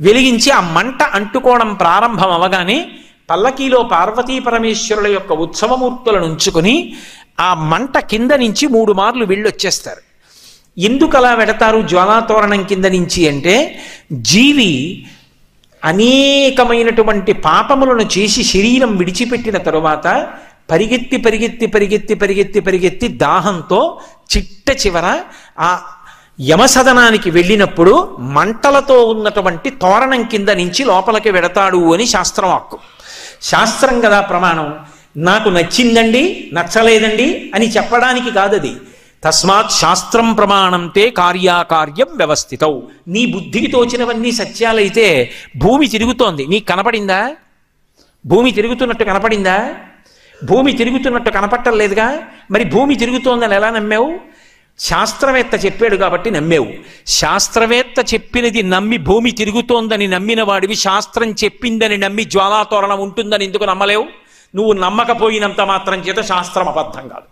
వెలిగించి ఆ మంట అంటుకోవడం ప్రారంభం అవగానే పల్లకీలో పార్వతీ పరమేశ్వరుల యొక్క ఉత్సవమూర్తులను ఉంచుకొని ఆ మంట కింద నుంచి 3 మార్లు వెళ్ళొచ్చేస్తారు. ఎందుకు అలా వెడతారు జ్వాలాతోరణం కింద నుంచి అంటే, జీవి అనేకమైనటువంటి పాపములను చేసి శరీరం విడిచిపెట్టిన తరువాత పరిగెత్తి పరిగెత్తి పరిగెత్తి పరిగెత్తి పరిగెత్తి దాహంతో చిట్ట చివర ఆ యమసదనానికి వెళ్ళినప్పుడు మంటలతో ఉన్నటువంటి తోరణం కింద నుంచి లోపలికి వెడతాడు అని శాస్త్రం హక్కు. శాస్త్రం కదా ప్రమాణం. నాకు నచ్చిందండి నచ్చలేదండి అని చెప్పడానికి కాదది. తస్మాత్ శాస్త్రం ప్రమాణంతే కార్యాకార్యం వ్యవస్థితౌ. నీ బుద్ధికి తోచినవన్నీ సత్యాలైతే భూమి తిరుగుతోంది, నీకు కనపడిందా? భూమి తిరుగుతున్నట్టు కనపడిందా? భూమి తిరుగుతున్నట్టు కనపట్టలేదుగా. మరి భూమి తిరుగుతోందని ఎలా నమ్మావు? శాస్త్రవేత్త చెప్పాడు కాబట్టి నమ్మేవు. శాస్త్రవేత్త చెప్పినది నమ్మి భూమి తిరుగుతోందని నమ్మిన వాడివి శాస్త్రం చెప్పిందని నమ్మి జ్వాలాతోరణం ఉంటుందని ఎందుకు నమ్మలేవు? నువ్వు నమ్మకపోయినంత మాత్రం చేత శాస్త్రం అబద్ధం కాదు.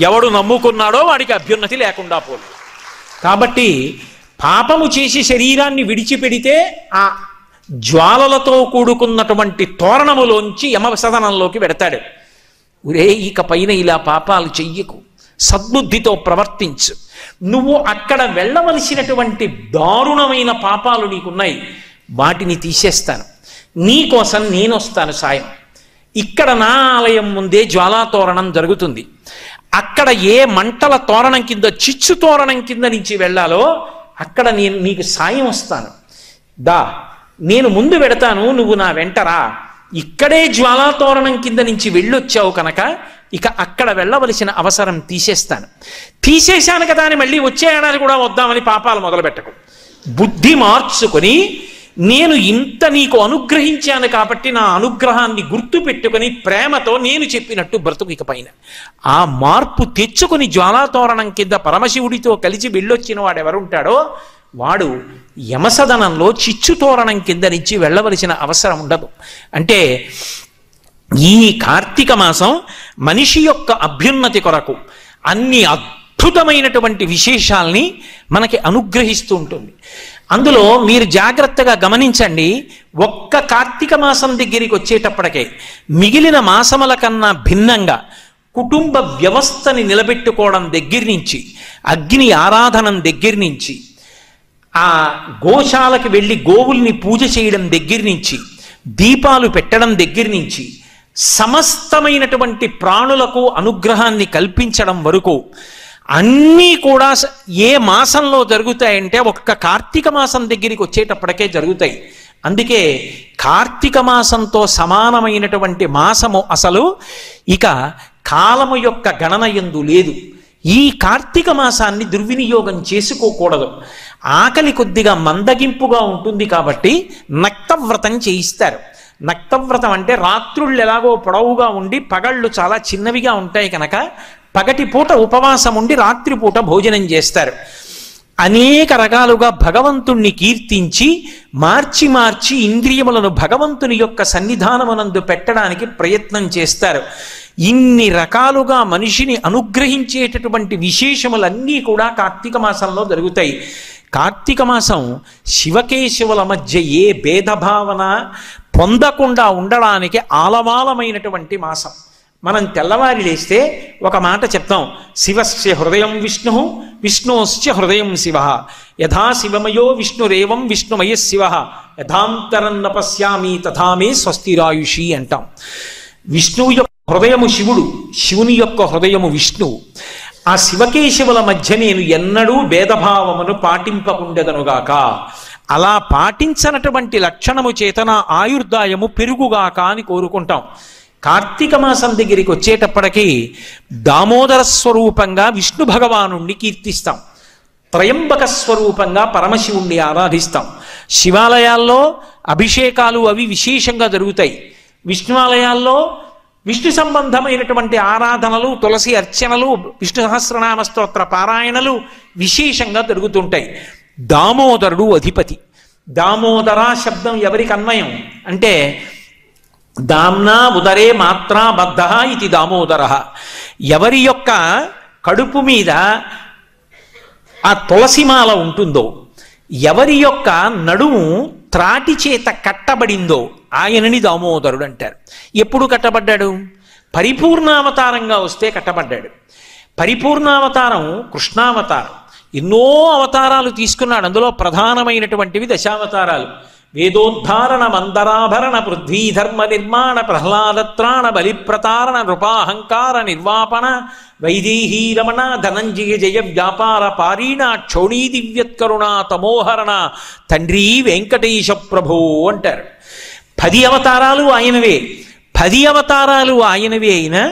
ఎవడు నమ్ముకున్నాడో వాడికి అభ్యున్నతి లేకుండా పోలేదు. కాబట్టి పాపము చేసి శరీరాన్ని విడిచిపెడితే ఆ జ్వాలలతో కూడుకున్నటువంటి తోరణములోంచి యమసదనంలోకి పెడతాడు. ఒరే ఇక పైన ఇలా పాపాలు చెయ్యకు, సద్బుద్ధితో ప్రవర్తించు. నువ్వు అక్కడ వెళ్ళవలసినటువంటి దారుణమైన పాపాలు నీకున్నాయి, వాటిని తీసేస్తాను, నీకోసం నేను వస్తాను సాయం. ఇక్కడ నా ఆలయం ముందే జ్వాలాతోరణం జరుగుతుంది. అక్కడ ఏ మంటల తోరణం కింద చిచ్చు తోరణం కింద నుంచి వెళ్ళాలో అక్కడ నేను నీకు సాయం వస్తాను. దా నేను ముందు పెడతాను, నువ్వు నా వెంటరా. ఇక్కడే జ్వాలాతోరణం కింద నుంచి వెళ్ళొచ్చావు కనుక ఇక అక్కడ వెళ్ళవలసిన అవసరం తీసేశాను కదా అని మళ్ళీ వచ్చే ఏడాది కూడా వద్దామని పాపాలు మొదలుపెట్టకు. బుద్ధి మార్చుకొని నేను ఇంత నీకు అనుగ్రహించాను కాబట్టి నా అనుగ్రహాన్ని గుర్తు పెట్టుకొని ప్రేమతో నేను చెప్పినట్టు బ్రతుకు ఇక పైన. ఆ మార్పు తెచ్చుకొని జ్వాలాతోరణం కింద పరమశివుడితో కలిసి వెళ్ళొచ్చిన వాడు ఎవరుంటాడో వాడు యమసదనంలో చిచ్చుతోరణం కింద నుంచి వెళ్ళవలసిన అవసరం ఉండదు. అంటే ఈ కార్తీక మాసం మనిషి యొక్క అభ్యున్నతి కొరకు అన్ని అద్భుతమైనటువంటి విశేషాల్ని మనకి అనుగ్రహిస్తూ ఉంటుంది. అందులో మీరు జాగ్రత్తగా గమనించండి, ఒక్క కార్తీక మాసం దగ్గరికి వచ్చేటప్పటికే మిగిలిన మాసముల కన్నా భిన్నంగా కుటుంబ వ్యవస్థని నిలబెట్టుకోవడం దగ్గర నుంచి, అగ్ని ఆరాధనం దగ్గర నుంచి, ఆ గోశాలకు వెళ్ళి గోవుల్ని పూజ చేయడం దగ్గర నుంచి, దీపాలు పెట్టడం దగ్గర నుంచి, సమస్తమైనటువంటి ప్రాణులకు అనుగ్రహాన్ని కల్పించడం వరకు అన్నీ కూడా ఏ మాసంలో జరుగుతాయంటే ఒక్క కార్తీక మాసం దగ్గరికి వచ్చేటప్పటికే జరుగుతాయి. అందుకే కార్తీక మాసంతో సమానమైనటువంటి మాసము అసలు ఇక కాలము యొక్క గణన యందు లేదు. ఈ కార్తీక మాసాన్ని దుర్వినియోగం చేసుకోకూడదు. ఆకలి కొద్దిగా మందగింపుగా ఉంటుంది కాబట్టి నక్తవ్రతం చేయిస్తారు. నక్తవ్రతం అంటే రాత్రుళ్ళు ఎలాగో పొడవుగా ఉండి పగళ్ళు చాలా చిన్నవిగా ఉంటాయి కనుక పగటి పూట ఉపవాసం ఉండి రాత్రిపూట భోజనం చేస్తారు. అనేక రకాలుగా భగవంతుణ్ణి కీర్తించి మార్చి మార్చి ఇంద్రియములను భగవంతుని యొక్క సన్నిధానమునందు పెట్టడానికి ప్రయత్నం చేస్తారు. ఇన్ని రకాలుగా మనిషిని అనుగ్రహించేటటువంటి విశేషములన్నీ కూడా కార్తీక మాసంలో జరుగుతాయి. కార్తీక మాసం శివకేశవుల మధ్య ఏ భేదభావన పొందకుండా ఉండడానికి ఆలవాలమైనటువంటి మాసం. మనం తెల్లవారి లేస్తే ఒక మాట చెప్తాం, శివస్య హృదయం విష్ణు విష్ణోశ్చ హృదయం శివ, యథా శివమయో విష్ణురేవం విష్ణుమయ శివ, యథాంతరన్న పశ్యామి తథామే స్వస్తిరాయుషి అంటాం. విష్ణువు యొక్క హృదయము శివుడు, శివుని యొక్క హృదయము విష్ణువు. ఆ శివకేశవుల మధ్య నేను ఎన్నడూ భేదభావమును పాటింపకుండెదనుగాక. అలా పాటించనటువంటి లక్షణము చేతన ఆయుర్దాయము పెరుగుగాక అని కోరుకుంటాం. కార్తీక మాసం దగ్గరికి వచ్చేటప్పటికీ దామోదర స్వరూపంగా విష్ణు భగవానుణ్ణి కీర్తిస్తాం, త్రయంబక స్వరూపంగా పరమశివుణ్ణి ఆరాధిస్తాం. శివాలయాల్లో అభిషేకాలు అవి విశేషంగా జరుగుతాయి. విష్ణువాలయాల్లో విష్ణు సంబంధమైనటువంటి ఆరాధనలు, తులసి అర్చనలు, విష్ణు సహస్రనామ స్తోత్ర పారాయణలు విశేషంగా జరుగుతుంటాయి. దామోదరుడు అధిపతి. దామోదర శబ్దం ఎవరికి అన్వయం అంటే దామ్నా ఉదరే మాత్రా బద్ధ ఇది దామోదర. ఎవరి యొక్క కడుపు మీద ఆ తులసిమాల ఉంటుందో, ఎవరి యొక్క నడుము త్రాటి చేత కట్టబడిందో ఆయనని దామోదరుడు అంటారు. ఎప్పుడు కట్టబడ్డాడు? పరిపూర్ణావతారంగా వస్తే కట్టబడ్డాడు. పరిపూర్ణావతారం కృష్ణావతారం. ఎన్నో అవతారాలు తీసుకున్నాడు. అందులో ప్రధానమైనటువంటివి దశావతారాలు. వేదోద్ధారణ మందరాభరణ పృథ్వీధర్మ నిర్మాణ ప్రహ్లాదత్రాణ బలిప్రతారణ నృపాహంకార నిర్వాపణ వైదేహీ రమణ ధనంజయ జయ వ్యాపార పారీణ క్షోణీ దివ్యత్కరుణ తమోహరణ తండ్రి వెంకటేశ ప్రభో అంటారు. 10 అవతారాలు ఆయనవే. 10 అవతారాలు ఆయనవే అయినా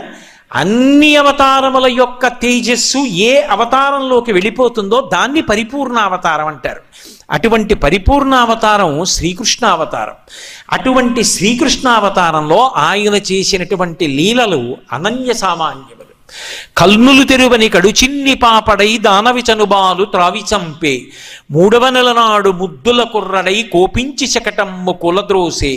అన్ని అవతారముల యొక్క తేజస్సు ఏ అవతారంలోకి వెళ్ళిపోతుందో దాన్ని పరిపూర్ణ అవతారం అంటారు. అటువంటి పరిపూర్ణ అవతారం శ్రీకృష్ణ అవతారం. అటువంటి శ్రీకృష్ణ అవతారంలో ఆయన చేసినటువంటి లీలలు అనన్య సామాన్యములు. కల్నులు తెరువని కడుచిన్ని పాపడై దానవిచనుబాలు త్రావి చంపే, 3వ నెల నాడు ముద్దుల కుర్రడై కోపించి శకటమ్ము కులద్రోసే,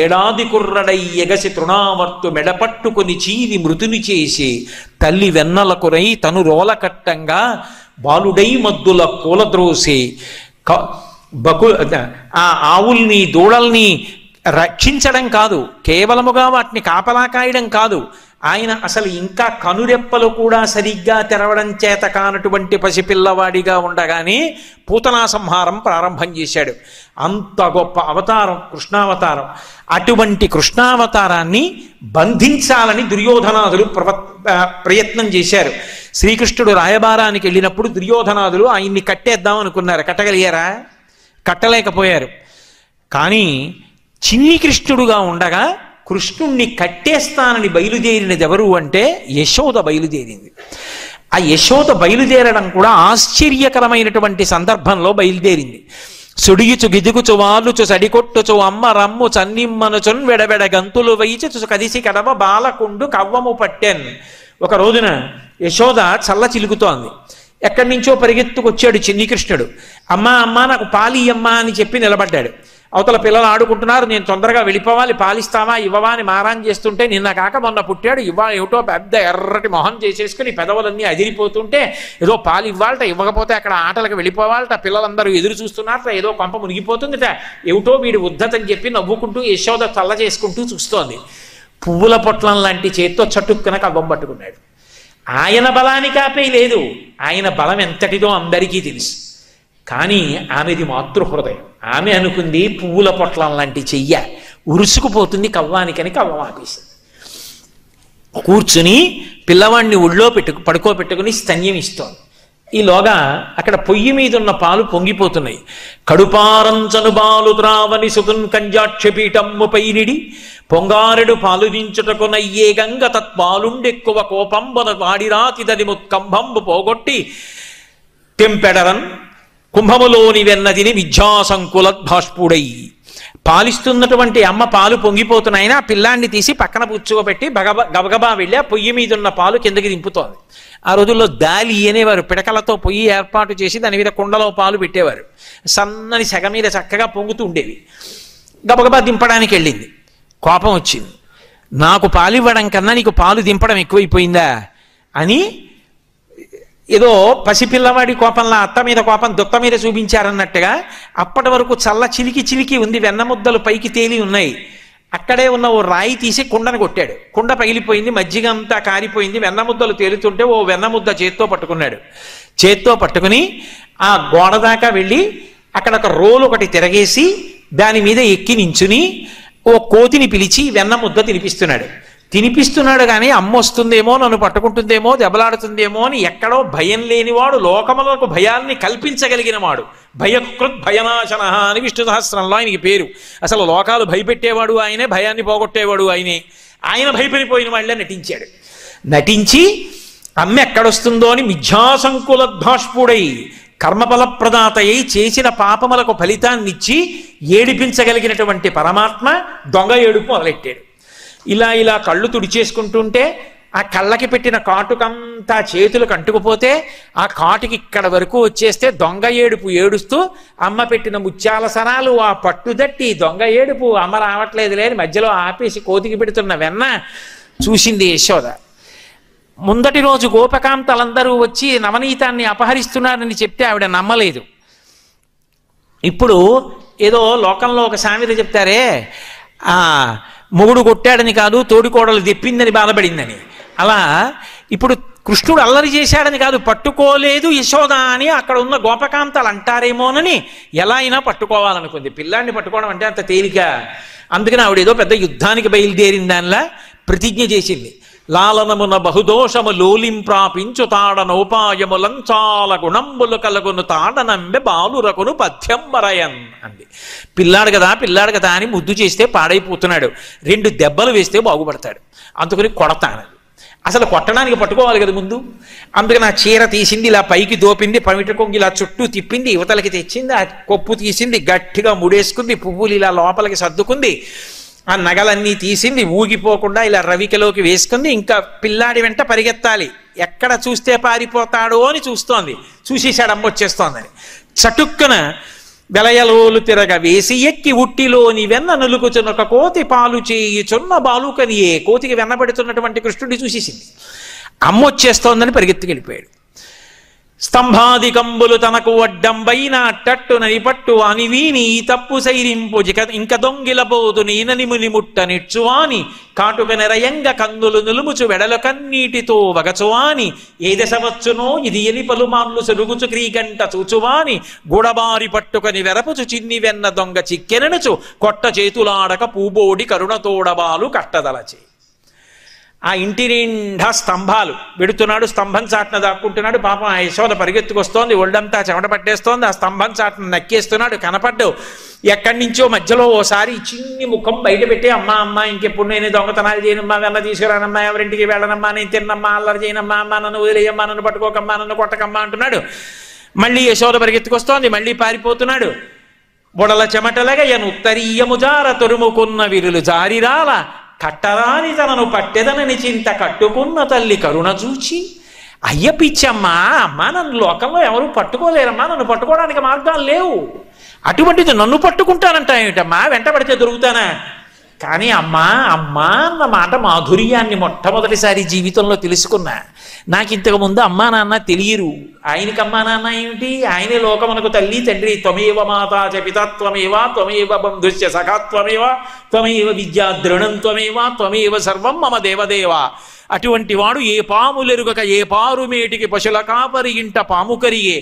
ఏడాది కుర్రడై ఎగసి తృణావర్తు మెడపట్టుకుని చీరి మృతుని చేసే, తల్లి వెన్నలకురై తను రోలకట్టంగా బాలుడై మద్దుల కూలద్రోసే, ఆ ఆవుల్ని దూడల్ని రక్షించడం కాదు, కేవలముగా వాటిని కాపలా కాయడం కాదు, ఆయన అసలు ఇంకా కనురెప్పలు కూడా సరిగ్గా తెరవడం చేత కానటువంటి పసిపిల్లవాడిగా ఉండగానే పూతనా సంహారం ప్రారంభం చేశాడు. అంత గొప్ప అవతారం కృష్ణావతారం. అటువంటి కృష్ణావతారాన్ని బంధించాలని దుర్యోధనాదులు ప్రయత్నం చేశారు. శ్రీకృష్ణుడు రాయబారానికి వెళ్ళినప్పుడు దుర్యోధనాదులు ఆయన్ని కట్టేద్దాం అనుకున్నారు. కట్టగలిగారా? కట్టలేకపోయారు. కానీ చిన్ని కృష్ణుడుగా ఉండగా కృష్ణుణ్ణి కట్టేస్తానని బయలుదేరినది ఎవరు అంటే యశోద బయలుదేరింది. ఆ యశోద బయలుదేరడం కూడా ఆశ్చర్యకరమైనటువంటి సందర్భంలో బయలుదేరింది. సుడియుచు గిదుగుచు వాలుచు సడికొట్టుచు అమ్మ రమ్ము చన్నిమ్మనుచున్ వెడవెడ గంతులు వైచు కదిసి కడవ బాలకుండు కవ్వము పట్టెన్. ఒక రోజున యశోద చల్ల చిలుకుతోంది. ఎక్కడి నుంచో పరిగెత్తుకొచ్చాడు చిన్ని కృష్ణుడు. అమ్మా అమ్మా నాకు పాలియమ్మా అని చెప్పి నిలబడ్డాడు. అవతల పిల్లలు ఆడుకుంటున్నారు, నేను తొందరగా వెళ్ళిపోవాలి, పాలిస్తావా ఇవ్వవా అని మారాన్ చేస్తుంటే, నిన్న కాక మొన్న పుట్టాడు, ఇవాళ ఏమిటో పెద్ద ఎర్రటి మొహం చేసేసుకుని పెదవులన్నీ అదిరిపోతుంటే, ఏదో పాలు ఇవ్వాలట, ఇవ్వకపోతే అక్కడ ఆటలకు వెళ్ళిపోవాలట, పిల్లలందరూ ఎదురు చూస్తున్నారట, ఏదో కొంప మునిగిపోతుందిట, ఏమిటో వీడి ఉద్ధతని చెప్పి నవ్వుకుంటూ యశోద చల్ల చేసుకుంటూ చూస్తోంది. పువ్వుల పొట్లం లాంటి చేత్తో చటుక్కున కవ్వం పట్టుకున్నాడు. ఆయన బలానికి ఆపే లేదు, ఆయన బలం ఎంతటిదో అందరికీ తెలుసు. కానీ ఆమెది మాతృహృదయం. ఆమె అనుకుంది పువ్వుల పొట్లం లాంటి చెయ్య ఉరుసుకుపోతుంది కవ్వానికని కవ్వం ఆపేసింది. కూర్చుని పిల్లవాడిని ఒళ్ళో పడుకోబెట్టుకుని స్తన్యం ఇస్తోంది. ఈలోగా అక్కడ పొయ్యి మీద ఉన్న పాలు పొంగిపోతున్నాయి. కడుపారంచను బాలు త్రావని సుతున్ కంజాక్షపీఠమ్ము పైనిడి పొంగారెడు పాలు దించుటకు నయ్యే గంగ తత్పాలుండెక్కువ కోపంబన వాడిరాతిదది ముత్కంభంబు పోగొట్టి తెంపెడరన్ కుంభములోని వెన్నదిని విద్యాసంకులద్భాష్పుడై. పాలిస్తున్నటువంటి అమ్మ పాలు పొంగిపోతున్నాయని ఆ పిల్లాన్ని తీసి పక్కన పుచ్చుకోబెట్టి గబగబా వెళ్ళి ఆ పొయ్యి మీద ఉన్న పాలు కిందకి దింపుతోంది. ఆ రోజుల్లో దాలి అనేవారు, పిడకలతో పొయ్యి ఏర్పాటు చేసి దాని మీద కుండలో పాలు పెట్టేవారు. సన్నని సెగ మీద చక్కగా పొంగుతూ ఉండేవి. గబగబా దింపడానికి వెళ్ళింది. కోపం వచ్చింది. నాకు పాలు ఇవ్వడం కన్నా నీకు పాలు దింపడం ఎక్కువైపోయిందా అని ఏదో పసిపిల్లవాడి కోపంలా అత్త మీద కోపం దుత్త మీద చూపించారన్నట్టుగా అప్పటి వరకు చల్ల చిలికి చిలికి ఉంది, వెన్నముద్దలు పైకి తేలి ఉన్నాయి. అక్కడే ఉన్న ఓ రాయి తీసి కుండను కొట్టాడు. కుండ పగిలిపోయింది, మజ్జిగ అంతా కారిపోయింది, వెన్నముద్దలు తేలుతుంటే ఓ వెన్నముద్ద చేత్తో పట్టుకున్నాడు. చేత్తో పట్టుకుని ఆ గోడ దాకా వెళ్ళి అక్కడ ఒక రోలు ఒకటి తిరగేసి దాని మీద ఎక్కి నించుని ఓ కోతిని పిలిచి వెన్నముద్ద తినిపిస్తున్నాడు కానీ అమ్మ వస్తుందేమో, నన్ను పట్టుకుంటుందేమో, దెబ్బలాడుతుందేమో అని ఎక్కడో భయం లేనివాడు, లోకములకు భయాల్ని కల్పించగలిగిన వాడు. భయకృత్ భయనాశన అని విష్ణు సహస్రంలో ఆయనకి పేరు. అసలు లోకాలు భయపెట్టేవాడు ఆయనే, భయాన్ని పోగొట్టేవాడు ఆయనే. ఆయన భయపడిపోయిన వాళ్ళే నటించి అమ్మ ఎక్కడొస్తుందో అని మిథ్యాసంకులద్భాష్పుడై కర్మఫలప్రదాత అయి చేసిన పాపములకు ఫలితాన్నిచ్చి ఏడిపించగలిగినటువంటి పరమాత్మ దొంగ ఏడుపు మొదలెట్టాడు. ఇలా కళ్ళు తుడిచేసుకుంటుంటే ఆ కళ్ళకి పెట్టిన కాటుకంతా చేతులకు అంటుకుపోతే ఆ కాటుకి ఇక్కడ వరకు వచ్చేస్తే దొంగ ఏడుపు ఏడుస్తూ అమ్మ పెట్టిన ముత్యాల సరాలు ఆ పట్టుదట్టి దొంగ ఏడుపు అమ్మ రావట్లేదు లేని మధ్యలో ఆపేసి కోతికి పెడుతున్న వెన్న చూసింది యశోద. ముందటి రోజు గోపకాంతలందరూ వచ్చి నవనీతాన్ని అపహరిస్తున్నారని చెప్తే ఆవిడ నమ్మలేదు. ఇప్పుడు ఏదో లోకంలో ఒక సామెత చెప్తారే, మొగుడు కొట్టాడని కాదు తోడికోడలు తెప్పిందని బాధపడిందని, అలా ఇప్పుడు కృష్ణుడు అల్లరి చేశాడని కాదు పట్టుకోలేదు యశోద అని అక్కడ ఉన్న గోపకాంతలు అంటారేమోనని ఎలా అయినా పట్టుకోవాలనుకుంది. పిల్లాన్ని పట్టుకోవడం అంటే అంత తేలిక. అందుకని ఆవిడ ఏదో పెద్ద యుద్ధానికి బయలుదేరిన దానిలా ప్రతిజ్ఞ చేసింది. లాలనమున బహుదోషము లోలింప్రాపించు తాడనోపాయములంచాల గుణంబులు కలుగును తాడనంబె బాలురకును పథ్యంబరయన్ అంది. పిల్లాడు కదా అని ముద్దు చేస్తే పాడైపోతున్నాడు, 2 దెబ్బలు వేస్తే బాగుపడతాడు, అందుకని కొడతాను. అసలు కొట్టడానికి పట్టుకోవాలి కదా ముందు. అందుకని ఆ చీర తీసింది, ఇలా పైకి దోపింది, పమిట కొంగి ఇలా చుట్టూ తిప్పింది, యువతలకి తెచ్చింది, ఆ కొప్పు తీసింది, గట్టిగా ముడేసుకుంది, పువ్వులు ఇలా లోపలికి సర్దుకుంది, ఆ నగలన్నీ తీసింది, ఊగిపోకుండా ఇలా రవికలోకి వేసుకుంది. ఇంకా పిల్లాడి వెంట పరిగెత్తాలి, ఎక్కడ చూస్తే పారిపోతాడో అని చూస్తోంది. చూసేశాడు అమ్మ వచ్చేస్తోందని. చటుక్కున వెలయలోలు తిరగ వేసి ఎక్కి ఉట్టిలోని వెన్న నులుకుచున్నొక కోతి పాలు చేయుచున్న బాలుకనియే. కోతికి వెన్న పెడుతున్నటువంటి కృష్ణుడిని చూసేసింది. అమ్మ వచ్చేస్తోందని పరిగెత్తుకెళ్ళిపోయాడు. స్తంభాదికంబులు తనకు వడ్డంబైన టట్టునని పట్టు అని వీని తప్పు సైరింపు ఇంక దొంగిలబోదు నీనని ముని ముట్ట నిచ్చువాని కాటుక నెరయంగ కందులు నులుముచు వెడల కన్నీటితో వగచువాని ఏ దశ వచ్చునో ఇది ఎని పలుమార్లు సరుగుచు క్రీగంట చూచువాని గూడబారి పట్టుకని వెరపుచు చిన్ని వెన్న దొంగ చిక్కెననుచు కొట్ట చేతులాడక పూబోడి కరుణతోడబాలు కట్టదలచే. ఆ ఇంటి నిండా స్తంభాలు వెడుతున్నాడు, స్తంభం చాటున దాక్కుంటున్నాడు. పాపం ఆ యశోద పరిగెత్తుకొస్తోంది, ఒళ్ళంతా చెమట పట్టేస్తోంది. ఆ స్తంభం చాటున నక్కేస్తున్నాడు, కనపడ్డు. ఎక్కడి నుంచో మధ్యలో ఓసారి చిన్ని ముఖం బయట పెట్టి, అమ్మా అమ్మ ఇంకెప్పుడు నేను దొంగతనాలు చేయనమ్మా, వెన్న తీసుకురానమ్మా, ఎవరింటికి వెళ్ళనమ్మా, నేను తిన్నమ్మా, అల్లరి చేయనమ్మా, అమ్మా నన్ను వదిలేయమ్మా, నన్ను పట్టుకోకమ్మా, నన్ను కొట్టకమ్మా అంటున్నాడు. మళ్ళీ యశోద పరిగెత్తుకొస్తోంది, మళ్ళీ పారిపోతున్నాడు. బుడల చెమటలగా ఉత్తరీయము జార తొరుముకున్న విరులు జారిరాల కట్టరాని తనను పట్టెదనని చింత కట్టుకున్న తల్లి కరుణ చూచి, అయ్య పిచ్చమ్మా, అమ్మా నన్ను లోకంలో ఎవరు పట్టుకోలేరమ్మా, నన్ను పట్టుకోవడానికి మార్గాలు లేవు, అటువంటిది నన్ను పట్టుకుంటానంట ఏమిటమ్మా, వెంటబడితే దొరుకుతానా? కానీ అమ్మా అమ్మా అన్న మాట మాధుర్యాన్ని మొట్టమొదటిసారి జీవితంలో తెలుసుకున్నా. నాకు ఇంతకుముందు అమ్మా నాన్న తెలియరు. ఆయనకి అమ్మా నాన్న ఏమిటి? ఆయనే లోకమునకు తల్లి తండ్రి. త్వమేవ మాతా చ పితా త్వమేవ త్వమేవ బంధుశ్చ సఖా త్వమేవ త్వమేవ విద్యా ద్రోణం త్వమేవ త్వమేవ సర్వం మమ దేవదేవ. అటువంటి వాడు ఏ పాములెరుగక ఏ పారుమేటికి పశుల కాపరి ఇంట పాము కరిగే,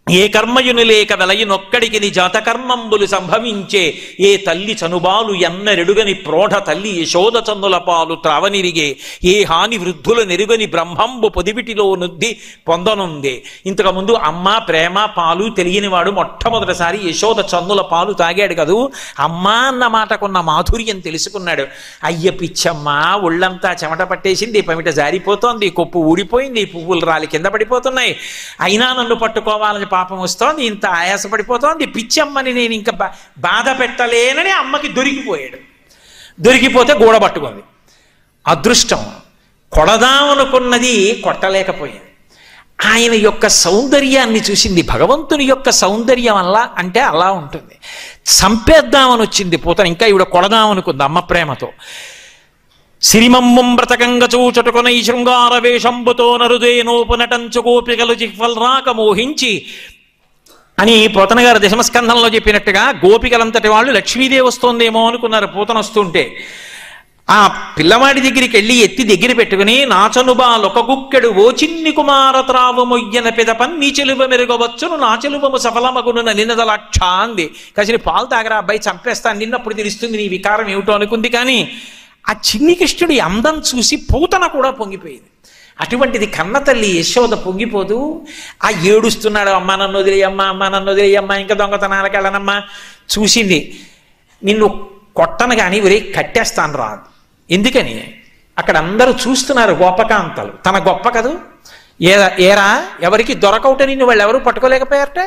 ఏ కర్మయును లేక వెలయునొక్కడికి ని జాతకర్మంబులు సంభవించే, ఏ తల్లి చనుబాలు ఎన్నరెడుగని ప్రోఢ తల్లి యశోద చందుల పాలు త్రావనిరిగే, ఏ హాని వృద్ధుల నెరుగని బ్రహ్మంబు పొదివిటిలో నుద్ది పొందనుందే. ఇంతకుముందు అమ్మ ప్రేమ పాలు తెలియని వాడు మొట్టమొదటిసారి యశోద చందుల పాలు తాగాడు కదూ. అమ్మా అన్న మాటకున్న మాధుర్యం తెలుసుకున్నాడు. అయ్య పిచ్చమ్మ, ఒళ్ళంతా చెమట పట్టేసింది, పమిట జారిపోతోంది, కొప్పు ఊడిపోయింది, పువ్వులు రాలి కింద పడిపోతున్నాయి, అయినా నన్ను పట్టుకోవాలని పాపం వస్తోంది, ఇంత ఆయాసపడిపోతోంది, పిచ్చమ్మని నేను ఇంకా బాధ పెట్టలేనని అమ్మకి దొరికిపోయాడు. దొరికిపోతే గోడ పట్టుకుంది. అదృష్టం, కొడదామనుకున్నది కొట్టలేకపోయింది. ఆయన యొక్క సౌందర్యాన్ని చూసింది. భగవంతుని యొక్క సౌందర్యం అలా అంటే అలా ఉంటుంది. చంపేద్దామని వచ్చింది పూతన, ఇంకా ఈవిడ కొడదామనుకుంది అమ్మ ప్రేమతో. సిరిమమ్మం వ్రతకంగ చూచటుకొనై శృంగార వేషంబుతో నరుదేనోపునటంచు గోపికలు జిహ్వల్ రాక మోహించి అని పోతన గారు దశమస్కంధంలో చెప్పినట్టుగా గోపికలంతటి వాళ్ళు లక్ష్మీదేవి వస్తోందేమో అనుకున్నారు పూతన వస్తుంటే. ఆ పిల్లవాడి దగ్గరికి వెళ్ళి ఎత్తి దగ్గర పెట్టుకుని, నాచనుబాలొక గుక్కెడు ఓ చిన్ని కుమార త్రావు మొయ్యన పెదపన్ నీ చెలువ మెరుగవచ్చును నా చెలువము సఫలమగును నిన్నదలక్ష అంది. కాసిన పాలు తాగరా అబ్బాయి, చంపేస్తాను నిన్నప్పుడు తెలుస్తుంది నీ వికారం ఏమిటో అనుకుంది. కానీ ఆ చిన్ని కృష్ణుడి అందం చూసి పూతన కూడా పొంగిపోయింది. అటువంటిది కన్న తల్లి యశోద పొంగిపోదు. ఆ ఏడుస్తున్నాడు, అమ్మ నన్ను వదిలేయమ్మా, అమ్మ నన్ను వదిలేయమ్మా, ఇంకా దొంగతనాలకు వెళ్ళనమ్మా. చూసింది, నిన్ను కొట్టను కానీ ఒరే కట్టేస్తాను రాదు. ఎందుకని? అక్కడ అందరూ చూస్తున్నారు గోపకాంతలు, తన గొప్ప కదూ. ఏరా ఎవరికి దొరకవుట నిన్ను వాళ్ళు ఎవరు పట్టుకోలేకపోయారట.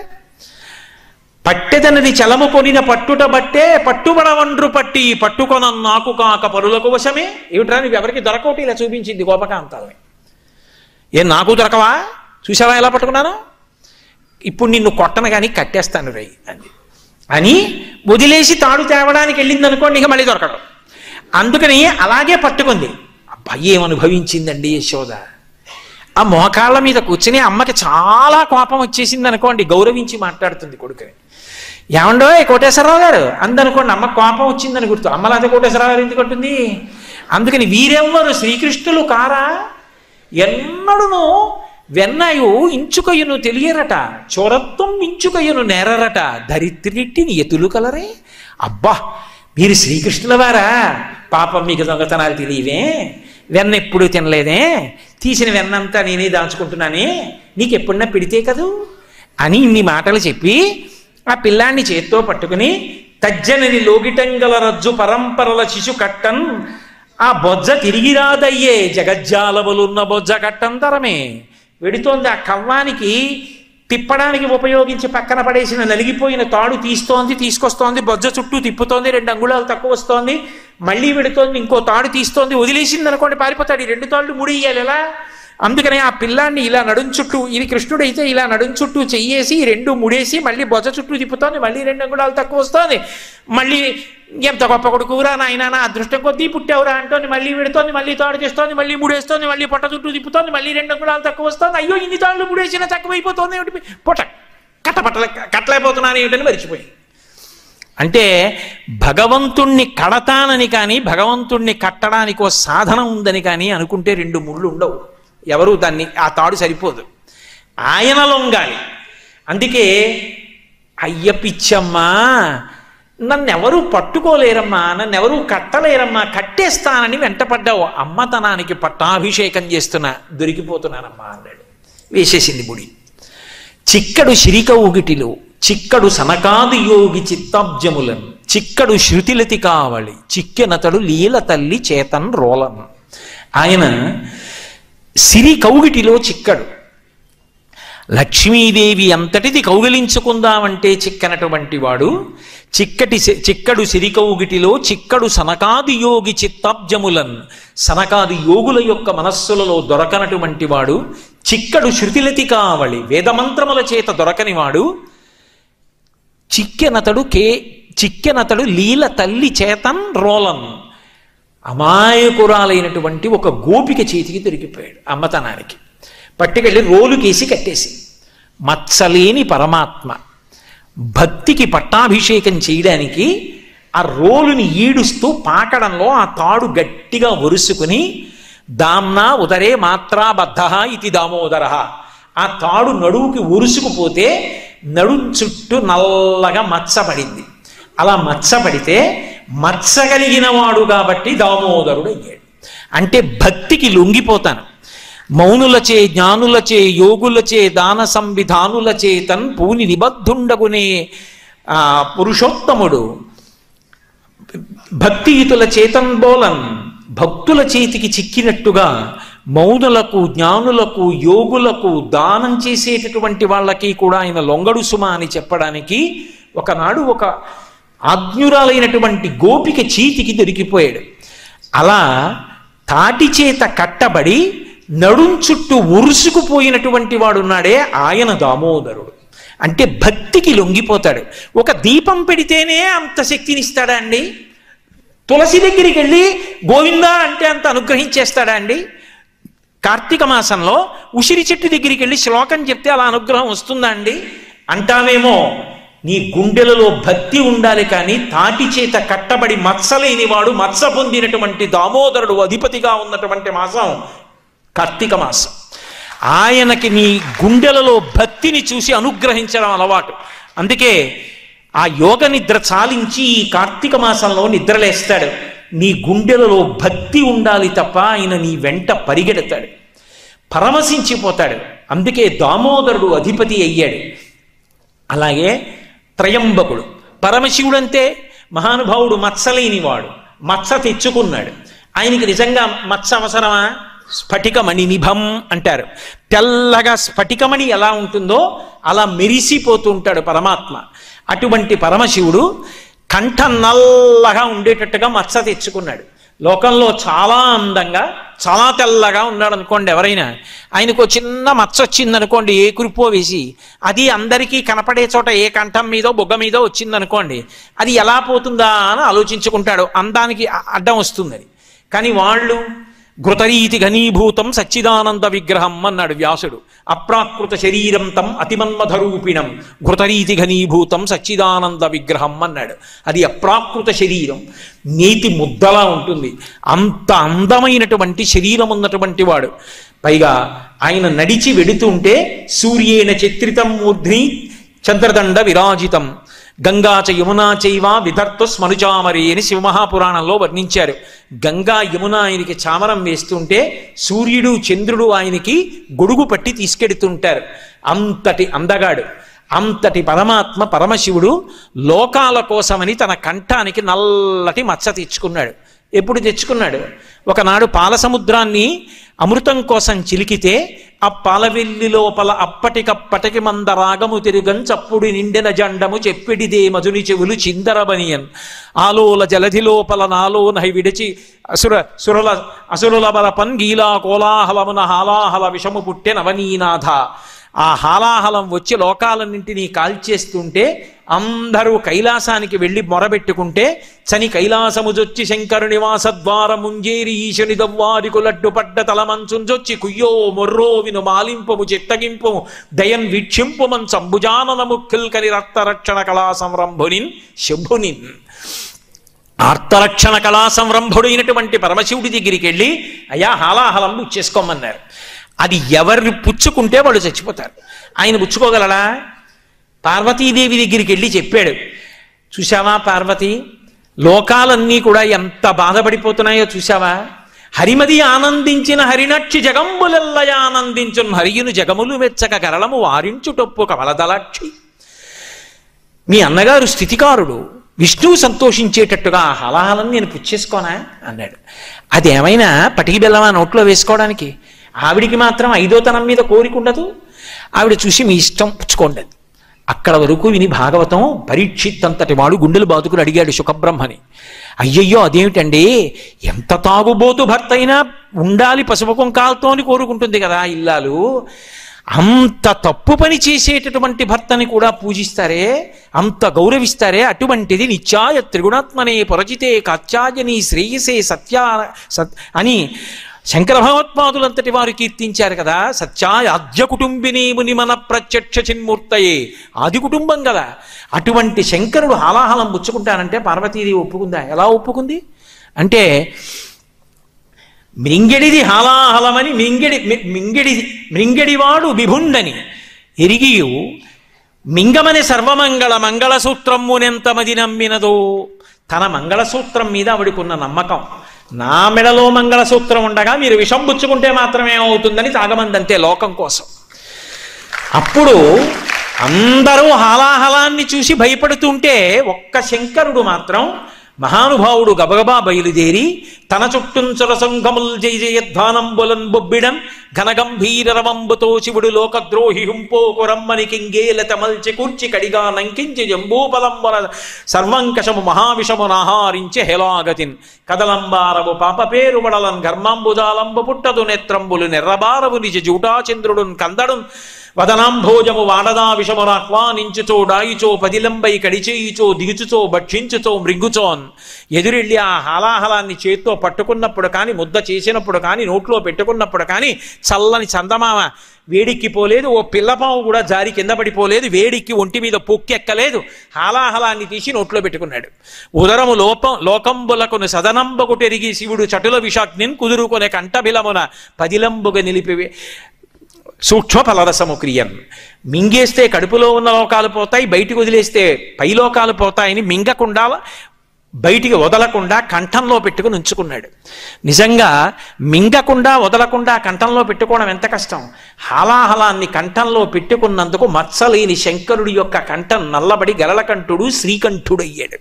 పట్టెదనది చలము కొనిన పట్టుట బట్టే పట్టుబడవండ్రు పట్టి పట్టుకొన నాకు కాక పరులకు వశమే. ఏమిట్రా నువ్వు ఎవరికి దొరకవుటి ఇలా చూపించింది గోపకాంతాలని. ఏం నాకు దొరకవా, చూసావా ఎలా పట్టుకున్నాను, ఇప్పుడు నిన్ను కొట్టను కానీ కట్టేస్తాను రై అంది. అని వదిలేసి తాడు తేవడానికి వెళ్ళింది అనుకోండి, ఇక మళ్ళీ దొరకడం. అందుకని అలాగే పట్టుకుంది. అబ్బాయి ఏమనుభవించిందండి యశోద. ఆ మోకాళ్ళ మీద కూర్చుని అమ్మకి చాలా కోపం వచ్చేసింది అనుకోండి, గౌరవించి మాట్లాడుతుంది కొడుకుని. ఏమండో కోటేశ్వరరావు గారు అందనుకోండి, అమ్మ కోపం వచ్చిందని గుర్తు. అమ్మలాదే కోటేశ్వరరావు గారు ఎందుకు అంటుంది? అందుకని వీరెవ్వరు శ్రీకృష్ణులు కారా, ఎన్నడును వెన్నయు ఇంచుకయ్యను తెలియరట, చోరత్వం ఇంచుకయ్యను నేరరట, దరిద్రిట్టిని ఎతులు కలరే. అబ్బా మీరు శ్రీకృష్ణుల వారా, పాపం మీకు దొంగతనాలు తెలియవే, వెన్న ఎప్పుడు తినలేదే, తీసిన వెన్నంతా నేనే దాచుకుంటున్నానే, నీకు ఎప్పుడన్నా పిడితే కదూ అని ఇన్ని మాటలు చెప్పి ఆ పిల్లాన్ని చేత్తో పట్టుకుని, తజ్జనని లోగిటంగల రజ్జు పరంపరల శిశు కట్టన్ ఆ బొజ్జ తిరిగిరాదయ్యే జగజ్జాలములున్న బొజ్జ కట్టంతరమే. వెడుతోంది ఆ కవ్వానికి తిప్పడానికి ఉపయోగించి పక్కన పడేసిన నలిగిపోయిన తాడు తీస్తోంది, తీసుకొస్తోంది, బొజ్జ చుట్టూ తిప్పుతోంది, 2 అంగుళాలు తక్కువ వస్తోంది, మళ్ళీ వెడుతోంది, ఇంకో తాడు తీస్తోంది, వదిలేసింది అనుకోండి పారిపోతాడు. 2 తాళ్ళు ముడియాలి ఎలా. అందుకని ఆ పిల్లాన్ని ఇలా నడుం చుట్టూ, ఇది కృష్ణుడైతే ఇలా నడుం చుట్టూ చెయ్యేసి 2 ముడేసి మళ్ళీ బొజ్జ చుట్టూ తిప్పుతోంది, మళ్ళీ 2 అంగుళాలు తక్కువ వస్తోంది, మళ్ళీ ఎంత గొప్ప కొడుకురా నాయనా, నా అదృష్టం కొద్దీ పుట్టావురా అంటోంది, మళ్ళీ వెడుతోంది, మళ్ళీ తాడు చేస్తోంది, మళ్ళీ ముడేస్తోంది, మళ్ళీ పొట్ట చుట్టూ తిప్పుతోంది, మళ్ళీ 2 అంగుళాలు తక్కువ వస్తోంది. అయ్యో ఇన్ని తాళ్ళు ముడేసినా తక్కువైపోతుంది ఏమిటి, పొట్ట కట్టలేకపోతున్నాను ఏమిటని మరిచిపోయి. అంటే భగవంతుణ్ణి కడతానని కానీ భగవంతుణ్ణి కట్టడానికో సాధనం ఉందని కానీ అనుకుంటే 2 ముళ్ళు ఉండవు. ఎవరు దాన్ని, ఆ తాడు సరిపోదు, ఆయన లొంగాలి. అందుకే అయ్య పిచ్చమ్మా నన్నెవరూ పట్టుకోలేరమ్మా, నన్నెవరూ కట్టలేరమ్మా, కట్టేస్తానని వెంటపడ్డావు. అమ్మతనానికి పట్టాభిషేకం చేస్తున్నా, దొరికిపోతున్నానమ్మా అన్నాడు. వేసేసింది ముడి. చిక్కడు శిరికౌగిటిలో చిక్కడు సనకాది యోగి చిత్తాబ్జములను చిక్కడు శృతిలతి కావళి చిక్కెనతడు లీల తల్లి చేతన్ రోలన్. ఆయన సిరి కౌగిటిలో చిక్కడు. లక్ష్మీదేవి అంతటిది కౌగిలించుకుందామంటే చిక్కనటువంటి వాడు. చిక్కడు సిరికౌగిటిలో చిక్కడు సనకాది యోగి చిత్తాబ్జములన్, సనకాది యోగుల యొక్క మనస్సులలో దొరకనటువంటి వాడు. చిక్కడు శృతిలతి కావళి, వేదమంత్రముల చేత దొరకని వాడు. చిక్కెనతడు లీల తల్లి చేతన్ రోలన్, అమాయకురాలైనటువంటి ఒక గోపిక చేతికి దొరికిపోయాడు అమ్మతనానికి. పట్టుకెళ్ళి రోలుకేసి కట్టేసి. మత్సలేని పరమాత్మ భక్తికి పట్టాభిషేకం చేయడానికి ఆ రోలుని ఈడుస్తూ పాకడంలో ఆ తాడు గట్టిగా ఒరుసుకుని, దామ్నా ఉదరే మాత్రా బద్ధ ఇది దామోదర, ఆ తాడు నడువుకి ఒరుసుకుపోతే నడుం చుట్టూ నల్లగా మచ్చపడింది. అలా మచ్చపడితే మచ్చగలిగిన వాడు కాబట్టి దామోదరుడు అయ్యాడు. అంటే భక్తికి లొంగిపోతాను. మౌనులచే జ్ఞానులచే యోగులచే దాన సంవిధానులచే తన్ పూని నిబద్ధుండగునే పురుషోత్తముడు. భక్తియుతుల చేతన్ బోలన్, భక్తుల చేతికి చిక్కినట్టుగా మౌనులకు జ్ఞానులకు యోగులకు దానం చేసేటటువంటి వాళ్ళకి కూడా ఆయన లొంగడు సుమ అని చెప్పడానికి ఒకనాడు ఒక ఆజ్ఞురాలైనటువంటి గోపిక చేతికి దొరికిపోయాడు. అలా తాటి చేత కట్టబడి నడుం చుట్టూ ఉరుసుకుపోయినటువంటి వాడున్నాడే ఆయన దామోదరుడు. అంటే భక్తికి లొంగిపోతాడు. ఒక దీపం పెడితేనే అంత శక్తినిస్తాడా అండి? తులసి దగ్గరికి వెళ్ళి గోవిందా అంటే అంత అనుగ్రహించేస్తాడా అండి? కార్తీక మాసంలో ఉసిరి చెట్టు దగ్గరికి వెళ్ళి శ్లోకం చెప్తే అలా అనుగ్రహం వస్తుందా అండి? అంటావేమో. నీ గుండెలలో భక్తి ఉండాలి. కానీ తాటి చేత కట్టబడి మత్సలేని వాడు, మత్స పొందినటువంటి దామోదరుడు అధిపతిగా ఉన్నటువంటి మాసం కార్తీక మాసం. ఆయనకి నీ గుండెలలో భక్తిని చూసి అనుగ్రహించడం అలవాటు. అందుకే ఆ యోగ నిద్ర చాలించి ఈ కార్తీక మాసంలో నిద్రలేస్తాడు. నీ గుండెలలో భక్తి ఉండాలి తప్ప ఆయన నీ వెంట పరిగెడతాడు, పరవశించిపోతాడు. అందుకే దామోదరుడు అధిపతి అయ్యాడు. అలాగే త్రయంబకుడు పరమశివుడు అంతే. మహానుభావుడు మత్సలేనివాడు, మత్స తెచ్చుకున్నాడు. ఆయనకి నిజంగా మత్స అవసరమా? స్ఫటికమణి నిభం అంటారు. తెల్లగా స్ఫటికమణి ఎలా ఉంటుందో అలా మెరిసిపోతూ ఉంటాడు పరమాత్మ. అటువంటి పరమశివుడు కంఠం నల్లగా ఉండేటట్టుగా మత్స తెచ్చుకున్నాడు. లోకంలో చాలా అందంగా చాలా తెల్లగా ఉన్నాడు అనుకోండి ఎవరైనా, ఆయనకు చిన్న మచ్చ వచ్చిందనుకోండి ఏ కురిపో వేసి, అది అందరికీ కనపడే చోట ఏ కంఠం మీదో బొగ్గ మీదో వచ్చిందనుకోండి, అది ఎలా పోతుందా అని ఆలోచించుకుంటాడు. అందానికి అడ్డం వస్తుందని. కానీ వాళ్ళు ఘృతరీతి ఘనీభూతం సచ్చిదానంద విగ్రహం అన్నాడు వ్యాసుడు. అప్రాకృత శరీరం తం అతిమన్మధరూపిణం ఘృతరీతి ఘనీభూతం సచ్చిదానంద విగ్రహం అన్నాడు. అది అప్రాకృత శరీరం, నేతి ముద్దలా ఉంటుంది. అంత అందమైనటువంటి శరీరం ఉన్నటువంటి వాడు. పైగా ఆయన నడిచి వెడుతుంటే సూర్యేణ చిత్రితం మూర్ధ్ని చంద్రదండ విరాజితం గంగా చ యమునా చైవ విధర్తు స్మనుచామరి అని శివమహాపురాణంలో వర్ణించారు. గంగా యమున ఆయనకి చామరం వేస్తుంటే సూర్యుడు చంద్రుడు ఆయనకి గొడుగు పట్టి తీసుకెడుతుంటారు. అంతటి అందగాడు, అంతటి పరమాత్మ పరమశివుడు లోకాల కోసమని తన కంఠానికి నల్లటి మచ్చ తెచ్చుకున్నాడు. ఎప్పుడు తెచ్చుకున్నాడు? ఒకనాడు పాల సముద్రాన్ని అమృతం కోసం చిలికితే ఆ పాలవెల్లి లోపల అప్పటికప్పటికి మందరాగము తిరుగం చప్పుడు నిండెన జండము చెప్పిడిదే మధుని చెవులు చిందరబనియన్ ఆలోల జలధి లోపల నాలో నహి విడిచి అసురుల బలపన్ గీలా కోలాహలమున హాలాహల విషము పుట్టె నవనీనాథ. ఆ హాలాహలం వచ్చి లోకాలన్నింటినీ కాల్చేస్తుంటే అందరూ కైలాసానికి వెళ్ళి మొరబెట్టుకుంటే చని కైలాసముజొచ్చి శంకరు నివాస ద్వారముంజేరి ఈశని దవ్వారికు లడ్డు పడ్డ తలమంచుంజొచ్చి కుయ్యో మొర్రో విను మాలింపము చిత్తగింపము దయన్ వీక్షింపుమన్ సంభుజానన ముఖ్యుల్కని రక్తరక్షణ కళా సంరంభునిన్ శంభునిన్. ఆర్తరక్షణ కళా సంరంభుడైనటువంటి పరమశివుడి దగ్గరికి వెళ్ళి అయ్యా హాలాహలం పుచ్చేసుకోమన్నారు. అది ఎవరిని పుచ్చుకుంటే వాళ్ళు చచ్చిపోతారు. ఆయన పుచ్చుకోగలడా? పార్వతీదేవి దగ్గరికి వెళ్ళి చెప్పాడు, చూశావా పార్వతి, లోకాలన్నీ కూడా ఎంత బాధపడిపోతున్నాయో చూశావా? హరిమది ఆనందించిన హరినక్షి జగంబులెల్లయ ఆనందించున్ హరియును జగములు మెచ్చక గరళము వారించుటొప్పు కమలదలాక్షి. మీ అన్నగారు స్థితికారుడు, విష్ణువు సంతోషించేటట్టుగా ఆ హలాహలం నేను పుచ్చేసుకోనా అన్నాడు. అదేమైనా పటికి బెల్లమా నోట్లో వేసుకోవడానికి? ఆవిడికి మాత్రం ఐదోతనం మీద కోరిక ఉండదు. ఆవిడ చూసి మీ ఇష్టం పుచ్చుకోండి. అక్కడ వరకు విని భాగవతం పరీక్షిత్ అంతటి వాడు గుండెలు బాదుకుని అడిగాడు శుకబ్రహ్మని. అయ్యయ్యో అదేమిటండి, ఎంత తాగుబోతు భర్త అయినా ఉండాలి పసుపు కుంకాలతో అని కోరుకుంటుంది కదా ఇల్లాలు, అంత తప్పు పని చేసేటటువంటి భర్తని కూడా పూజిస్తారే, అంత గౌరవిస్తారే, అటువంటిది నిత్యాయ త్రిగుణాత్మనే పురజితే కాత్యాయని శ్రేయసే అని శంకర భగవత్పాదులంతటి వారు కీర్తించారు కదా. సత్యాయ ఆద్య కుటుంబిని ముని మన ప్రత్యక్ష చిన్మూర్తయే, ఆది కుటుంబం కదా. అటువంటి శంకరుడు హాలాహలం పుచ్చుకుంటానంటే పార్వతీదేవి ఒప్పుకుందా? ఎలా ఒప్పుకుంది అంటే, మృంగెడిది హాలాహలమని మృంగెడివాడు విభుండని ఎరిగియు మింగమని సర్వమంగళ మంగళసూత్రమునెంతమది నమ్మినదో. తన మంగళసూత్రం మీద ఆవిడకున్న నమ్మకం, నా మెడలో మంగళసూత్రం ఉండగా మీరు విషం పుచ్చుకుంటే మాత్రమే అవుతుందని తాగమందంతే లోకం కోసం. అప్పుడు అందరూ హాలాహలాన్ని చూసి భయపడుతుంటే ఒక్క శంకరుడు మాత్రం మహానుభావుడు గబగబా బయలుదేరి తన చుట్టూంచుల సంఘముల్ జయ జయధ్వానంబులన్ బొబ్బిడం ఘనగంభీర రవంబుతో శివుడు లోకద్రోహి హుంపోకు రమ్మని కింగేలత మల్చి కూర్చి కడిగా నంకించి జంబూపలంబల సర్వంకషము మహావిషము నాహారించి హెలాగతిన్ కదలంబారవు పాప పేరు వడలన్ ఘర్మాంబుదాలంబు పుట్టదు నేత్రంబులు నెర్రబారవు నిజ జూటాచంద్రుడున్ కందడున్ వదనాంభోజము వాడదా విషమునాహ్వానించుచో డాయిచో పదిలంబై కడిచేయిచో దిగుచుచో భక్షించుచో మృంగుచోన్. ఎదురెళ్ళి ఆ హాలాహలాన్ని చేత్తో పట్టుకున్నప్పుడు కానీ, ముద్ద చేసినప్పుడు కానీ, నోట్లో పెట్టుకున్నప్పుడు కానీ చల్లని చందమామ వేడిక్కిపోలేదు, ఓ పిల్లపాము కూడా జారి కింద పడిపోలేదు, వేడిక్కి ఒంటి మీద పొక్కెక్కలేదు. హాలాహలాన్ని తీసి నోట్లో పెట్టుకున్నాడు. ఉదరము లోకంబులకును సదనంబకుటెరిగి శివుడు చటుల విషాగ్నిన్ కుదురుకొనే కంఠబిలమున పదిలంబుగా నిలిపి సూక్ష్మ ఫలరసము క్రియన్. మింగేస్తే కడుపులో ఉన్న లోకాలు పోతాయి, బయటికి వదిలేస్తే పైలోకాలు పోతాయని మింగకుండా బయటికి వదలకుండా కంఠంలో పెట్టుకుని ఉంచుకున్నాడు. నిజంగా మింగకుండా వదలకుండా కంఠంలో పెట్టుకోవడం ఎంత కష్టం. హాలాహలాన్ని కంఠంలో పెట్టుకున్నందుకు మత్సలేని శంకరుడి యొక్క కంఠం నల్లబడి గరళకంఠుడు శ్రీకంఠుడయ్యాడు.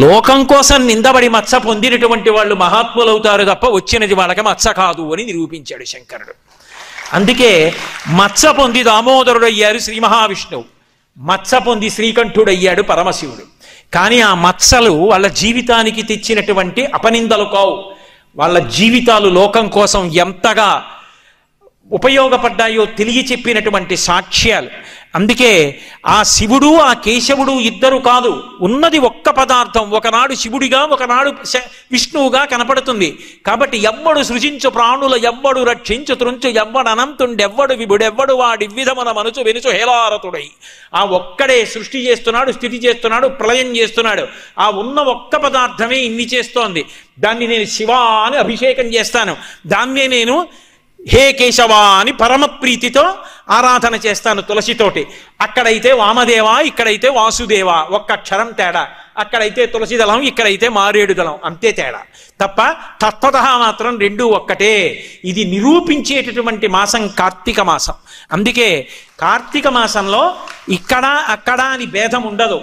లోకం కోసం నిందబడి మత్స పొందినటువంటి వాళ్ళు మహాత్ములవుతారు తప్ప వచ్చినది వాళ్ళకి మత్స కాదు అని నిరూపించాడు శంకరుడు. అందుకే మత్స పొంది దామోదరుడయ్యారు శ్రీ మహావిష్ణువు, మత్స పొంది శ్రీకంఠుడయ్యాడు పరమశివుడు. కానీ ఆ మత్సలు వాళ్ళ జీవితానికి తెచ్చినటువంటి అపనిందలు కావు. వాళ్ళ జీవితాలు లోకం కోసం ఎంతగా ఉపయోగపడ్డాయో తెలియ చెప్పినటువంటి సాక్ష్యాలు. అందుకే ఆ శివుడు ఆ కేశవుడు ఇద్దరు కాదు, ఉన్నది ఒక్క పదార్థం. ఒకనాడు శివుడిగా ఒకనాడు విష్ణువుగా కనపడుతుంది. కాబట్టి ఎవ్వడు సృజించు ప్రాణుల ఎవ్వడు రక్షించు త్రుంచు ఎవ్వడు అనంతుండెవ్వడు విభుడెవ్వడు వాడి విధమున మనుచు వెనుచు హేలారతుడై. ఆ ఒక్కడే సృష్టి చేస్తున్నాడు, స్థితి చేస్తున్నాడు, ప్రళయం చేస్తున్నాడు. ఆ ఉన్న ఒక్క పదార్థమే ఇన్ని చేస్తోంది. దాన్ని నేను శివ అని అభిషేకం చేస్తాను, దాన్నే నేను హే కేశవా అని పరమ ప్రీతితో ఆరాధన చేస్తాను తులసితోటి. అక్కడైతే వామదేవ, ఇక్కడైతే వాసుదేవ, ఒక్క అక్షరం తేడా. అక్కడైతే తులసి దళం, ఇక్కడైతే మారేడు దళం, అంతే తేడా తప్ప తత్వతః మాత్రం రెండూ ఒక్కటే. ఇది నిరూపించేటటువంటి మాసం కార్తీక మాసం. అందుకే కార్తీక మాసంలో ఇక్కడ అక్కడ అని భేదం ఉండదు.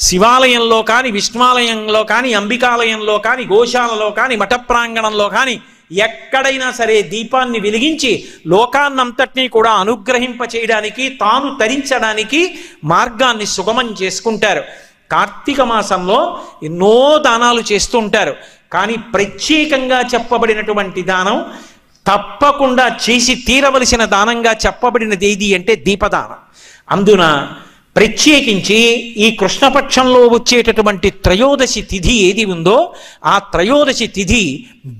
శివాలయంలో కానీ, విష్ణువాలయంలో కానీ, అంబికాలయంలో కానీ, గోశాలలో కానీ, మఠ ప్రాంగణంలో కానీ ఎక్కడైనా సరే దీపాన్ని వెలిగించి లోకాన్నంతటినీ కూడా అనుగ్రహింప చేయడానికి, తాను తరించడానికి మార్గాన్ని సుగమం చేసుకుంటారు. కార్తీక మాసంలో ఎన్నో దానాలు చేస్తూ ఉంటారు. కానీ ప్రత్యేకంగా చెప్పబడినటువంటి దానం, తప్పకుండా చేసి తీరవలసిన దానంగా చెప్పబడినది ఏది అంటే దీపదానం. అందున ప్రత్యేకించి ఈ కృష్ణపక్షంలో వచ్చేటటువంటి త్రయోదశి తిథి ఏది ఉందో ఆ త్రయోదశి తిథి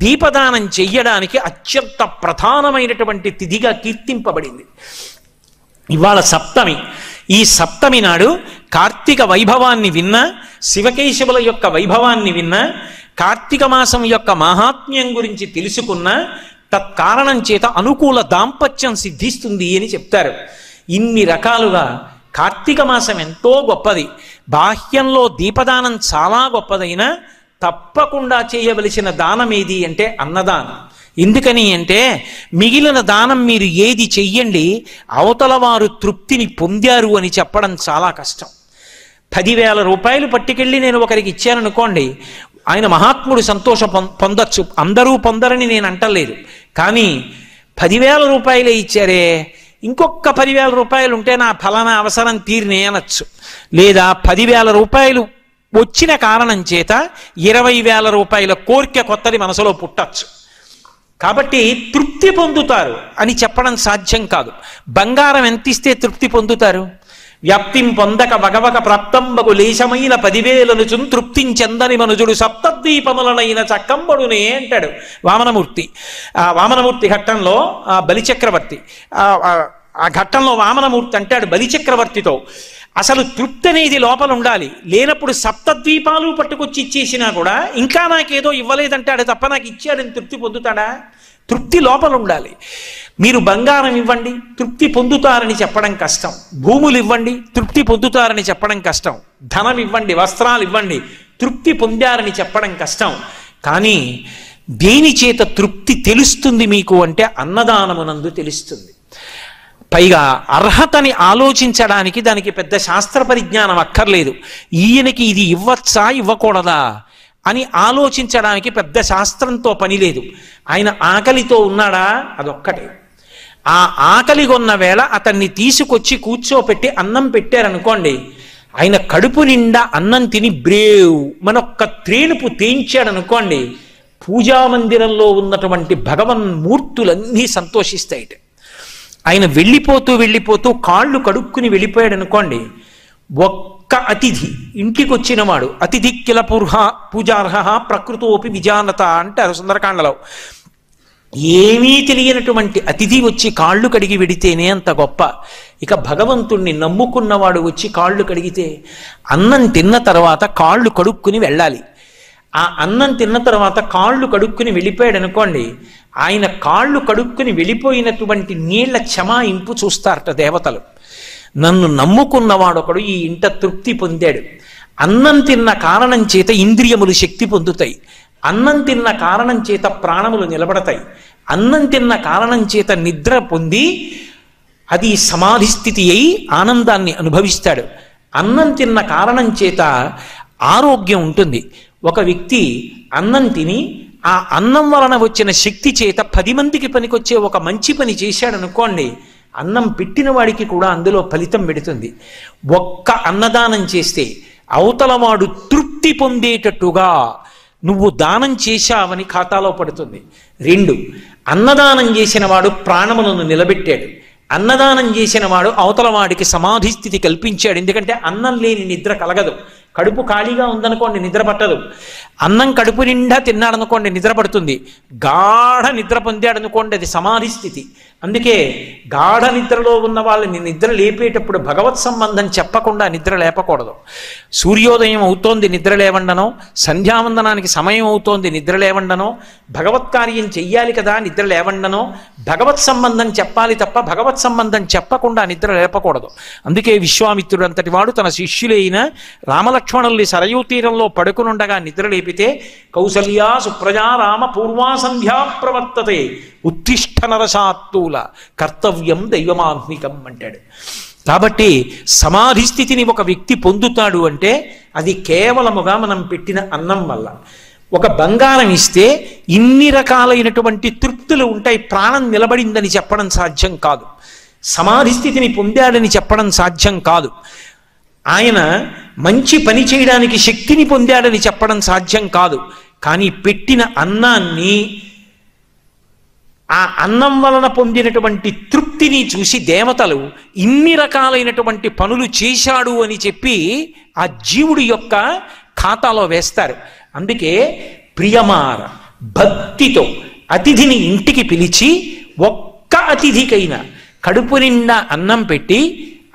దీపదానం చెయ్యడానికి అత్యంత ప్రధానమైనటువంటి తిథిగా కీర్తింపబడింది. ఇవాళ సప్తమి. ఈ సప్తమి నాడు కార్తీక వైభవాన్ని విన్నా, శివకేశవుల యొక్క వైభవాన్ని విన్నా, కార్తీక మాసం యొక్క మహాత్మ్యం గురించి తెలుసుకున్నా తత్కారణం చేత అనుకూల దాంపత్యం సిద్ధిస్తుంది అని చెప్తారు. ఇన్ని రకాలుగా కార్తీక మాసం ఎంతో గొప్పది, బాహ్యంలో దీపదానం చాలా గొప్పదైనా తప్పకుండా చేయవలసిన దానం ఏది అంటే అన్నదానం. ఎందుకని అంటే మిగిలిన దానం మీరు ఏది చెయ్యండి, అవతల వారు తృప్తిని పొందారు అని చెప్పడం చాలా కష్టం. 10,000 రూపాయలు పట్టుకెళ్ళి నేను ఒకరికి ఇచ్చాననుకోండి, ఆయన మహాత్ముడు సంతోషం పొందొచ్చు, అందరూ పొందరని నేను అంటలేదు. కానీ 10,000 రూపాయలే ఇచ్చారే, ఇంకొక 10,000 రూపాయలు ఉంటే నా ఫలానా అవసరం తీరినే అనొచ్చు. లేదా 10,000 రూపాయలు వచ్చిన కారణం చేత 20,000 రూపాయల కోరిక కొత్తది మనసులో పుట్టచ్చు. కాబట్టి తృప్తి పొందుతారు అని చెప్పడం సాధ్యం కాదు. బంగారం ఎంత ఇస్తే తృప్తి పొందుతారు? వ్యాప్తిం పొందక వగవక ప్రాప్తంబకు లేశమైన 10,000 తృప్తించెందని మనుజుడు సప్తద్వీపములనైన చక్కంబడునే అంటాడు వామనమూర్తి. వామనమూర్తి ఘట్టంలో బలిచక్రవర్తి, ఆ ఘట్టంలో వామనమూర్తి అంటాడు బలిచక్రవర్తితో, అసలు తృప్తి అనేది లోపల ఉండాలి, లేనప్పుడు సప్తద్వీపాలు పట్టుకొచ్చి ఇచ్చేసినా కూడా ఇంకా నాకేదో ఇవ్వలేదంటాడు తప్ప నాకు ఇచ్చాడని తృప్తి పొందుతాడా? తృప్తి లోపల ఉండాలి. మీరు బంగారం ఇవ్వండి తృప్తి పొందుతారని చెప్పడం కష్టం, భూములు ఇవ్వండి తృప్తి పొందుతారని చెప్పడం కష్టం, ధనం ఇవ్వండి వస్త్రాలు ఇవ్వండి తృప్తి పొందారని చెప్పడం కష్టం. కానీ దేని చేత తృప్తి తెలుస్తుంది మీకు అంటే అన్నదానమునందు తెలుస్తుంది. పైగా అర్హతని ఆలోచించడానికి దానికి పెద్ద శాస్త్ర పరిజ్ఞానం అక్కర్లేదు. ఈయనకి ఇది ఇవ్వచ్చా ఇవ్వకూడదా అని ఆలోచించడానికి పెద్ద శాస్త్రంతో పని లేదు. ఆయన ఆకలితో ఉన్నాడా అదొక్కటే. ఆ ఆకలి కొన్న వేళ అతన్ని తీసుకొచ్చి కూర్చోపెట్టి అన్నం పెట్టారనుకోండి, ఆయన కడుపు నిండా అన్నం తిని బ్రేవ్ మనొక్క త్రేణుపు తేంచాడనుకోండి, పూజామందిరంలో ఉన్నటువంటి భగవన్మూర్తులన్నీ సంతోషిస్తాయిట. ఆయన వెళ్ళిపోతూ కాళ్ళు కడుక్కుని వెళ్ళిపోయాడు అనుకోండి, ఒక్క అతిథి ఇంటికి వచ్చినవాడు అతిథి కిల పూజార్హ ప్రకృతోపి విజానత అంటారు సుందరకాండలో. ఏమీ తెలియనటువంటి అతిథి వచ్చి కాళ్ళు కడిగి వెడితేనే అంత గొప్ప. ఇక భగవంతుణ్ణి నమ్ముకున్నవాడు వచ్చి కాళ్ళు కడిగితే, అన్నం తిన్న తర్వాత కాళ్ళు కడుక్కుని వెళ్ళాలి. ఆ అన్నం తిన్న తర్వాత కాళ్ళు కడుక్కుని వెళ్ళిపోయాడు అనుకోండి, ఆయన కాళ్ళు కడుక్కుని వెళ్ళిపోయినటువంటి నీళ్ల క్షమాయింపు చూస్తారట దేవతలు. నన్ను నమ్ముకున్నవాడొకడు ఈ ఇంట తృప్తి పొందాడు. అన్నం తిన్న కారణం చేత ఇంద్రియములు శక్తి పొందుతాయి, అన్నం తిన్న కారణం చేత ప్రాణములు నిలబడతాయి, అన్నం తిన్న కారణం చేత నిద్ర పొంది అది సమాధి స్థితి అయి ఆనందాన్ని అనుభవిస్తాడు. అన్నం తిన్న కారణం చేత ఆరోగ్యం ఉంటుంది. ఒక వ్యక్తి అన్నం తిని ఆ అన్నం వలన వచ్చిన శక్తి చేత 10 మందికి పనికొచ్చే ఒక మంచి పని చేశాడు అనుకోండి, అన్నం పెట్టిన వాడికి కూడా అందులో ఫలితం పెడుతుంది. ఒక్క అన్నదానం చేస్తే అవతలవాడు తృప్తి పొందేటట్టుగా నువ్వు దానం చేశావని ఖాతాలో పడుతుంది. 2, అన్నదానం చేసిన వాడు ప్రాణములను నిలబెట్టాడు, అన్నదానం చేసిన వాడు అవతల వాడికి సమాధి స్థితి కల్పించాడు. ఎందుకంటే అన్నం లేని నిద్ర కలగదు. కడుపు ఖాళీగా ఉందనుకోండి నిద్ర పట్టదు, అన్నం కడుపు నిండా తిన్నాడనుకోండి నిద్ర పడుతుంది. గాఢ నిద్ర పొందాడనుకోండి అది సమాధి స్థితి. అందుకే గాఢ నిద్రలో ఉన్న వాళ్ళని నిద్ర లేపేటప్పుడు భగవత్ సంబంధం చెప్పకుండా నిద్ర లేపకూడదు. సూర్యోదయం అవుతోంది నిద్ర లేవండనో, సంధ్యావందనానికి సమయం అవుతోంది నిద్ర లేవండనో, భగవత్ కార్యం చెయ్యాలి కదా నిద్ర లేవండనో, భగవత్ సంబంధం చెప్పాలి తప్ప భగవత్ సంబంధం చెప్పకుండా నిద్ర లేపకూడదు. అందుకే విశ్వామిత్రుడు అంతటి వాడు తన శిష్యులైన రామలక్ష్మణుల్ని సరయూ తీరంలో పడుకునుండగా నిద్ర లేపితే, కౌసల్యా సుప్రజా రామ పూర్వా సంధ్యా ప్రవర్తతే ఉత్తిష్ట నరసాత్తూల కర్తవ్యం దైవమాత్మికం అంటాడు. కాబట్టి సమాధి స్థితిని ఒక వ్యక్తి పొందుతాడు అంటే అది కేవలముగా మనం పెట్టిన అన్నం వల్ల. ఒక బంగారం ఇస్తే ఇన్ని రకాలైనటువంటి తృప్తులు ఉంటాయి, ప్రాణం నిలబడిందని చెప్పడం సాధ్యం కాదు, సమాధి స్థితిని పొందాడని చెప్పడం సాధ్యం కాదు, ఆయన మంచి పని చేయడానికి శక్తిని పొందాడని చెప్పడం సాధ్యం కాదు. కానీ పెట్టిన అన్నాన్ని, ఆ అన్నం వలన పొందినటువంటి తృప్తిని చూసి దేవతలు ఇన్ని రకాలైనటువంటి పనులు చేశాడు అని చెప్పి ఆ జీవుడి యొక్క ఖాతాలో వేస్తారు. అందుకే ప్రియమార భక్తితో అతిథిని ఇంటికి పిలిచి ఒక్క అతిథికైనా కడుపు నిండా అన్నం పెట్టి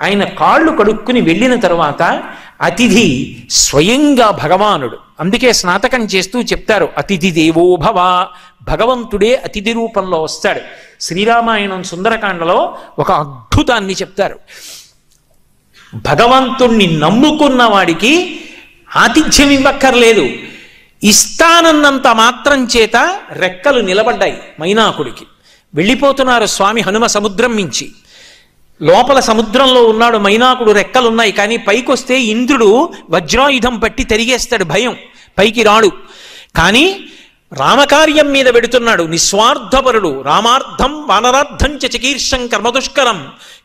ఆయన కాళ్ళు కడుక్కుని వెళ్ళిన తర్వాత అతిథి స్వయంగా భగవానుడు. అందుకే స్నాతకం చేస్తూ చెప్తారు అతిథి దేవో భవ, భగవంతుడే అతిథి రూపంలో వస్తాడు. శ్రీరామాయణం సుందరకాండలో ఒక అద్భుతాన్ని చెప్తారు. భగవంతుణ్ణి నమ్ముకున్న వాడికి ఆతిథ్యం ఇవ్వక్కర్లేదు. ఇస్తానన్నంత మాత్రం చేత రెక్కలు నిలబడ్డాయి మైనాకుడికి. వెళ్ళిపోతున్నారు స్వామి హనుమ సముద్రం మించి. లోపల సముద్రంలో ఉన్నాడు మైనాకుడు, రెక్కలున్నాయి. కానీ పైకొస్తే ఇంద్రుడు వజ్రాయుధం పట్టి తిరిగేస్తాడు, భయం, పైకి రాడు. కానీ రామకార్యం మీద పెడుతున్నాడు, నిస్వార్థపరుడు. రామార్థం వానరార్థం చకీర్షం కర్మదుష్కరం.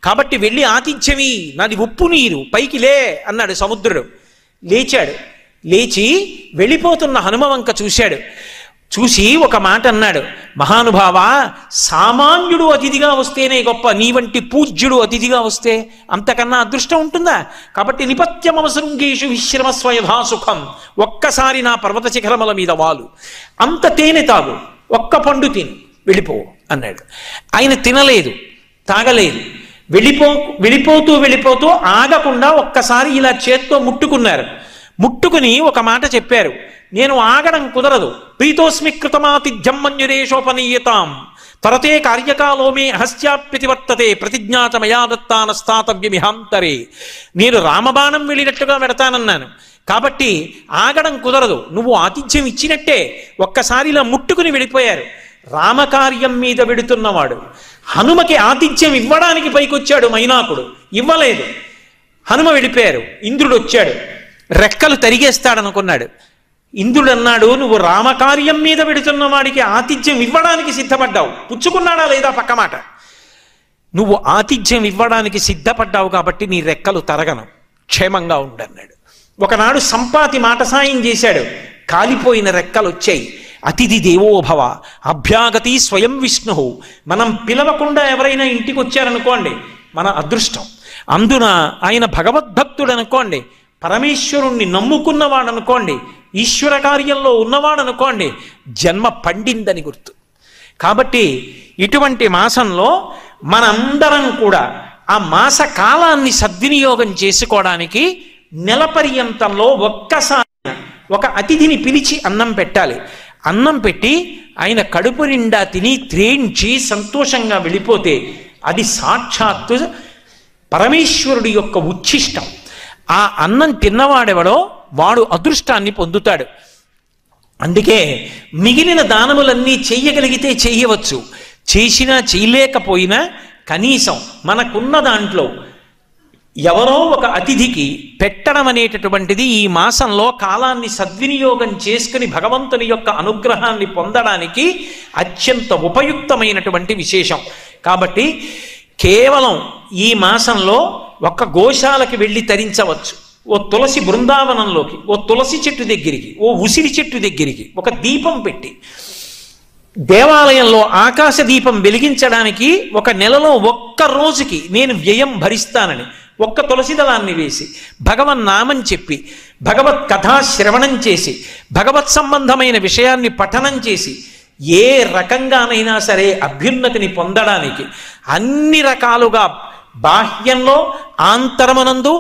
కాబట్టి వెళ్ళి ఆతిథ్యమి, నాది ఉప్పు నీరు, పైకి లే అన్నాడు సముద్రుడు. లేచాడు. లేచి వెళ్ళిపోతున్న హనుమ వంక చూశాడు. చూసి ఒక మాట అన్నాడు, మహానుభావా, సామాన్యుడు అతిథిగా వస్తేనే గొప్ప, నీ వంటి పూజ్యుడు అతిథిగా వస్తే అంతకన్నా అదృష్టం ఉంటుందా? కాబట్టి నిపత్యమవసృంగేషు విశ్రమస్వ యథాసుఖం, ఒక్కసారి నా పర్వత శిఖరముల మీద వాలు, అంత తేనె తాగు, ఒక్క పండు తిని వెళ్ళిపో అన్నాడు. ఆయన తినలేదు, తాగలేదు. వెళ్ళిపోతూ ఆగకుండా ఒక్కసారి ఇలా చేత్తో ముట్టుకున్నారు. ముట్టుకుని ఒక మాట చెప్పారు, నేను ఆగడం కుదరదు. ప్రీతోస్మి కృతమాతిథ్యం మంజురేషోపనీయతాం తరతే కార్యకాలో మే అహస్యాప్యతివర్తతే ప్రతిజ్ఞాత మయా దత్తానస్తాతవ్యమిహాంతరే. నేను రామబాణం వెళ్ళినట్టుగా పెడతానన్నాను, కాబట్టి ఆగడం కుదరదు. నువ్వు ఆతిథ్యం ఇచ్చినట్టే. ఒక్కసారి ఇలా ముట్టుకుని వెళ్ళిపోయారు. రామకార్యం మీద వెడుతున్నవాడు హనుమకి ఆతిథ్యం ఇవ్వడానికి పైకొచ్చాడు మైనాకుడు, ఇవ్వలేదు. హనుమ వెళ్ళిపోయారు. ఇంద్రుడు వచ్చాడు, రెక్కలు తరిగేస్తాడనుకున్నాడు. ఇంద్రుడు అన్నాడు, నువ్వు రామకార్యం మీద పెడుతున్న వాడికి ఆతిథ్యం ఇవ్వడానికి సిద్ధపడ్డావు, పుచ్చుకున్నాడా లేదా పక్క మాట, నువ్వు ఆతిథ్యం ఇవ్వడానికి సిద్ధపడ్డావు కాబట్టి నీ రెక్కలు తరగను, క్షేమంగా ఉండన్నాడు. ఒకనాడు సంపాతి మాట సాయం చేశాడు, కాలిపోయిన రెక్కలు వచ్చాయి. అతిథి దేవోభవ అభ్యాగతి స్వయం విష్ణు. మనం పిలవకుండా ఎవరైనా ఇంటికి వచ్చారనుకోండి, మన అదృష్టం. అందున ఆయన భగవద్భక్తుడు అనుకోండి, పరమేశ్వరుణ్ణి నమ్ముకున్నవాడు అనుకోండి, ఈశ్వర కార్యంలో ఉన్నవాడు అనుకోండి, జన్మ పండిందని గుర్తు. కాబట్టి ఇటువంటి మాసంలో మనందరం కూడా ఆ మాస కాలాన్ని సద్వినియోగం చేసుకోవడానికి నెల పర్యంతంలో ఒక్కసారి ఒక అతిథిని పిలిచి అన్నం పెట్టాలి. అన్నం పెట్టి ఆయన కడుపు నిండా తిని త్రేంచి సంతోషంగా వెళ్ళిపోతే అది సాక్షాత్తు పరమేశ్వరుడి యొక్క ఉచ్ఛిష్టం. ఆ అన్నం తిన్నవాడెవడో వాడు అదృష్టాన్ని పొందుతాడు. అందుకే మిగిలిన దానములన్నీ చెయ్యగలిగితే చెయ్యవచ్చు, చేసినా చేయలేకపోయినా కనీసం మనకున్న దాంట్లో ఎవరో ఒక అతిథికి పెట్టడం అనేటటువంటిది ఈ మాసంలో కాలాన్ని సద్వినియోగం చేసుకుని భగవంతుని యొక్క అనుగ్రహాన్ని పొందడానికి అత్యంత ఉపయుక్తమైనటువంటి విశేషం. కాబట్టి కేవలం ఈ మాసంలో ఒక్క గోశాలకి వెళ్ళి తరించవచ్చు, ఓ తులసి బృందావనంలోకి, ఓ తులసి చెట్టు దగ్గరికి, ఓ ఉసిరి చెట్టు దగ్గరికి ఒక దీపం పెట్టి, దేవాలయంలో ఆకాశ దీపం వెలిగించడానికి ఒక నెలలో ఒక్క రోజుకి నేను వ్యయం భరిస్తానని ఒక్క తులసి దళాన్ని వేసి భగవన్నామం చెప్పి భగవత్ కథాశ్రవణం చేసి భగవత్ సంబంధమైన విషయాన్ని పఠనం చేసి ఏ రకంగానైనా సరే అభ్యున్నతిని పొందడానికి అన్ని రకాలుగా బాహ్యంలో ఆంతరమనందు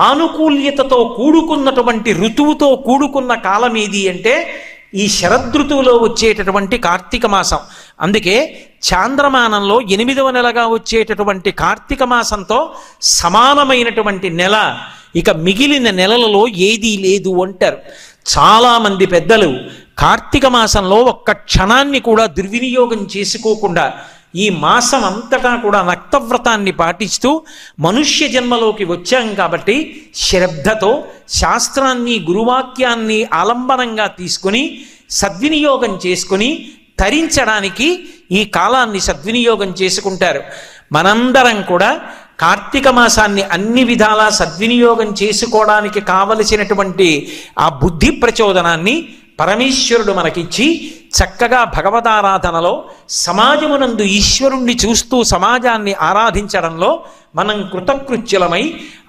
ఆనుకూల్యతతో కూడుకున్నటువంటి ఋతువుతో కూడుకున్న కాలం ఏది అంటే ఈ శరదృతువులో వచ్చేటటువంటి కార్తీక మాసం. అందుకే చాంద్రమానంలో 8వ నెలగా వచ్చేటటువంటి కార్తీక మాసంతో సమానమైనటువంటి నెల ఇక మిగిలిన నెలలలో ఏదీ లేదు అంటారు. చాలామంది పెద్దలు కార్తీక మాసంలో ఒక్క క్షణాన్ని కూడా దుర్వినియోగం చేసుకోకుండా ఈ మాసం అంతటా కూడా నక్తవ్రతాన్ని పాటిస్తూ మనుష్య జన్మలోకి వచ్చాం కాబట్టి శ్రద్ధతో శాస్త్రాన్ని గురువాక్యాన్ని ఆలంబనంగా తీసుకుని సద్వినియోగం చేసుకుని తరించడానికి ఈ కాలాన్ని సద్వినియోగం చేసుకుంటారు. మనందరం కూడా కార్తీక మాసాన్ని అన్ని విధాలా సద్వినియోగం చేసుకోవడానికి కావలసినటువంటి ఆ బుద్ధి ప్రచోదనాన్ని పరమేశ్వరుడు మనకిచ్చి చక్కగా భగవదారాధనలో సమాజమునందు ఈశ్వరుణ్ణి చూస్తూ సమాజాన్ని ఆరాధించడంలో మనం కృతకృత్యులమై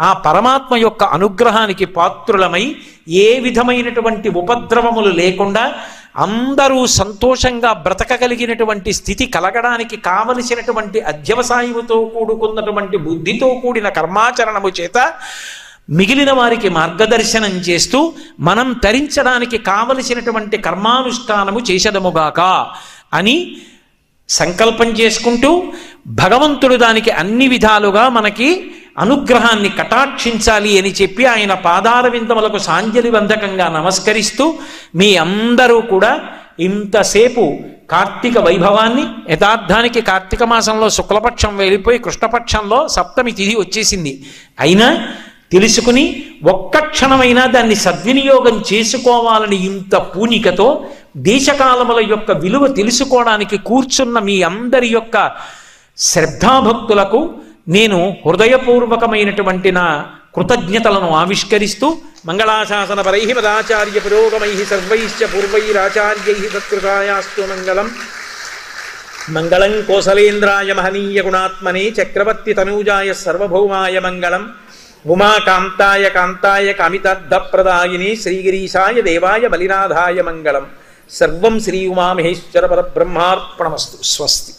ఆ పరమాత్మ యొక్క అనుగ్రహానికి పాత్రులమై ఏ విధమైనటువంటి ఉపద్రవములు లేకుండా అందరూ సంతోషంగా బ్రతకగలిగినటువంటి స్థితి కలగడానికి కావలసినటువంటి అధ్యవసాయముతో కూడుకున్నటువంటి బుద్ధితో కూడిన కర్మాచరణము చేత మిగిలిన వారికి మార్గదర్శనం చేస్తూ మనం తరించడానికి కావలసినటువంటి కర్మానుష్ఠానము చేసదముగాక అని సంకల్పం చేసుకుంటూ భగవంతుడు దానికి అన్ని విధాలుగా మనకి అనుగ్రహాన్ని కటాక్షించాలి అని చెప్పి ఆయన పాదార విందములకు సాంజలి వందకంగా నమస్కరిస్తూ మీ అందరూ కూడా ఇంతసేపు కార్తీక వైభవాన్ని, యథార్థానికి కార్తీక మాసంలో శుక్లపక్షం వెళ్ళిపోయి కృష్ణపక్షంలో సప్తమి తిథి వచ్చేసింది, అయినా తెలుసుకుని ఒక్క క్షణమైనా దాన్ని సద్వినియోగం చేసుకోవాలని ఇంత పూనికతో దేశకాలముల యొక్క విలువ తెలుసుకోవడానికి కూర్చున్న మీ అందరి యొక్క శ్రద్ధాభక్తులకు నేను హృదయపూర్వకమైనటువంటి నా కృతజ్ఞతలను ఆవిష్కరిస్తూ మంగళాశాసన పరై మదాచార్య పురోగమై సర్వైశ్చ పూర్వైరాచార్యై సత్కృతాయాస్తు మంగళం. మంగళం కోసలేంద్రాయ మహనీయ గుణాత్మనే చక్రవర్తి తనూజాయ సర్వభౌమాయ మంగళం. ఉమాకాంతాయ కాంతాయ కామితార్థప్రదాయిని శ్రీగిరీశాయ దేవాయ బలినాథాయ మంగళం. సర్వం శ్రీ ఉమామహేశ్వర పరబ్రహ్మార్పణమస్తు. స్వస్తి.